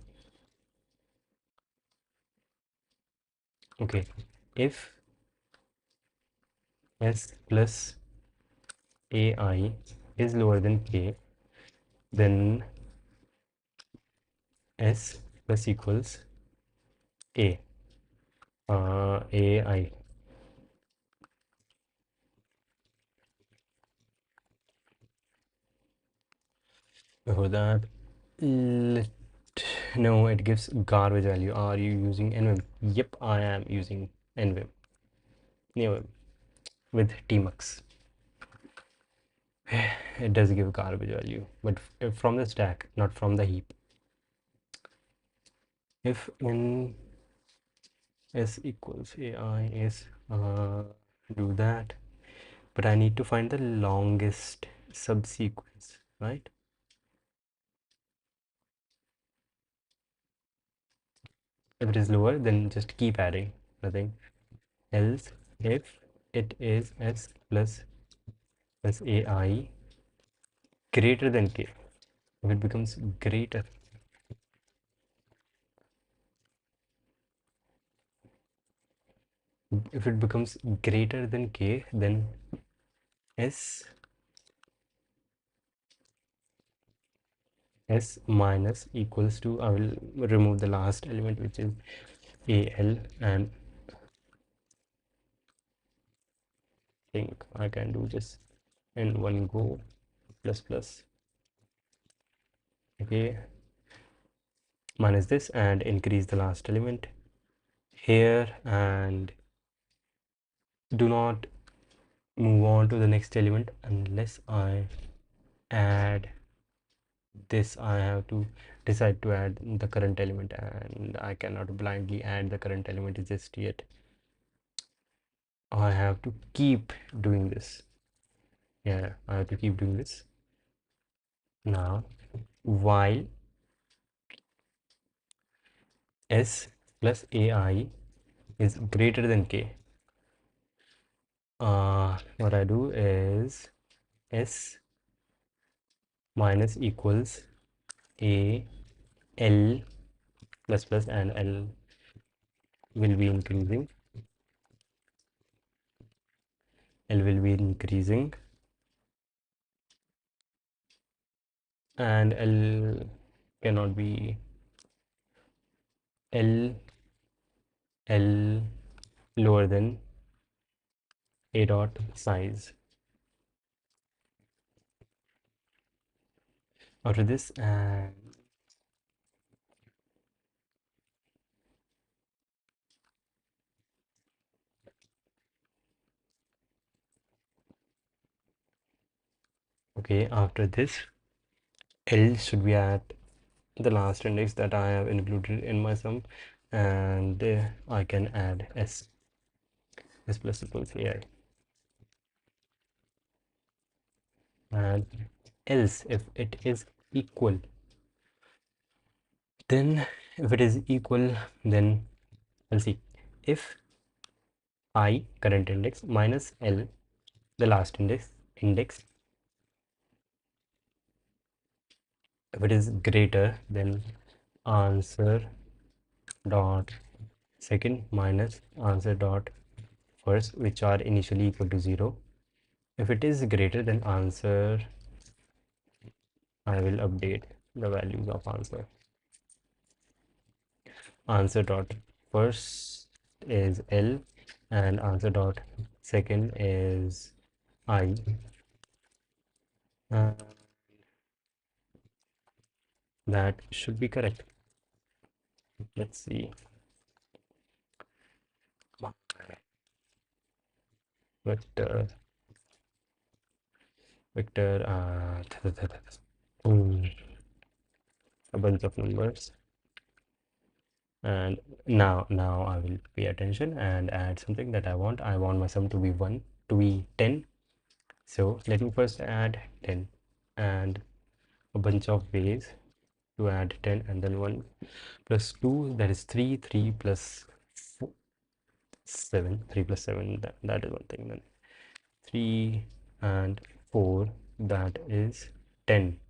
okay, if s plus ai is lower than k, then s plus equals a ai. Before that, let no, it gives garbage value. Are you using nvim? Yep, I am using nvim, nvim with tmux. It does give garbage value, but from the stack, not from the heap. If in s equals ai is do that, but I need to find the longest subsequence, right? If it is lower, then just keep adding, nothing else. If it is s plus ai greater than k, if it becomes greater, if it becomes greater than k, then s minus equals to, I will remove the last element, which is al, and think I can do this in one go, plus plus, okay, minus this, and increase the last element here, and do not move on to the next element unless I add this. I have to decide to add the current element, and I cannot blindly add the current element just yet. I have to keep doing this. Yeah, I have to keep doing this. Now, while s plus ai is greater than k, what I do is s minus equals a l plus plus, and l will be increasing, l will be increasing, and l cannot be l lower than a dot size. After this, and okay, after this, l should be at the last index that I have included in my sum, and I can add s plus equals ai, and else if it is equal, then if it is equal, then I'll see if I current index minus l the last index, if it is greater, then answer dot second minus answer dot first, which are initially equal to 0. If it is greater than answer, I will update the values of answer. Answer dot first is l, and answer dot second is I. uh, that should be correct. Let's see. But vector mm, a bunch of numbers. And now I will pay attention and add something that I want. I want my sum to be 1, to be 10. So let me first add 10 and a bunch of ways to add 10, and then 1 plus 2, that is 3, 3 plus 4, 7, 3 plus 7, that is one thing. Then 3 and 4, that is 10.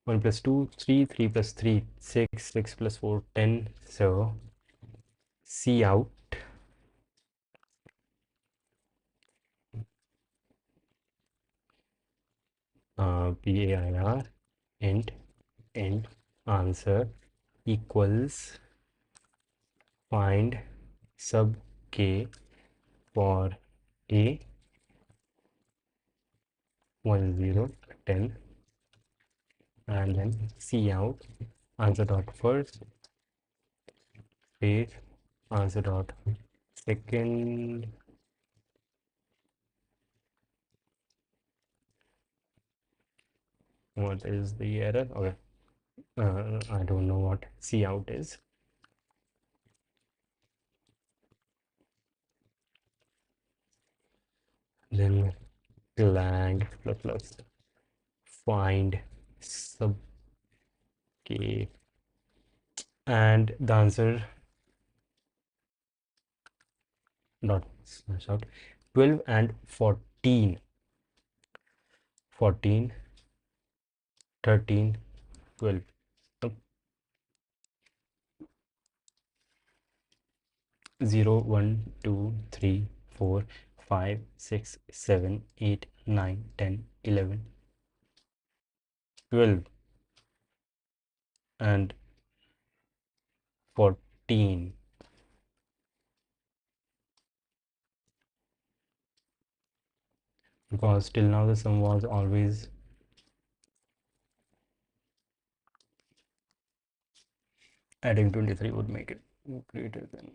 1 plus 2, 3, 3 plus 3, 6, 6 plus 4, 10. So C out PAIR int answer equals find sub k for a 1 0 10, and then C out answer dot first space answer dot second. What is the error? Okay, I don't know what C out is. Then lang plus plus find sub k, and the answer dot smash out 12 and 14, 14, 13, 12. So 0 1 2 3 4 5 6 7 8 9 10 11 12 and 14. Because till now the sum was always adding 23 would make it greater than.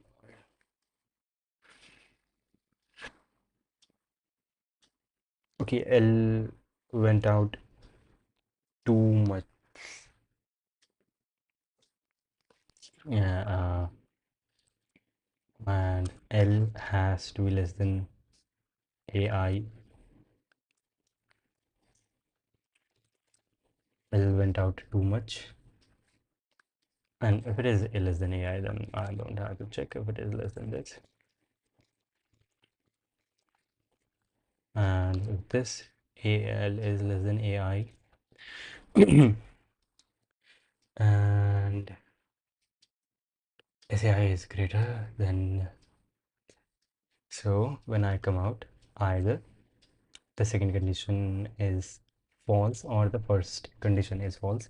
Okay, L went out too much. Yeah, and L has to be less than AI. L went out too much. And if it is less than AI, then I don't have to check if it is less than this. And if this AL is less than AI, and SAI is greater, then so when I come out, either the second condition is false or the first condition is false.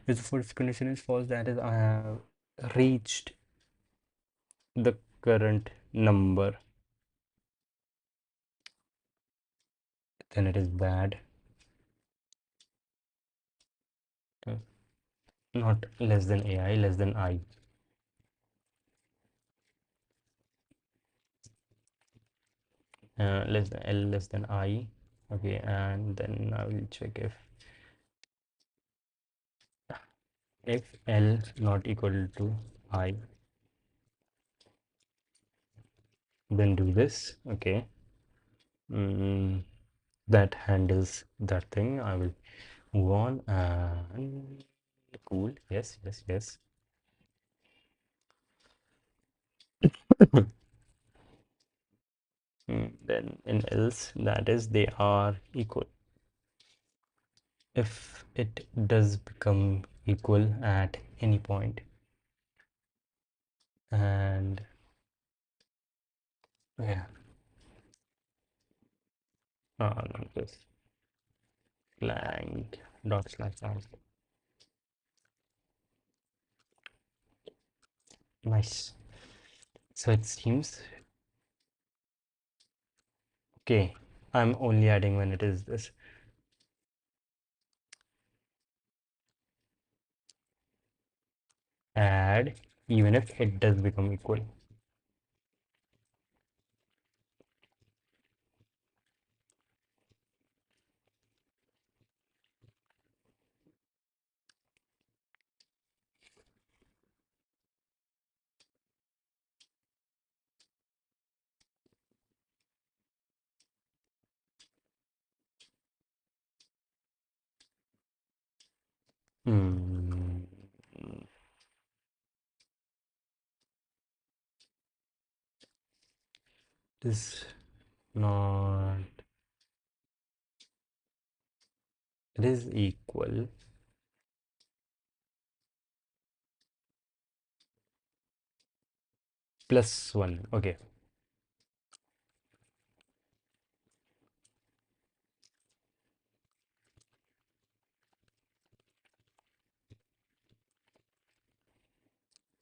If the first condition is false, that is I have reached the current number, then it is bad. Not less than AI, less than I. Less than L less than I. Okay, and then I will check if L not equal to I, then do this. Okay, that handles that thing. I will move on. And cool, yes, yes, yes. Then in else, that is they are equal. If it does become equal at any point, and yeah, not this blank dot slash out. Nice. So it seems okay. I'm only adding when it is this. Add even if it does become equal. Hmm. This not. It is equal. Plus 1. Okay.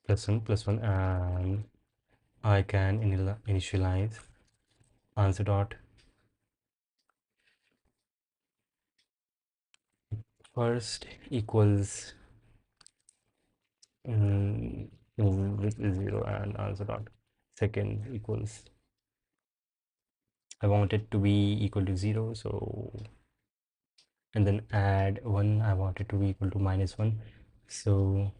Plus 1, and I can initialize answer dot first equals mm, with 0, and answer dot second equals, I want it to be equal to 0, so, and then add 1, I want it to be equal to minus 1, so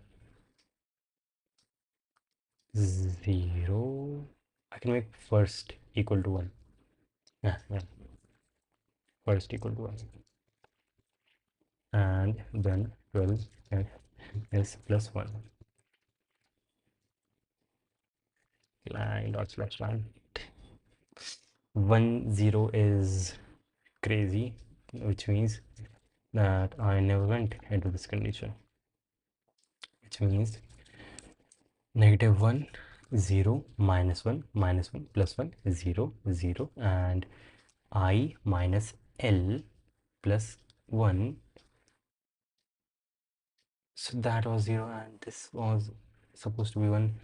0. I can make first equal to 1. Yeah, yeah, first equal to 1, and then 12 is plus 1, line dot slash line. 1 0 is crazy, which means that I never went into this condition, which means negative 1 0 minus 1 minus 1 plus 1 0 0, and I minus L plus 1. So that was 0, and this was supposed to be 1.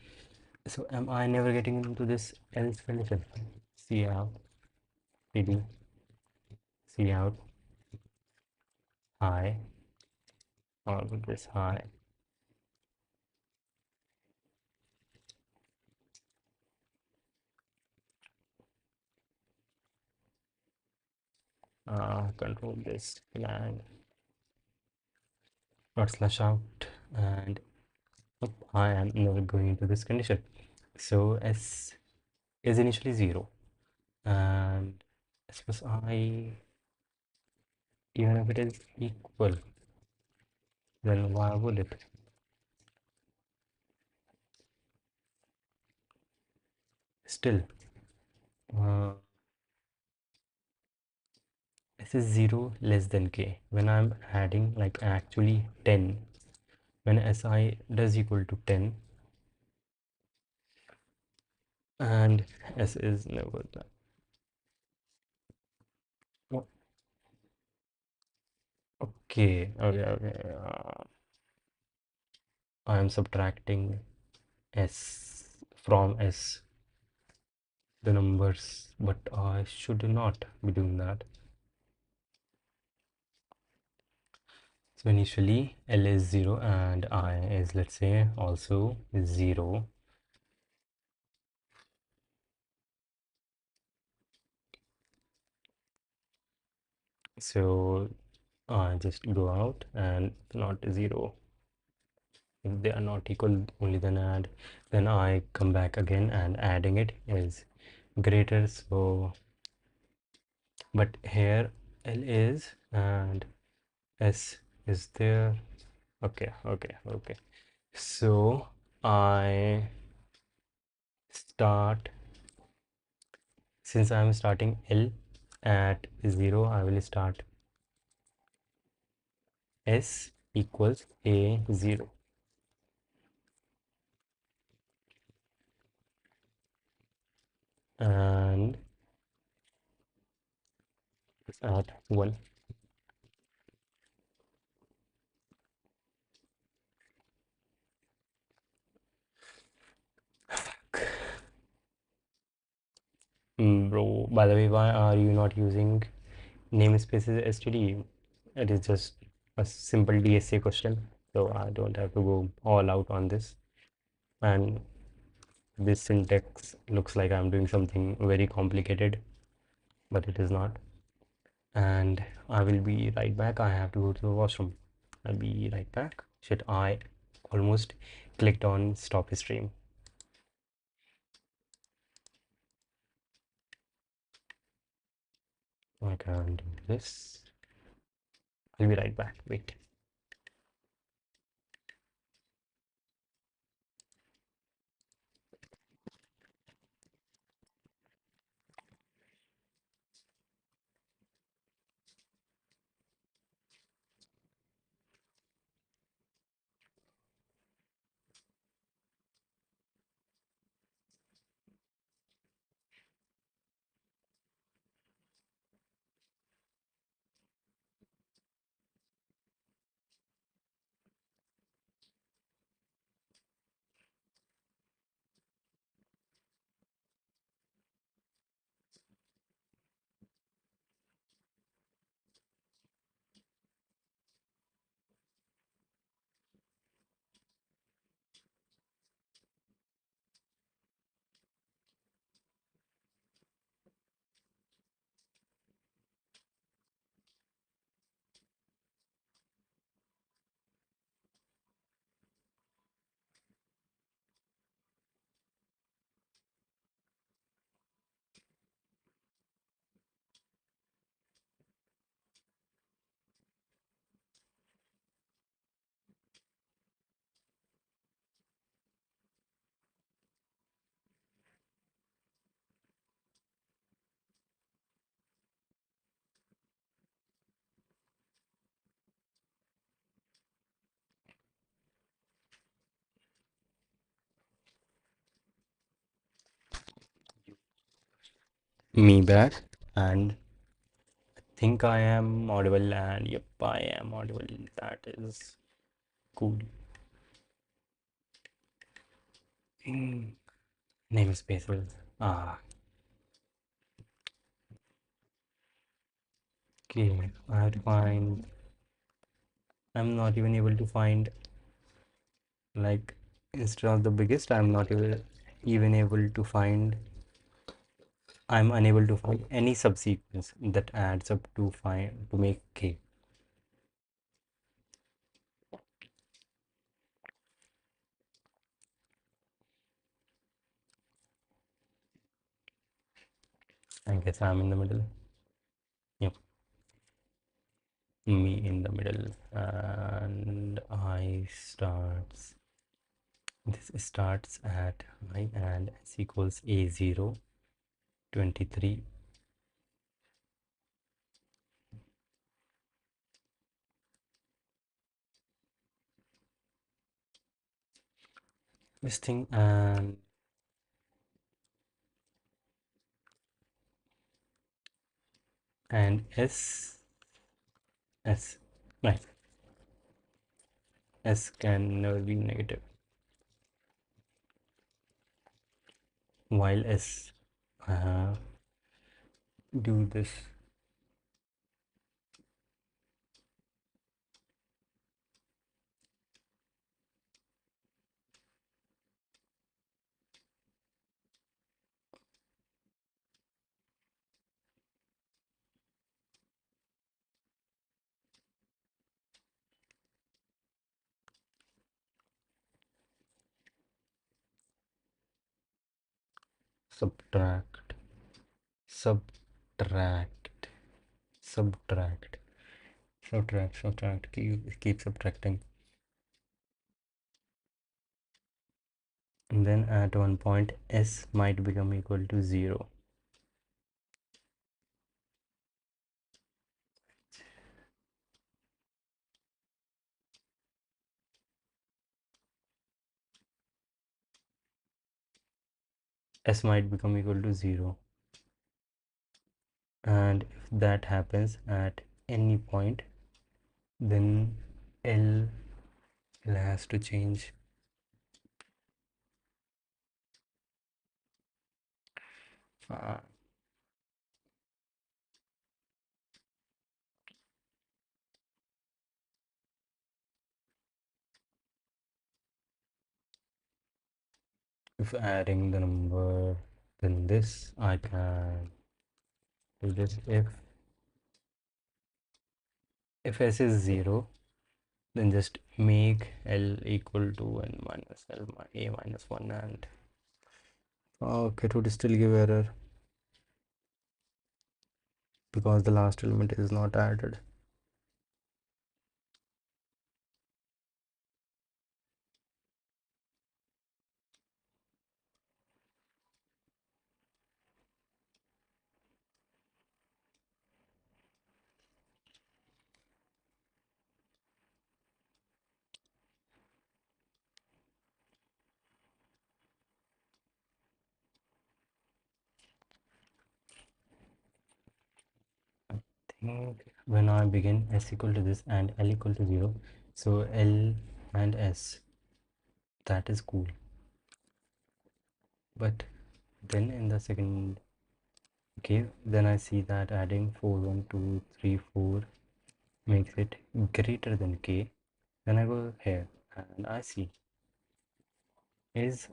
So am I never getting into this else condition? See out, PD, see out, high, or with this high. Control this and dot slash out, and I am never going into this condition. So S is initially 0, and S plus I, even if it is equal, then why would it? Still, uh, S is 0 less than K. When I'm adding like actually 10, when Si does equal to 10, and S is never that. Oh, okay, okay, okay. I am subtracting S from S, the numbers, but I should not be doing that. So initially L is 0 and I is, let's say, also 0. So I just go out and not 0. If they are not equal, only then add. Then I come back again and adding it is greater. So, but here L is and S is there. Okay, okay, okay. So I start, since I'm starting L at 0, I will start S equals A0, and at 1. Bro, by the way, why are you not using namespaces STD? It is just a simple DSA question, so I don't have to go all out on this. And this syntax looks like I'm doing something very complicated, but it is not. And I will be right back. I have to go to the washroom. I'll be right back. Shit, I almost clicked on stop stream. I can do this. I'll be right back. Wait. me back, and I think I am audible, and yep, I am audible. That is cool. Mm, Namespaces. Ah, okay. I have to find. I'm not even able to find, like, instead of the biggest. I'm able to find. I'm unable to find any subsequence that adds up to make k. I guess I'm in the middle. Yep, me in the middle, and I starts. This starts at I and s equals a0 23. This thing, and s right, s can never be negative, while s uh, do this subtract subtract subtract subtract, keep subtracting, and then at one point s might become equal to 0. S might become equal to 0, and if that happens at any point, then L has to change. uh, if adding the number, then this I can do this. If s is 0, then just make L equal to n minus L a minus 1, and okay, it would still give error because the last element is not added. Think when I begin s equal to this and L equal to 0, so L and S, that is cool. But then in the second case, then I see that adding 4 1 2 3 4 makes it greater than k. Then I go here and I see, is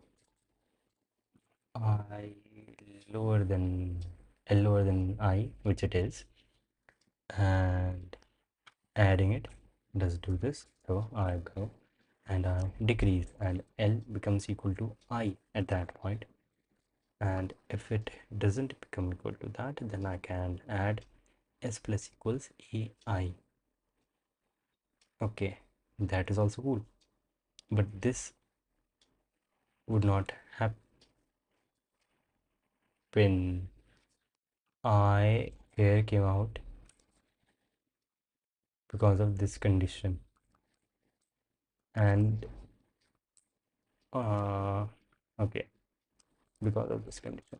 I lower than L lower than I, which it is, and adding it does do this. So I go and I decrease, and L becomes equal to I at that point. And if it doesn't become equal to that, then I can add s plus equals ai. Okay, that is also cool, but this would not happen. I here came out because of this condition, and okay, because of this condition,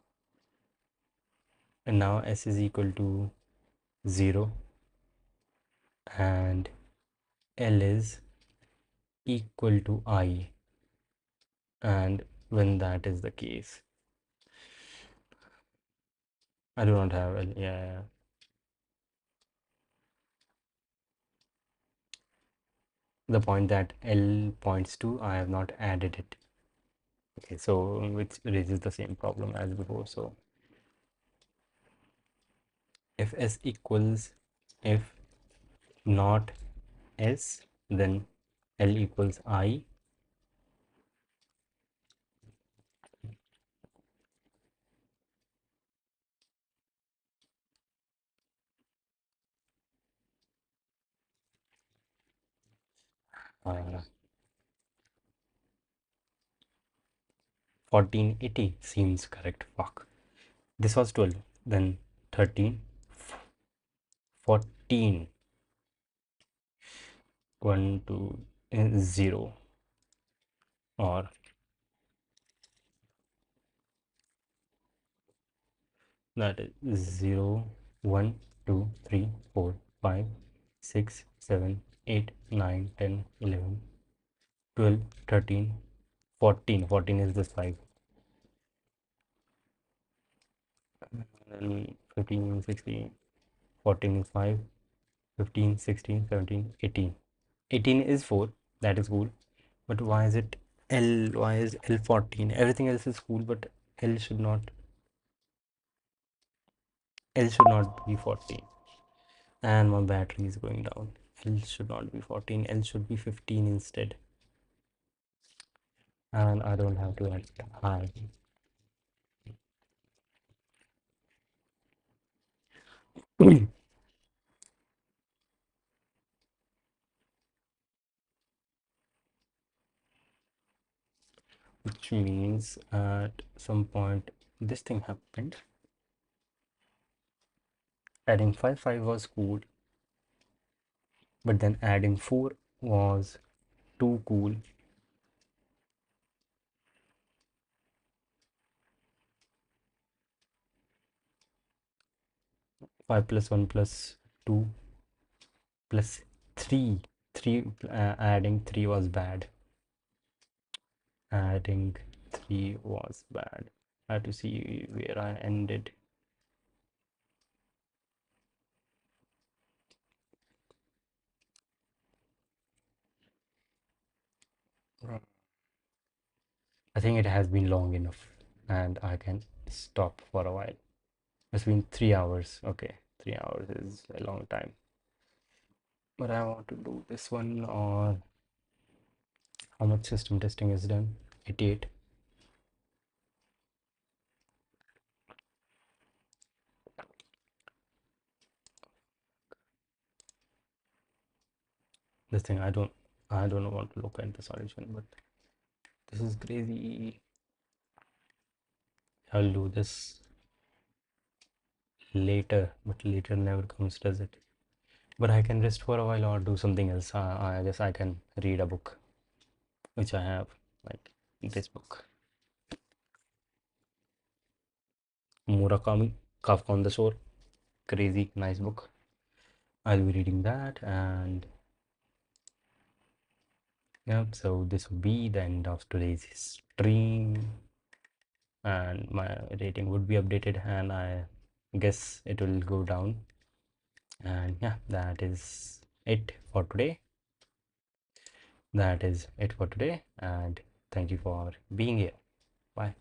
and now s is equal to 0 and L is equal to I, and when that is the case, I do not have L. Yeah. The point that L points to, I have not added it. Okay, so which raises the same problem as before. So if S equals, if not S, then L equals I. 1480 seems correct. Fuck. This was 12, then 13, 14, 1, 2, 0, or that is 0, 1, 2, 3, 4, 5, 6, 7, 8, 9, 10, 11, 12, 13, 14. 14 is this 5. And 15, 16, 14 is 5, 15, 16, 17, 18. 18 is 4. That is cool. But why is it L? Why is L 14? Everything else is cool, but L should not. L should not be 14. And my battery is going down. L should not be 14. L should be 15 instead. And I don't have to add high. Which means at some point this thing happened. Adding 5 5 was cool, but then adding 4 was too cool. 5 plus 1 plus 2 plus 3. 3 adding 3 was bad. Adding 3 was bad. I have to see where I ended. I think it has been long enough and I can stop for a while. It's been 3 hours. Okay, 3 hours is a long time. But I want to do this one, or how much system testing is done? 88. This thing I don't want to look at the solution, but this is crazy. I'll do this later, but later never comes, does it? But I can rest for a while or do something else. I guess I can read a book, which I have, like this book, Murakami, Kafka on the Shore. Crazy, nice book. I'll be reading that, and yep. So this will be the end of today's stream, and my rating would be updated, and I guess it will go down. And yeah, that is it for today. That is it for today, and thank you for being here. Bye.